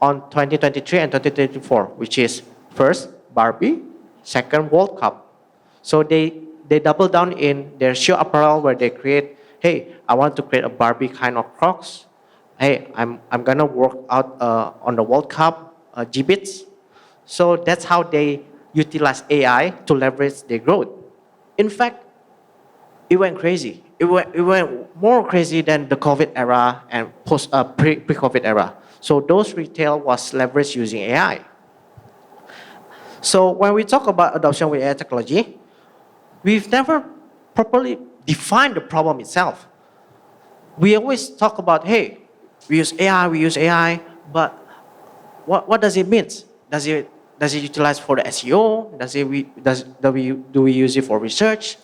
on 2023 and 2024, which is first, Barbie, second, World Cup. So they double down in their shoe apparel where they create, hey, I want to create a Barbie kind of Crocs. Hey, I'm gonna work out on the World Cup G-Bits. So that's how they utilize AI to leverage their growth. In fact, it went crazy. It went more crazy than the COVID era and pre-COVID era. So those retail was leveraged using AI. So when we talk about adoption with AI technology, we've never properly defined the problem itself. We always talk about, hey, we use AI, but what does it mean? Does it utilize for the SEO? Do we use it for research?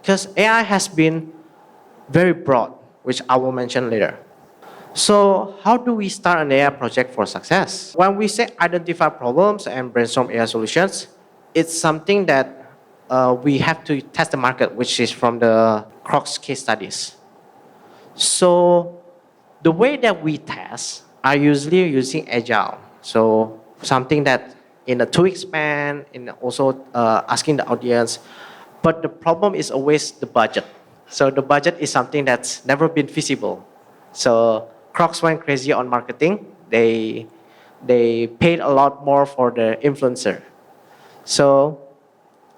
Because AI has been very broad, which I will mention later. So how do we start an AI project for success? When we say identify problems and brainstorm AI solutions, it's something that we have to test the market, which is from the Crocs case studies. So the way that we test are usually using Agile. So something that in a 2-week span, in also asking the audience. But the problem is always the budget. So the budget is something that's never been feasible. So Crocs went crazy on marketing. They paid a lot more for the influencer. So,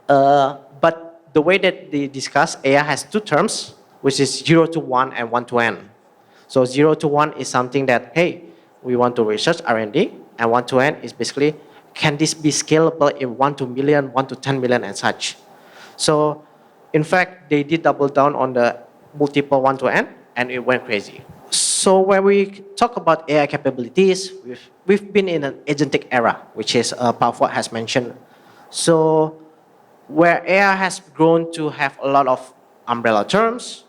but the way that they discuss, AI has two terms, which is 0 to 1 and 1 to N. So 0 to 1 is something that, hey, we want to research R&D, and 1 to N is basically, can this be scalable in 1 to million, 1 to 10 million and such. So in fact, they did double down on the multiple 1 to N, and it went crazy. So when we talk about AI capabilities, we've been in an agentic era, which is Pak Fuad has mentioned. So where AI has grown to have a lot of umbrella terms,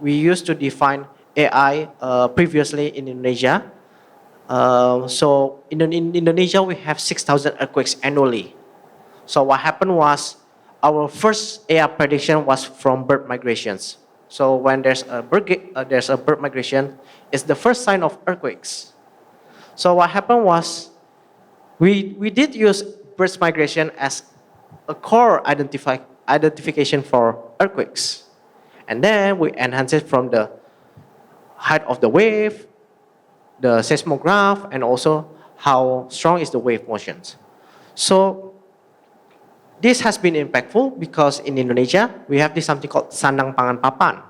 we used to define AI previously in Indonesia. So in Indonesia, we have 6,000 earthquakes annually. So what happened was, our first AI prediction was from bird migrations. So when there's a bird migration, it's the first sign of earthquakes. So what happened was, we did use bird migration as a core identification for earthquakes. And then we enhanced it from the height of the wave, the seismograph, and also how strong is the wave motions. So this has been impactful because in Indonesia, we have this something called Sandang Pangan Papan,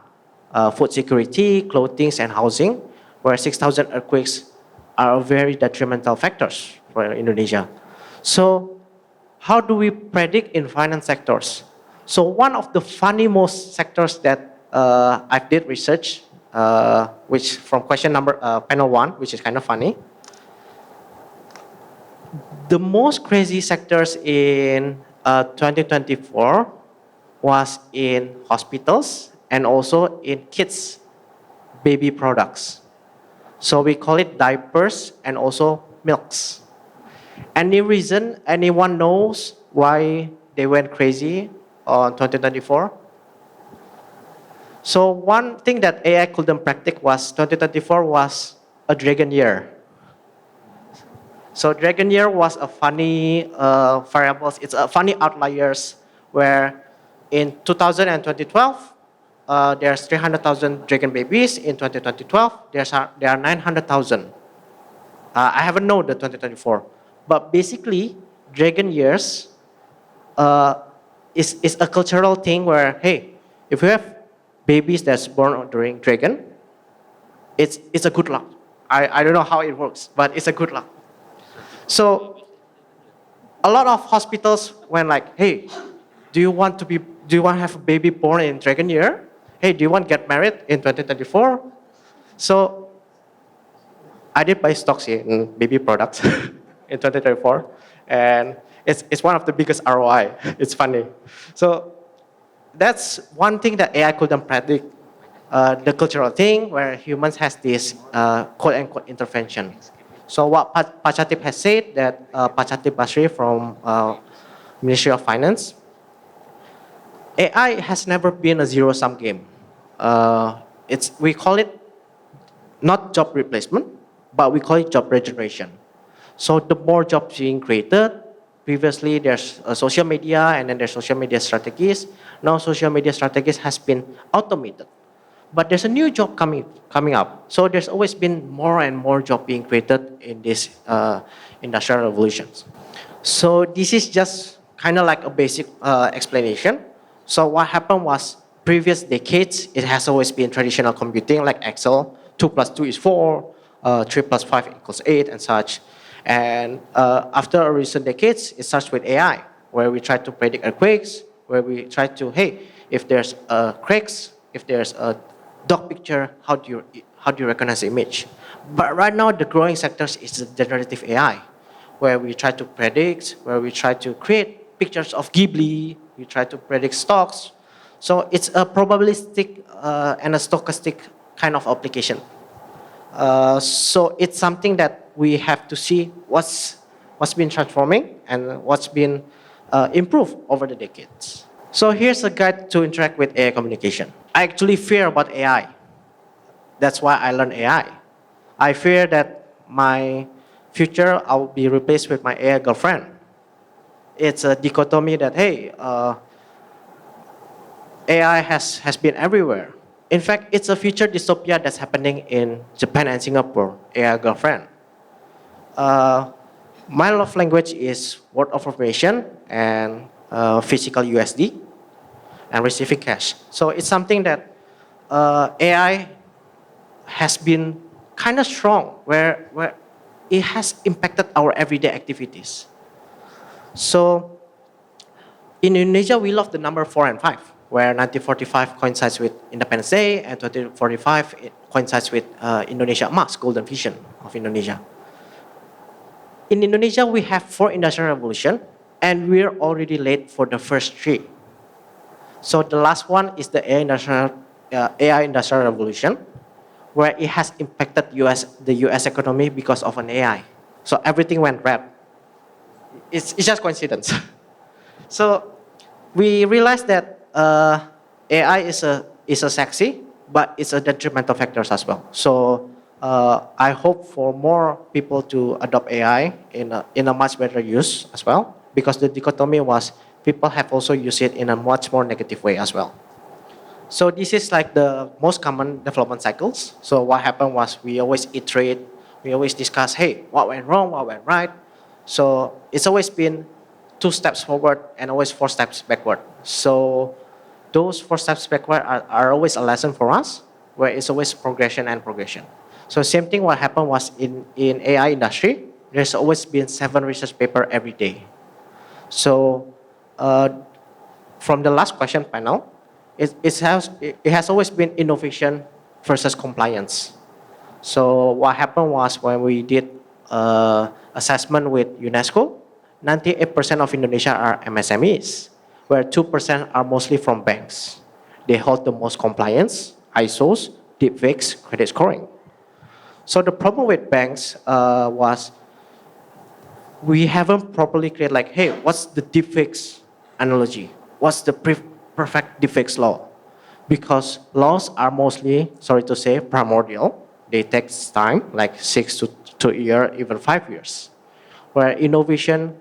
food security, clothing, and housing, where 6,000 earthquakes are very detrimental factors for Indonesia. So how do we predict in finance sectors? So one of the funny most sectors that I did research, which from question number panel 1, which is kind of funny. The most crazy sectors in 2024 was in hospitals and also in kids' baby products. So we call it diapers and also milks. Any reason anyone knows why they went crazy on 2024? So one thing that AI couldn't predict was 2024 was a dragon year. So dragon year was a funny variables. It's a funny outliers where in 2000 and 2012, there's 300,000 dragon babies. In 2012, there are 900,000. I haven't known the 2024, but basically dragon years is a cultural thing where, hey, if you have babies that's born during dragon, it's a good luck. I don't know how it works, but it's a good luck. So a lot of hospitals went like, hey, do you want to have a baby born in dragon year? Hey, do you want to get married in 2024? So I did buy stocks in baby products in 2024, and it's one of the biggest ROI. It's funny. So that's one thing that AI couldn't predict, the cultural thing where humans has this quote-unquote intervention. So what Pak Chatip has said, that Pak Chatip Basri from Ministry of Finance, AI has never been a zero-sum game. We call it not job replacement, but we call it job regeneration. So the more jobs being created, previously there's social media and then there's social media strategies. Now social media strategies has been automated. But there's a new job coming up. So there's always been more and more job being created in this industrial revolutions. So this is just kind of like a basic explanation. So what happened was, previous decades, it has always been traditional computing like Excel, 2 plus 2 is 4, 3 plus 5 equals 8 and such. And after recent decades, it starts with AI, where we try to predict earthquakes, where we try to, hey, if there's cracks, if there's a dog picture, how do you recognize the image? But right now, the growing sectors is the generative AI, where we try to predict, where we try to create pictures of Ghibli, we try to predict stocks. So it's a probabilistic and a stochastic kind of application. So it's something that we have to see what's been transforming and what's been improved over the decades. So here's a guide to interact with AI communication. I actually fear about AI. That's why I learned AI. I fear that my future I'll be replaced with my AI girlfriend. It's a dichotomy that, hey, AI has been everywhere. In fact, it's a future dystopia that's happening in Japan and Singapore, AI girlfriend. My love language is word of affirmation and physical USD and receiving cash. So it's something that AI has been kind of strong where it has impacted our everyday activities. So in Indonesia, we love the number 4 and 5, where 1945 coincides with Independence Day and 2045 it coincides with Indonesia Emas, golden vision of Indonesia. In Indonesia, we have 4 industrial revolution, and we're already late for the first 3. So the last one is the AI industrial revolution, where it has impacted the US economy because of an AI. So everything went red. It's just coincidence. So we realized that AI is a sexy, but it's a detrimental factors as well. So I hope for more people to adopt AI in a much better use as well, because the dichotomy was people have also used it in a much more negative way as well. So this is like the most common development cycles. So what happened was we always iterate, we always discuss, hey, what went wrong, what went right. So it's always been 2 steps forward and always 4 steps backward. So those 4 steps backward are always a lesson for us, where it's always progression and progression. So same thing what happened was in AI industry, there's always been 7 research paper every day. So from the last question panel, it has always been innovation versus compliance. So what happened was when we did assessment with UNESCO, 98% of Indonesia are MSMEs, where 2% are mostly from banks. They hold the most compliance, ISOs, deepfakes, credit scoring. So the problem with banks was we haven't properly created like, hey, what's the deepfakes analogy? What's the perfect deepfakes law? Because laws are mostly, sorry to say, primordial. They take time, like 6 to a year, even 5 years. Where innovation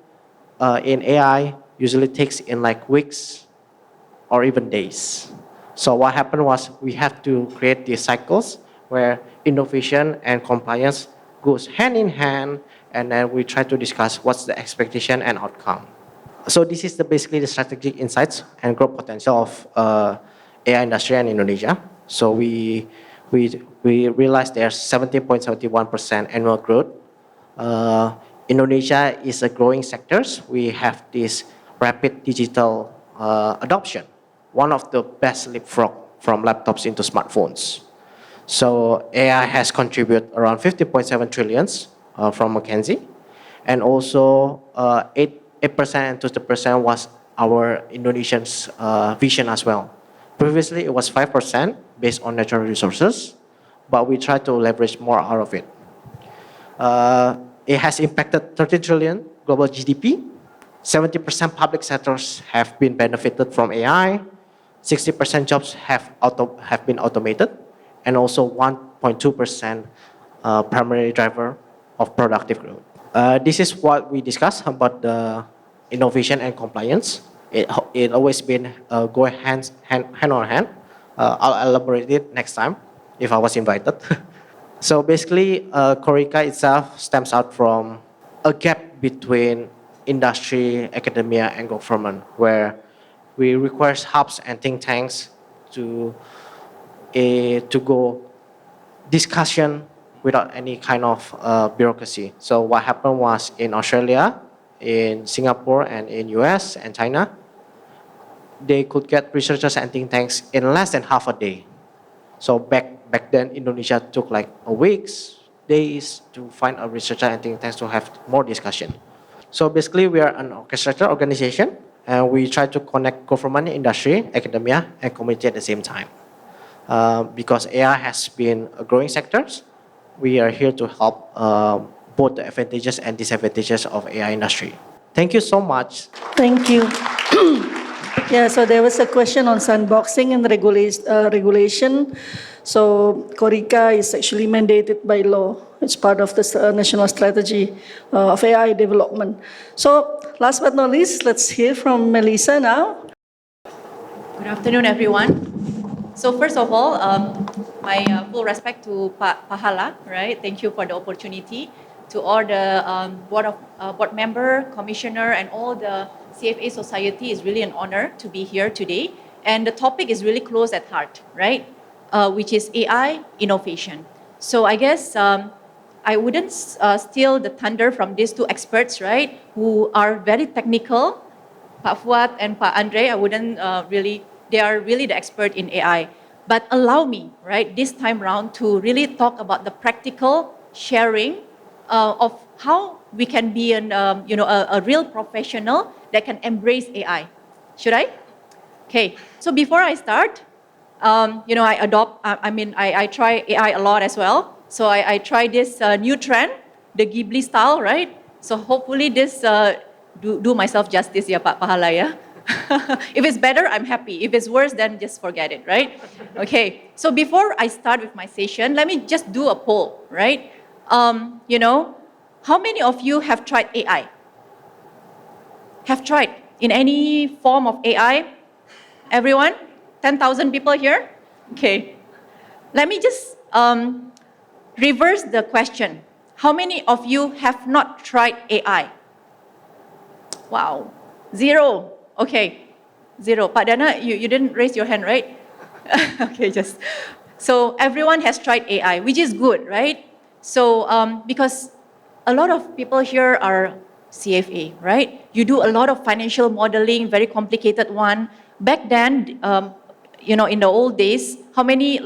in AI usually takes in like weeks or even days. So what happened was we have to create these cycles where innovation and compliance goes hand in hand, and then we try to discuss what's the expectation and outcome. So this is basically the strategic insights and growth potential of AI industry in Indonesia. So we realized there's 17.71% annual growth. Indonesia is a growing sector. We have this rapid digital adoption, one of the best leapfrog from laptops into smartphones. So AI has contributed around 50.7 trillions from McKinsey, and also 8% and 20% was our Indonesian's vision as well. Previously, it was 5% based on natural resources, but we try to leverage more out of it. It has impacted 30 trillion global GDP. 70% public sectors have been benefited from AI. 60% jobs have been automated, and also 1.2% primary driver of productive growth. This is what we discussed about the innovation and compliance. It always been going hand on hand. I'll elaborate it next time if I was invited. So basically, Corica itself stems out from a gap between industry, academia, and government, where we require hubs and think tanks to go discussion without any kind of bureaucracy. So what happened was in Australia, in Singapore, and in US and China, they could get researchers and think tanks in less than half a day. So back then, Indonesia took like a weeks, days to find a researcher and think tanks to have more discussion. So basically, we are an orchestrator organization, and we try to connect government, industry, academia, and community at the same time. Because AI has been a growing sector, we are here to help both the advantages and disadvantages of AI industry. Thank you so much. Thank you. Yeah, so there was a question on sandboxing and regulation. So CORICA is actually mandated by law. It's part of the national strategy of AI development. So last but not least, let's hear from Melissa now. Good afternoon, everyone. So first of all, my full respect to Pak Pahala, right? Thank you for the opportunity. To all the board member, commissioner, and all the CFA society, is really an honor to be here today. And the topic is really close at heart, right? Which is AI innovation. So I guess I wouldn't steal the thunder from these two experts, right? Who are very technical. Pak Fuad and Pak Andre, I wouldn't they are really the expert in AI. But allow me, right, this time round to really talk about the practical sharing of how we can be a real professional that can embrace AI. Should I? Okay, so before I start, I try AI a lot as well. So I try this new trend, the Ghibli style, right? So hopefully this do myself justice, yeah, Pak Pahala, yeah? If it's better, I'm happy. If it's worse, then just forget it, right? Okay, so before I start with my session, let me just do a poll, right? How many of you have tried AI? Have tried in any form of AI? Everyone? 10,000 people here? Okay. Let me just reverse the question. How many of you have not tried AI? Wow. 0. Okay. 0. Pak Dana, you didn't raise your hand, right? Okay, just. So everyone has tried AI, which is good, right? So because a lot of people here are CFA, right? You do a lot of financial modeling, very complicated one. Back then, in the old days, how many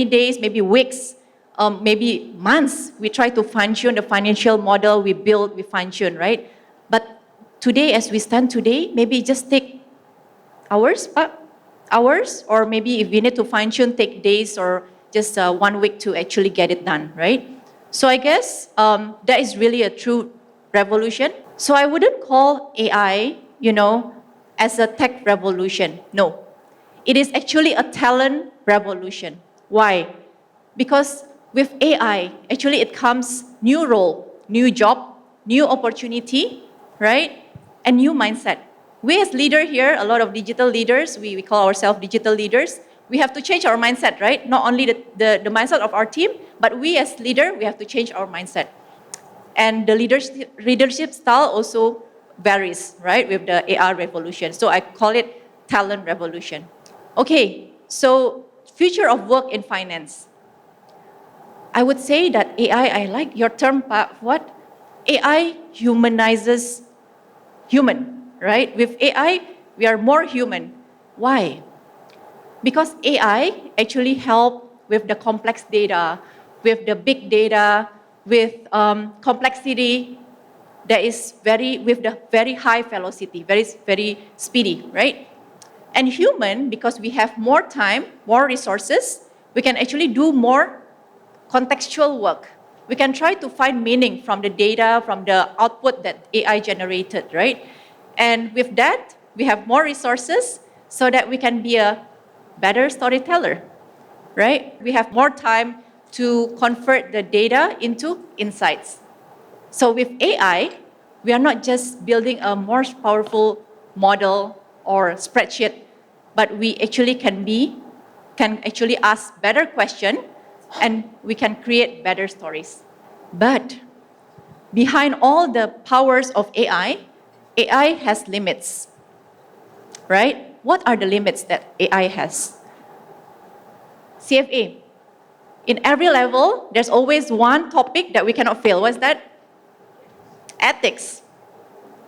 days, maybe weeks, maybe months, we try to fine-tune the financial model, we build, we fine-tune, right? But today, as we stand today, maybe just take hours, or maybe if we need to fine-tune, take days or just 1 week to actually get it done, right? So I guess that is really a true revolution. So I wouldn't call AI, as a tech revolution. No. It is actually a talent revolution. Why? Because with AI, actually it comes new role, new job, new opportunity, right? And new mindset. We as leaders here, a lot of digital leaders, we call ourselves digital leaders, we have to change our mindset, right? Not only the mindset of our team, but we as leader, we have to change our mindset. And the leadership style also varies, right, with the AI revolution. So I call it talent revolution. Okay, so future of work in finance. I would say that AI, I like your term, Pak, what? AI humanizes human, right? With AI, we are more human. Why? Because AI actually help with the complex data, with the big data, with complexity that is with the very high velocity, very speedy, right? And human, because we have more time, more resources, we can actually do more contextual work. We can try to find meaning from the data, from the output that AI generated, right? And with that, we have more resources so that we can be a better storyteller, right? We have more time to convert the data into insights. So with AI, we are not just building a more powerful model or spreadsheet, but we actually can actually ask better questions, and we can create better stories. But behind all the powers of AI has limits, right? What are the limits that AI has? CFA. In every level, there's always one topic that we cannot fail. What's that? Ethics,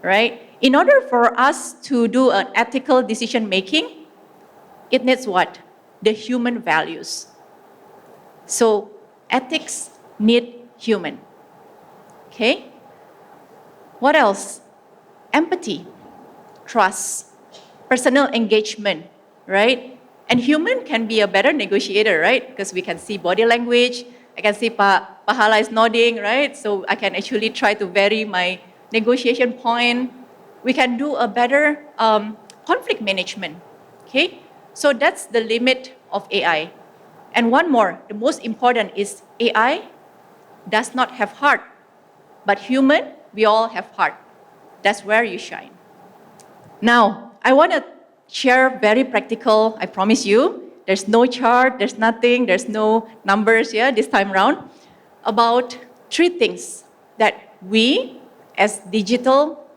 right? In order for us to do an ethical decision making, it needs what? The human values. So ethics need human. Okay? What else? Empathy, trust, personal engagement, right? And human can be a better negotiator, right? Because we can see body language I can see Pahala is nodding, right? So I can actually try to vary my negotiation point. We can do a better conflict management, okay? So that's the limit of AI. And one more, the most important is AI does not have heart, but human, we all have heart. That's where you shine. Now, I want to share very practical, I promise you. There's no chart, there's nothing, there's no numbers here this time around, about 3 things that we as digital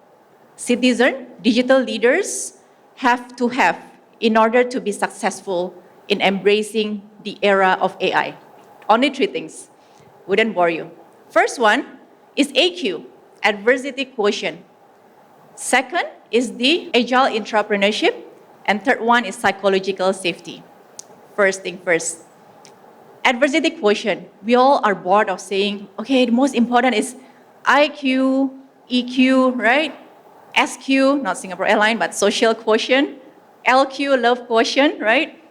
citizens, digital leaders have to have in order to be successful in embracing the era of AI. Only 3 things. Wouldn't bore you. First one is AQ, adversity quotient. Second is the agile entrepreneurship. And third one is psychological safety. First thing first. Adversity quotient. We all are bored of saying, okay, the most important is IQ, EQ, right? SQ, not Singapore Airlines, but social quotient. LQ, love quotient, right?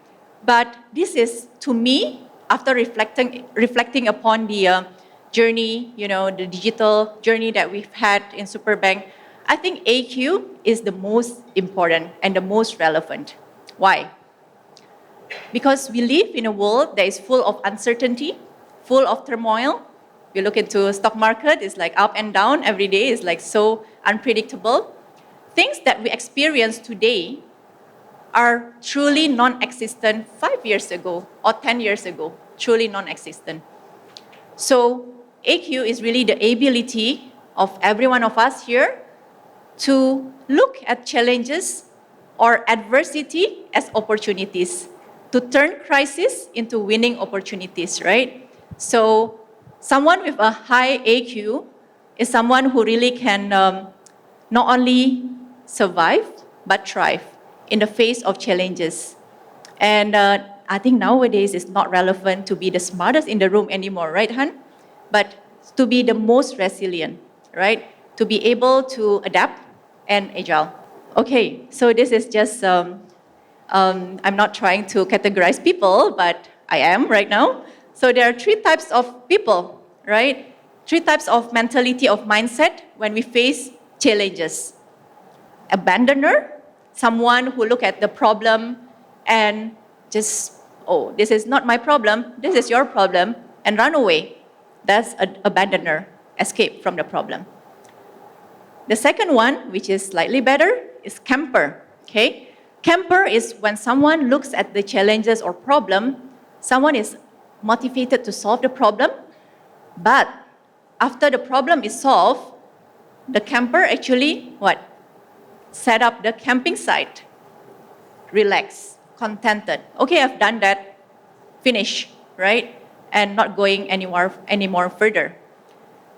But this is, to me, after reflecting upon the journey, the digital journey that we've had in Superbank, I think AQ is the most important and the most relevant. Why? Because we live in a world that is full of uncertainty, full of turmoil. We look into stock market, it's like up and down every day, it's like so unpredictable. Things that we experience today are truly non-existent 5 years ago or 10 years ago, truly non-existent. So AQ is really the ability of every one of us here to look at challenges or adversity as opportunities, to turn crisis into winning opportunities, right? So someone with a high AQ is someone who really can not only survive, but thrive in the face of challenges. And I think nowadays it's not relevant to be the smartest in the room anymore, right, Han? But to be the most resilient, right? To be able to adapt and agile. Okay, so this is just, I'm not trying to categorize people, but I am right now. So there are 3 types of people, right? 3 types of mentality of mindset when we face challenges. Abandoner, someone who look at the problem and just, oh, this is not my problem, this is your problem, and run away. That's an abandoner, escape from the problem. The second one, which is slightly better, is camper, okay? Camper is when someone looks at the challenges or problem, someone is motivated to solve the problem, but after the problem is solved, the camper actually, what? Set up the camping site, relax, contented. Okay, I've done that, finish, right? And not going anymore further.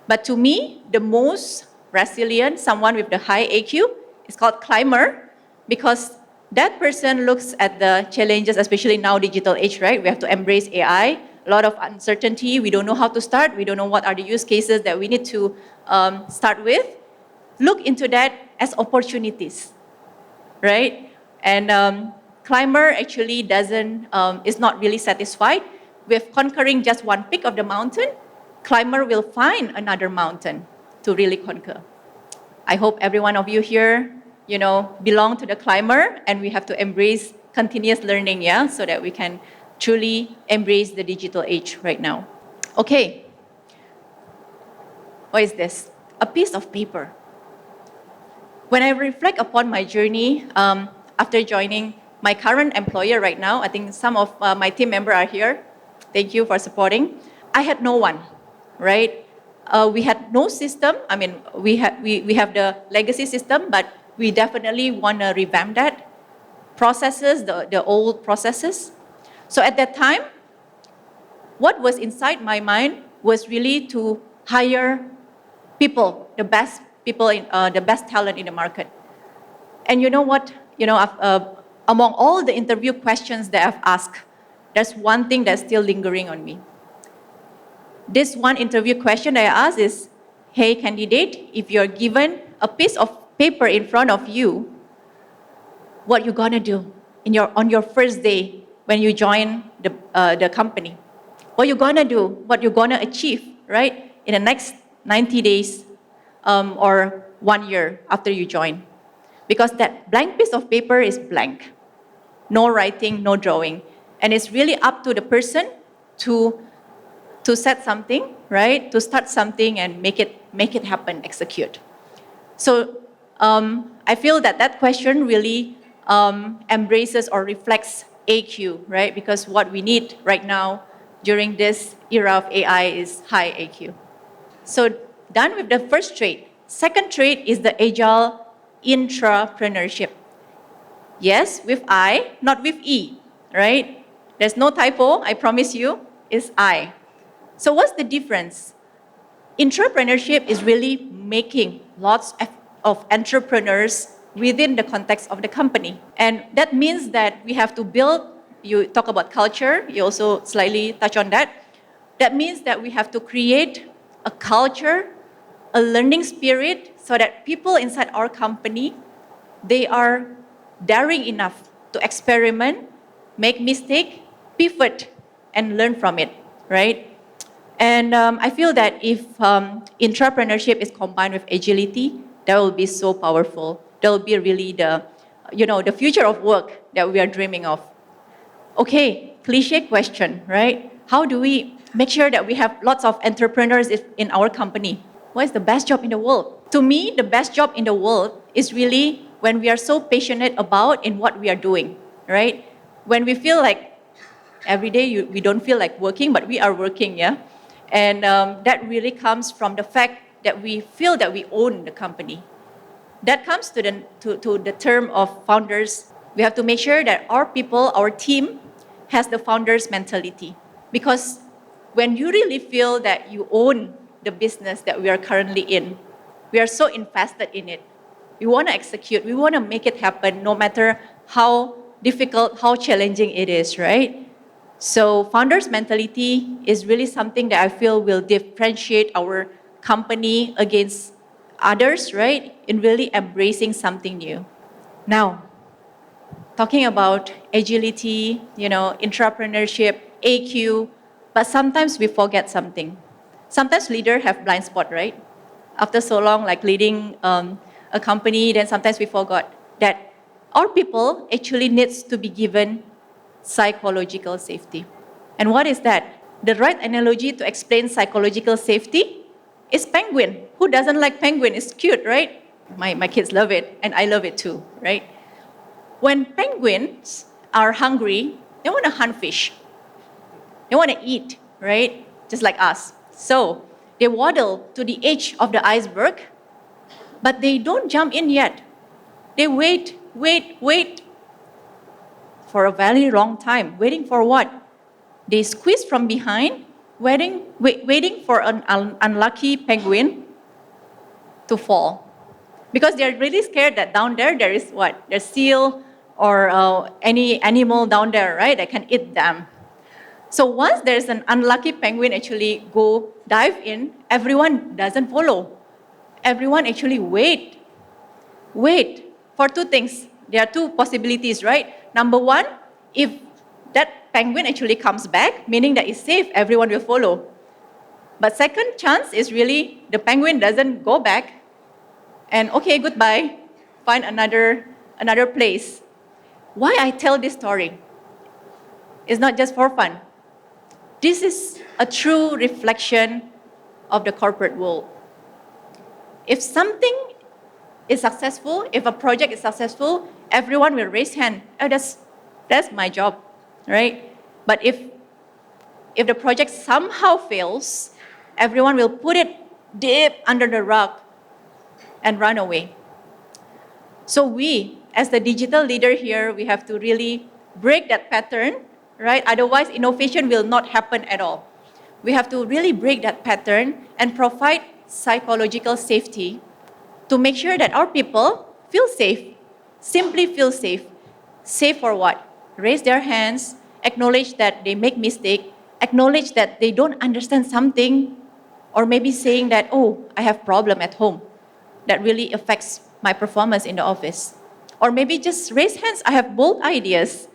But to me, the most resilient, someone with the high AQ, is called climber, because that person looks at the challenges, especially now digital age, right? We have to embrace AI, a lot of uncertainty. We don't know how to start. We don't know what are the use cases that we need to start with. Look into that as opportunities, right? And climber actually is not really satisfied with conquering just one peak of the mountain. Climber will find another mountain to really conquer. I hope every one of you here, belong to the climber, and we have to embrace continuous learning, yeah, so that we can truly embrace the digital age right now. Okay. What is this? A piece of paper. When I reflect upon my journey after joining my current employer right now, I think some of my team members are here. Thank you for supporting. I had no one, right? We had no system. I mean, we have the legacy system, but we definitely want to revamp that. Processes, the old processes. So at that time, what was inside my mind was really to hire people, the best people, the best talent in the market. And you know what? Among all the interview questions that I've asked, there's one thing that's still lingering on me. This one interview question I asked is, hey candidate, if you're given a piece of paper in front of you, what you gonna do on your first day when you join the company? what you're gonna do, what you're gonna achieve, right, in the next 90 days or 1 year after you join. Because that blank piece of paper is blank. No writing, no drawing. And it's really up to the person to set something, right, to start something and make it happen, execute. So I feel that question really embraces or reflects AQ, right? Because what we need right now during this era of AI is high AQ. So done with the first trait. Second trait is the agile intrapreneurship. Yes, with I, not with E, right? There's no typo, I promise you, it's I. So what's the difference? Intrapreneurship is really making lots of entrepreneurs within the context of the company. And that means that we have to build, you talk about culture, you also slightly touch on that. That means that we have to create a culture, a learning spirit, so that people inside our company, they are daring enough to experiment, make mistake, pivot, and learn from it, right? And I feel that if intrapreneurship is combined with agility, that will be so powerful. That will be really the future of work that we are dreaming of. Okay, cliche question, right? How do we make sure that we have lots of entrepreneurs in our company? What is the best job in the world? To me, the best job in the world is really when we are so passionate about in what we are doing, right? When we feel like every day we don't feel like working, but we are working, yeah? And that really comes from the fact that we feel that we own the company. That comes to the term of founders. We have to make sure that our people, our team, has the founders mentality. Because when you really feel that you own the business that we are currently in, we are so invested in it. We want to execute, we want to make it happen no matter how difficult, how challenging it is, right? So founders mentality is really something that I feel will differentiate our company against others, right? In really embracing something new. Now, talking about agility, entrepreneurship, AQ, but sometimes we forget something. Sometimes leaders have blind spot, right? After so long, like leading a company, then sometimes we forgot that our people actually needs to be given psychological safety. And what is that? The right analogy to explain psychological safety is penguin. Who doesn't like penguin? It's cute, right? My kids love it, and I love it too, right? When penguins are hungry, they want to hunt fish. They want to eat, right? Just like us. So they waddle to the edge of the iceberg, but they don't jump in yet. They wait for a very long time. Waiting for what? They squeeze from behind, waiting for an unlucky penguin to fall. Because they're really scared that down there is what? There's seal or any animal down there, right? That can eat them. So once there's an unlucky penguin actually go dive in, everyone doesn't follow. Everyone actually wait for two things. There are two possibilities, right? Number one, if that penguin actually comes back, meaning that it's safe, everyone will follow. But second chance is really the penguin doesn't go back, and okay, goodbye, find another place. Why I tell this story? It's not just for fun. This is a true reflection of the corporate world. If something is successful, if a project is successful, everyone will raise hand. Oh, that's my job, right? But if the project somehow fails, everyone will put it deep under the rug and run away. So we, as the digital leader here, we have to really break that pattern, right? Otherwise, innovation will not happen at all. We have to really break that pattern and provide psychological safety to make sure that our people feel safe, simply feel safe. Safe for what? Raise their hands, acknowledge that they make mistake, acknowledge that they don't understand something, or maybe saying that, oh, I have problem at home that really affects my performance in the office. Or maybe just raise hands, I have bold ideas.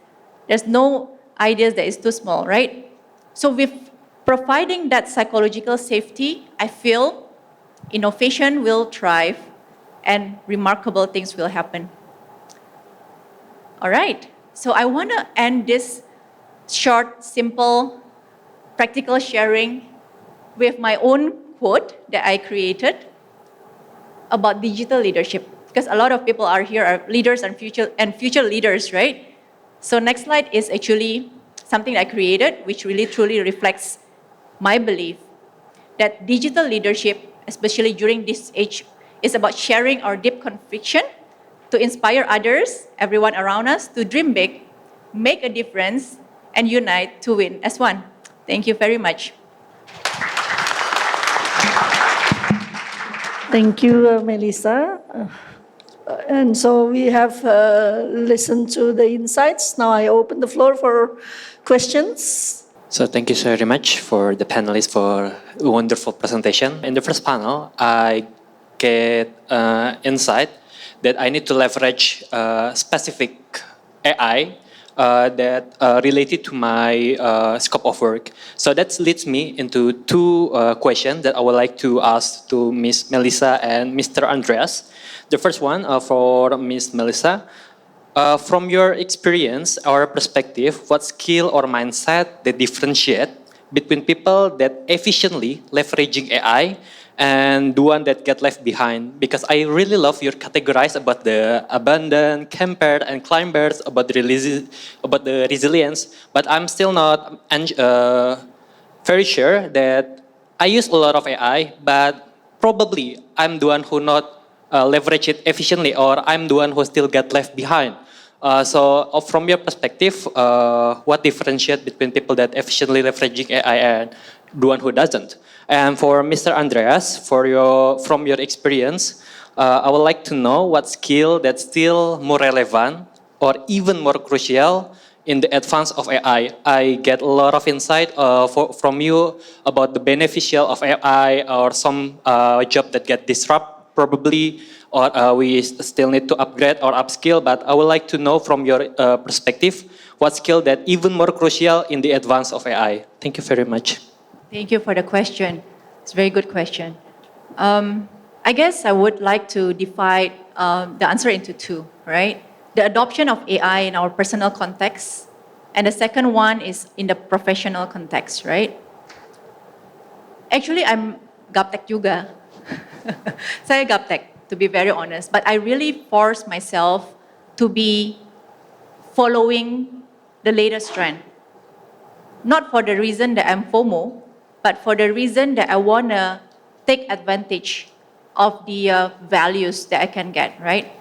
There's no ideas that is too small, right? So with providing that psychological safety, I feel innovation will thrive and remarkable things will happen. All right, so I want to end this short, simple, practical sharing with my own quote that I created about digital leadership, because a lot of people are here are leaders and future leaders, right? So next slide is actually something I created, which really truly reflects my belief that digital leadership, especially during this age, is about sharing our deep conviction to inspire others, everyone around us, to dream big, make a difference, and unite to win as one. Thank you very much. Thank you, Melissa. And so we have listened to the insights. Now I open the floor for questions. So thank you so very much for the panelists for a wonderful presentation. In the first panel, I get insight that I need to leverage specific AI that related to my scope of work. So that leads me into two questions that I would like to ask to Ms. Melissa and Mr. Andreas. The first one for Ms. Melissa. From your experience or perspective, what skill or mindset that differentiate between people that efficiently leveraging AI and the one that get left behind? Because I really love your categorize about the abandoned, camper, and climbers, about the resilience, but I'm still not very sure that I use a lot of AI, but probably I'm the one who not leverage it efficiently, or I'm the one who still get left behind. So from your perspective, what differentiates between people that efficiently leveraging AI and the one who doesn't? And for Mr. Andreas, from your experience, I would like to know what skill that's still more relevant or even more crucial in the advance of AI. I get a lot of insight from you about the beneficial of AI or some job that get disrupted probably, or we still need to upgrade or upskill, but I would like to know from your perspective, what skill that even more crucial in the advance of AI? Thank you very much. Thank you for the question. It's a very good question. I guess I would like to divide the answer into two, right? The adoption of AI in our personal context, and the second one is in the professional context, right? Actually, I'm gaptek juga. Saya gaptek, to be very honest, but I really force myself to be following the latest trend. Not for the reason that I'm FOMO, but for the reason that I want to take advantage of the values that I can get, right?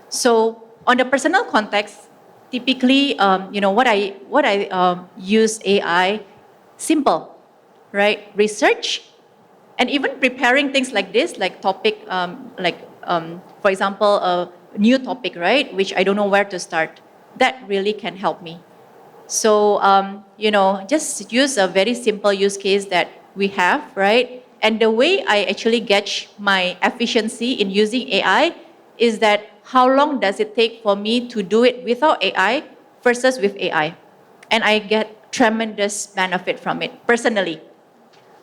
So on the personal context, typically, what I use AI, simple, right? Research, and even preparing things like this, like topic, for example, a new topic, right? Which I don't know where to start. That really can help me. So, just use a very simple use case that we have, right? And the way I actually gauge my efficiency in using AI is that how long does it take for me to do it without AI versus with AI? And I get tremendous benefit from it personally,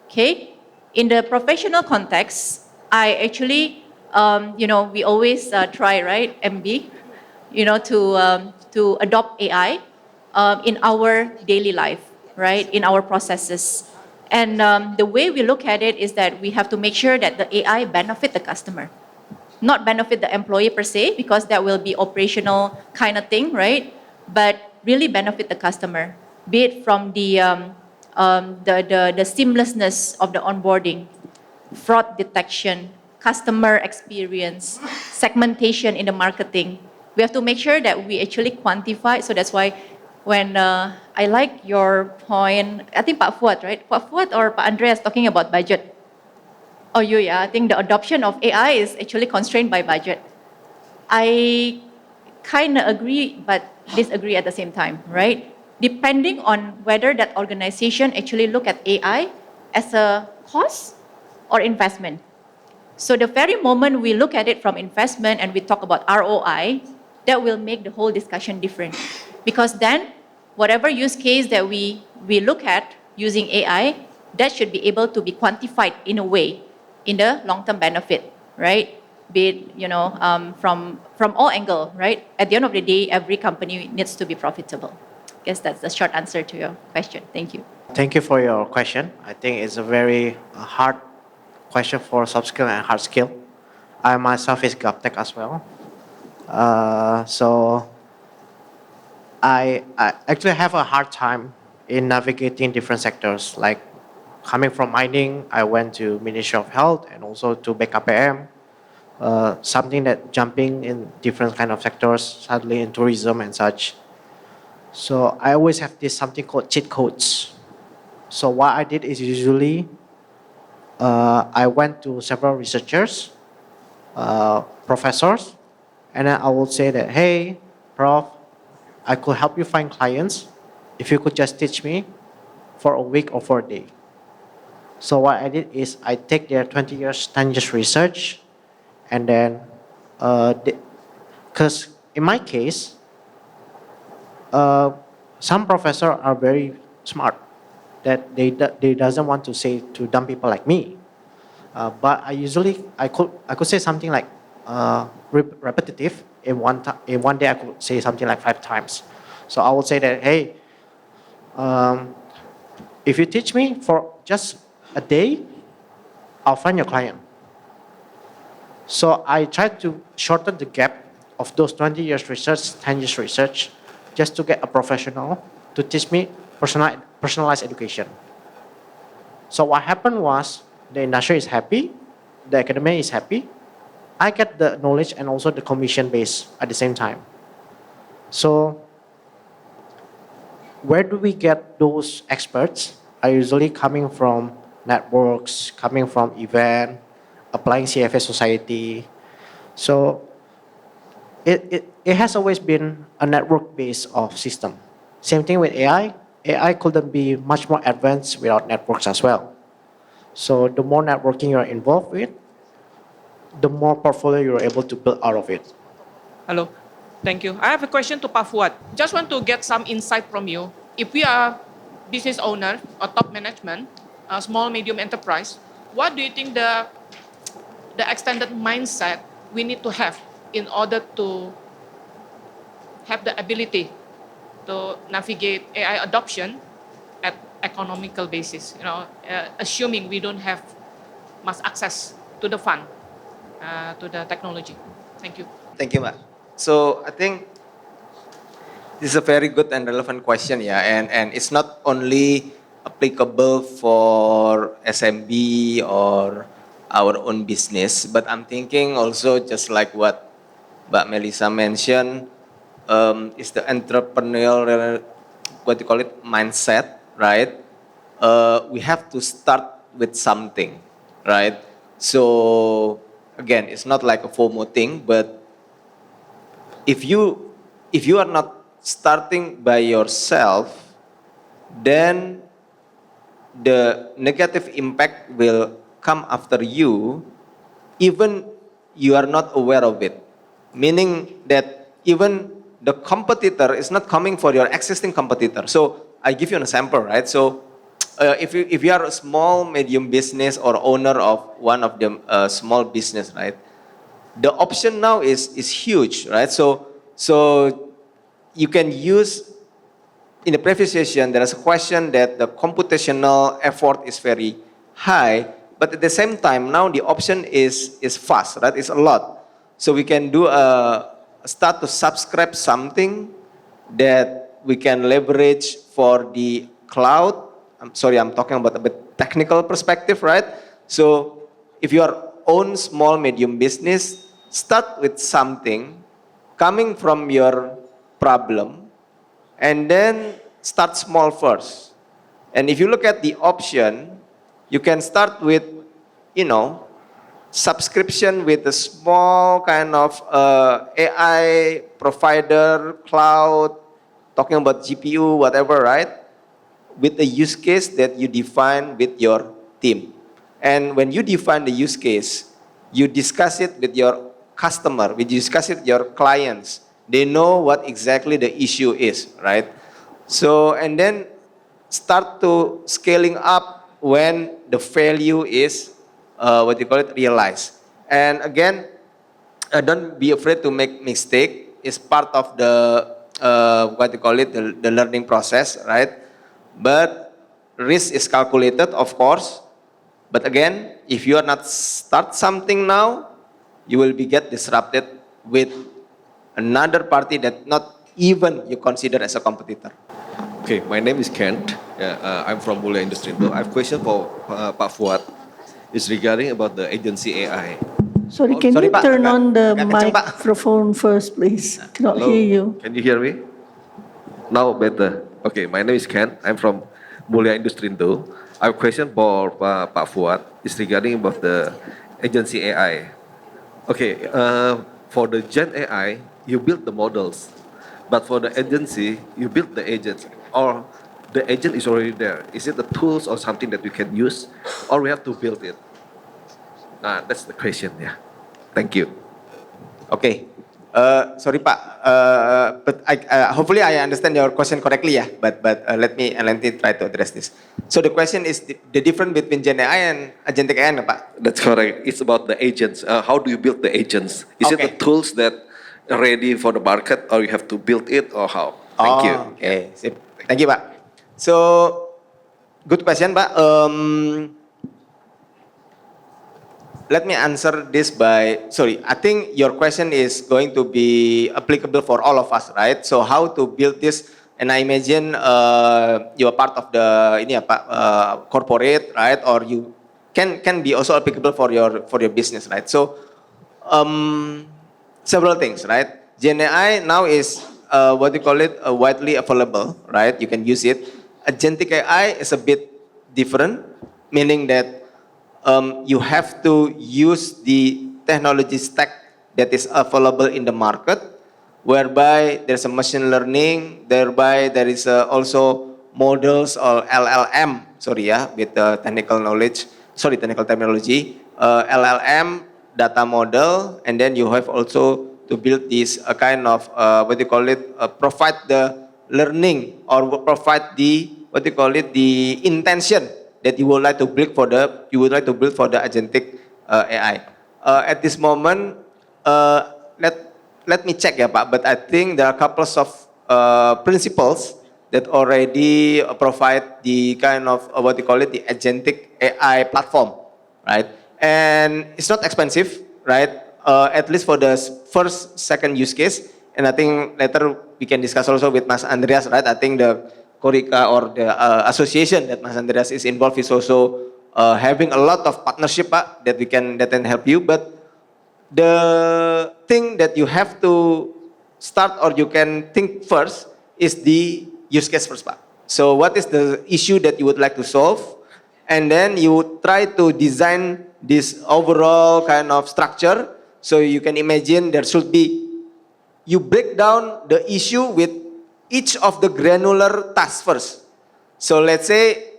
okay? In the professional context, I actually, we always try, right, MB, to adopt AI in our daily life, right, in our processes. And the way we look at it is that we have to make sure that the AI benefit the customer, not benefit the employee per se, because that will be operational kind of thing, right? But really benefit the customer, be it from the seamlessness of the onboarding, fraud detection, customer experience, segmentation in the marketing. We have to make sure that we actually quantify. So that's why when I like your point, I think Pak Fuad, right? Pak Fuad or Pak Andreas talking about budget. Oh, yeah, I think the adoption of AI is actually constrained by budget. I kind of agree, but disagree at the same time, right? Depending on whether that organization actually look at AI as a cost or investment. So the very moment we look at it from investment and we talk about ROI, that will make the whole discussion different. Because then, whatever use case that we look at using AI, that should be able to be quantified in a way in the long-term benefit, right? Be it, from all angle, right? At the end of the day, every company needs to be profitable. I guess that's the short answer to your question. Thank you. Thank you for your question. I think it's a very hard question for soft skill and hard skill. I myself is GovTech as well. So I actually have a hard time in navigating different sectors. Like coming from mining, I went to Ministry of Health and also to BKPM. Something that jumping in different kind of sectors, sadly in tourism and such. So I always have this something called cheat codes. So what I did is usually I went to several researchers, professors, and then I will say that, hey, Prof, I could help you find clients if you could just teach me for a week or for a day. So what I did is I take their 20 years, 10 years research, and then, because in my case, some professors are very smart that they doesn't want to say to dumb people like me. But I could say something like repetitive in one day I could say something like 5 times. So I would say that, hey, if you teach me for just a day, I'll find your client. So I try to shorten the gap of those 20 years research, 10 years research, just to get a professional to teach me personalized education. So what happened was the industry is happy, the academy is happy, I get the knowledge and also the commission base at the same time. So where do we get those experts? Are usually coming from networks, coming from event, applying CFA society. So it has always been a network base of system. Same thing with AI. AI couldn't be much more advanced without networks as well. So the more networking you're involved with, the more portfolio you're able to build out of it. Hello, thank you. I have a question to Pak Fuad. Just want to get some insight from you. If we are business owner or top management, a small, medium enterprise, what do you think the extended mindset we need to have in order to have the ability to navigate AI adoption at economical basis, assuming we don't have much access to the fund, to the technology. Thank you. Thank you, Mbak. So I think this is a very good and relevant question, yeah, and it's not only applicable for SMB or our own business, but I'm thinking also just like what Mbak Melissa mentioned, is the entrepreneurial, what you call it, mindset, right? We have to start with something, right? So again, it's not like a FOMO thing, but if you are not starting by yourself, then the negative impact will come after you, even you are not aware of it. Meaning that even the competitor is not coming for your existing competitor. So I give you an example, right? So if you are a small, medium business or owner of one of the small business, right? The option now is huge, right? So you can use, in the previous session, there is a question that the computational effort is very high, but at the same time, now the option is fast, right? It's a lot. So we can do start to subscribe something that we can leverage for the cloud. I'm sorry, I'm talking about a bit technical perspective, right? So if you are own small, medium business, start with something coming from your problem, and then start small first. And if you look at the option, you can start with, subscription with a small kind of AI provider, cloud, talking about GPU, whatever, right? With a use case that you define with your team. And when you define the use case, you discuss it with your customer, you discuss it with your clients. They know what exactly the issue is, right? So, and then start to scaling up when the value is realized. And again, don't be afraid to make mistake. It's part of the the learning process, right? But risk is calculated, of course. But again, if you are not start something now, you will be get disrupted with another party that not even you consider as a competitor. Okay, my name is Kent. I'm from Mulia Industri. I have a question for Pak Fuad. It's regarding about the agency AI. Sorry, can you turn on the microphone first, please? Cannot Hello, hear you. can you hear me? Now better. Okay, my name is Kent. I'm from Mulia Industri. I have a question for Pak Fuad. It's regarding about the agency AI. Okay, for the Gen AI, you build the models, but for the agency, you build the agents, or the agent is already there. Is it the tools or something that we can use, or we have to build it? That's the question. Yeah, thank you. Okay. Sorry, Pak. But hopefully I understand your question correctly, yeah. But let me try to address this. So the question is the difference between Gen AI and agentic AI, Pak? That's correct. It's about the agents. How do you build the agents? Is it the tools that are ready for the market, or you have to build it, or how? Thank you. Okay. Sip. Thank you, Pak. So good question, Pak. Let me answer this by, sorry, I think your question is going to be applicable for all of us, right? So how to build this, and I imagine you are part of the corporate, right? Or you can be also applicable for your business, right? So several things, right? Gen AI now is widely available, right? You can use it. Agentic AI is a bit different, meaning that you have to use the technology stack that is available in the market, whereby there's a machine learning, thereby there is also models or LLM, with technical knowledge, technical terminology, LLM, data model, and then you have also to build this kind of, provide the learning or provide the, the intention that you would like to build for the agentic AI. At this moment, let me check, yeah, Pak. But I think there are a couple of principles that already provide the kind of the agentic AI platform, right? And it's not expensive, right? At least for the first, second use case. And I think later we can discuss also with Mas Andreas, right? I think the Korika or the association that Mas Andreas is involved is also having a lot of partnership, Pak, that can help you. But the thing that you have to start or you can think first is the use case first, Pak. So what is the issue that you would like to solve? And then you try to design this overall kind of structure. So you can imagine there should be, you break down the issue with each of the granular tasks first. So let's say,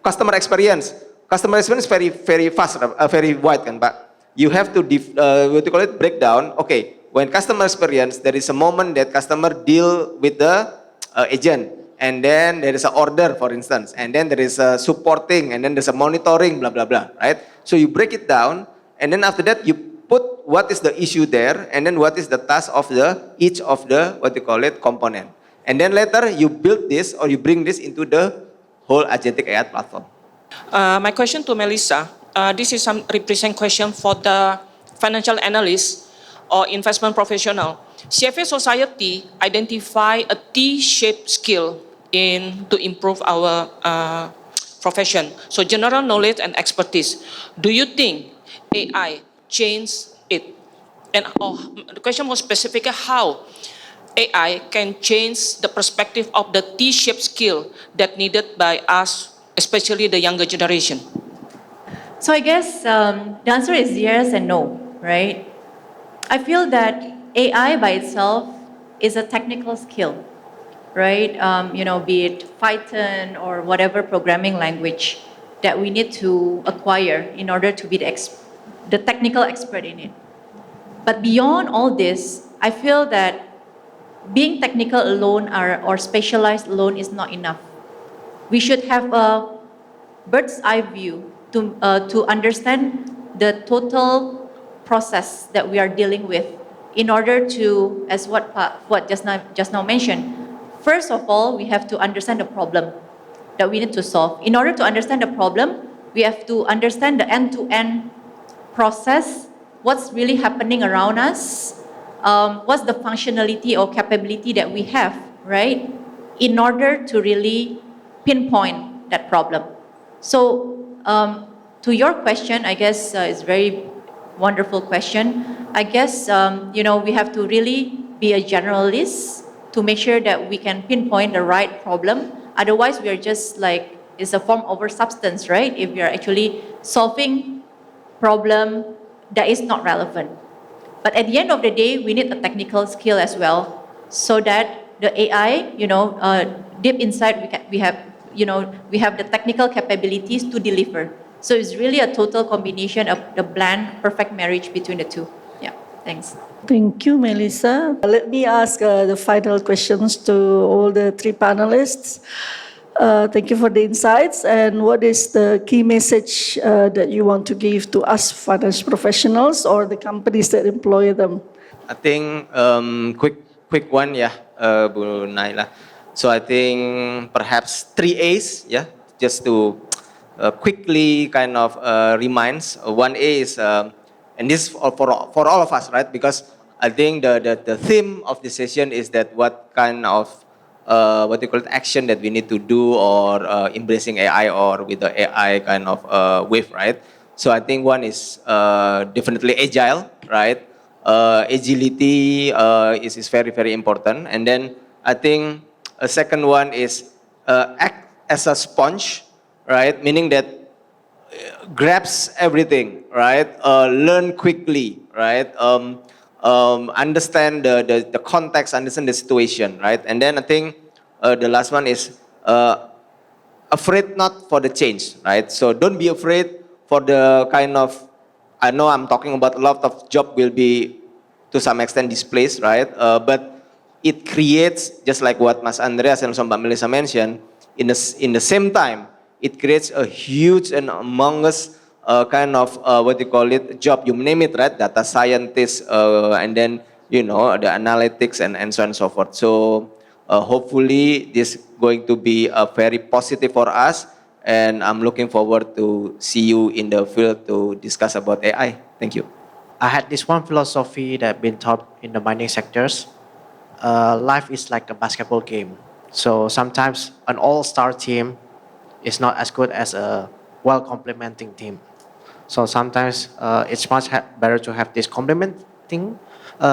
customer experience. Customer experience is very, very fast, very wide, kan, Pak? You have to, break down. Okay, when customer experience, there is a moment that customer deal with the agent. And then there is an order, for instance. And then there is a supporting, and then there's a monitoring, blah, blah, blah, right? So you break it down, and then after that, you put what is the issue there, and then what is the task of each of the component. And then later you build this or you bring this into the whole agentic AI platform. My question to Melissa, this is some represent question for the financial analyst or investment professional. CFA Society identify a T-shaped skill to improve our profession. So general knowledge and expertise. Do you think AI change it? And the question was specific, how AI can change the perspective of the T-shaped skill that needed by us, especially the younger generation? So I guess the answer is yes and no, right? I feel that AI by itself is a technical skill, right? Be it Python or whatever programming language that we need to acquire in order to be the technical expert in it. But beyond all this, I feel that being technical alone or specialized alone is not enough. We should have a bird's eye view to understand the total process that we are dealing with in order to, as what just now mentioned, first of all, we have to understand the problem that we need to solve. In order to understand the problem, we have to understand the end-to-end process, what's really happening around us, what's the functionality or capability that we have, right? In order to really pinpoint that problem. So to your question, I guess it's very wonderful question. I guess, we have to really be a generalist to make sure that we can pinpoint the right problem. Otherwise, we are just like, it's a form over substance, right? If we are actually solving problem that is not relevant. But at the end of the day, we need a technical skill as well, so that the AI, deep inside, we have the technical capabilities to deliver. So it's really a total combination of the blend, perfect marriage between the two. Yeah, thanks. Thank you, Melissa. Let me ask the final questions to all the three panelists. Thank you for the insights. And what is the key message that you want to give to us finance professionals or the companies that employ them? I think quick one, yeah, Bu Naila. So I think perhaps 3 A's, yeah, just to quickly kind of reminds. One A is, and this is for all of us, right? Because I think the theme of the session is that what kind of what you call it, action that we need to do, or embracing AI, or with the AI kind of wave, right? So I think one is definitely agile, right? Agility is very, very important. And then I think a second one is act as a sponge, right? Meaning that grabs everything, right? Learn quickly, right? Understand the context, understand the situation, right? And then I think the last one is afraid not for the change, right? So don't be afraid for the kind of, I know I'm talking about a lot of job will be to some extent displaced, right? But it creates, just like what Mas Andreas and Mbak Melissa mentioned, in the same time, it creates a huge and humongous kind of what you call it, job, you name it, right? Data scientists, and then the analytics and so on and so forth. So hopefully this is going to be very positive for us, and I'm looking forward to see you in the field to discuss about AI. Thank you. I had this one philosophy that been taught in the mining sectors. Life is like a basketball game. So sometimes an all-star team is not as good as a well-complementing team. So sometimes it's much better to have this complementing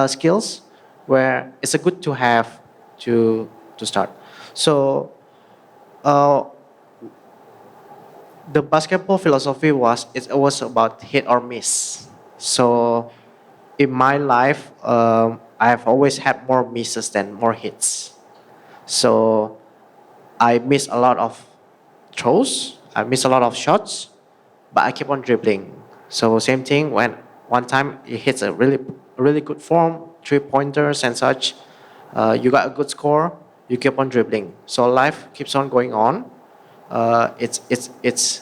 skills, where it's a good to have to start. So the basketball philosophy was about hit or miss. So in my life, I have always had more misses than more hits. So I miss a lot of throws, I miss a lot of shots, but I keep on dribbling. So same thing, when one time it hits a really good form, 3-pointers and such, you got a good score, you keep on dribbling. So life keeps on going on. It's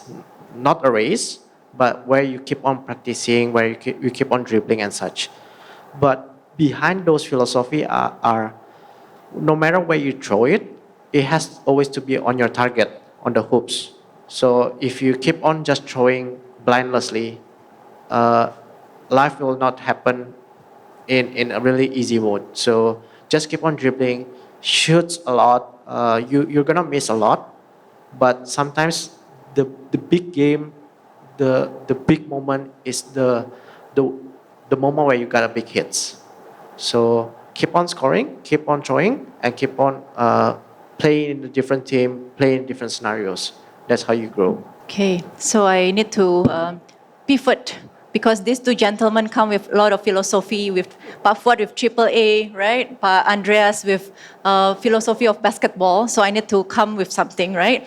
not a race, but where you keep on practicing, where you keep on dribbling and such. But behind those philosophy are no matter where you throw it, it has always to be on your target, on the hoops. So if you keep on just throwing blindlessly, life will not happen in a really easy mode. So just keep on dribbling, shoot a lot. You're gonna miss a lot, but sometimes the big game, the big moment is the moment where you got a big hits. So keep on scoring, keep on throwing, and keep on playing in a different team, playing in different scenarios. That's how you grow. Okay, so I need to pivot, because these two gentlemen come with a lot of philosophy, with Pak Fuad with AAA, right? Pak Andreas with philosophy of basketball. So I need to come with something, right?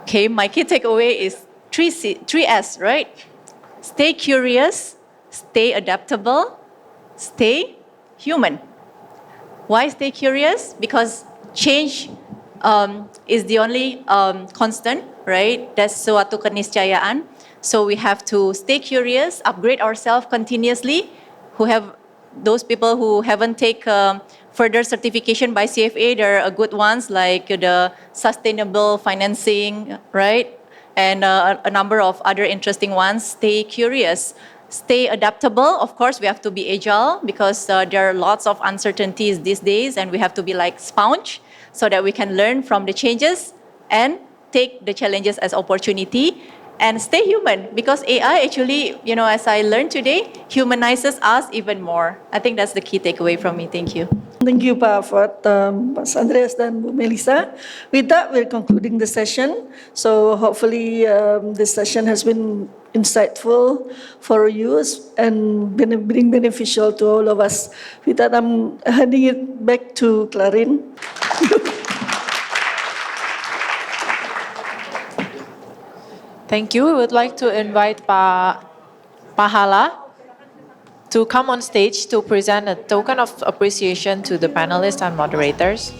Okay, my key takeaway is 3S, right? Stay curious, stay adaptable, stay human. Why stay curious? Because change is the only constant, right? That's suatu keniscayaan. So we have to stay curious, upgrade ourselves continuously. Those people who haven't taken further certification by CFA, there are good ones like the sustainable financing, right? And a number of other interesting ones. Stay curious, stay adaptable. Of course, we have to be agile because there are lots of uncertainties these days, and we have to be like sponge so that we can learn from the changes and take the challenges as opportunity. And stay human, because AI actually, as I learned today, humanizes us even more. I think that's the key takeaway from me. Thank you. Thank you, Pak Fuad, Mas Andreas dan Bu Melissa. With that, we're concluding the session. So hopefully this session has been insightful for you and been beneficial to all of us. With that, I'm handing it back to Clarin. Thank you. We would like to invite Pak Pahala to come on stage to present a token of appreciation to the panelists and moderators.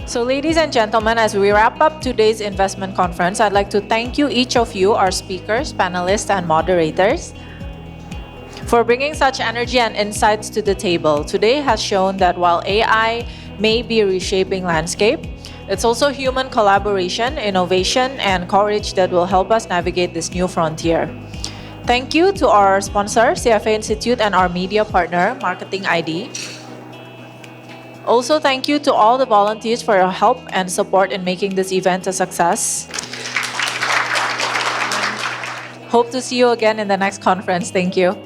So ladies and gentlemen, as we wrap up today's investment conference, I'd like to thank you, each of you, our speakers, panelists, and moderators, for bringing such energy and insights to the table. Today has shown that while AI may be reshaping landscape, it's also human collaboration, innovation, and courage that will help us navigate this new frontier. Thank you to our sponsor, CFA Institute, and our media partner, Marketing ID. Also, thank you to all the volunteers for your help and support in making this event a success. Hope to see you again in the next conference. Thank you.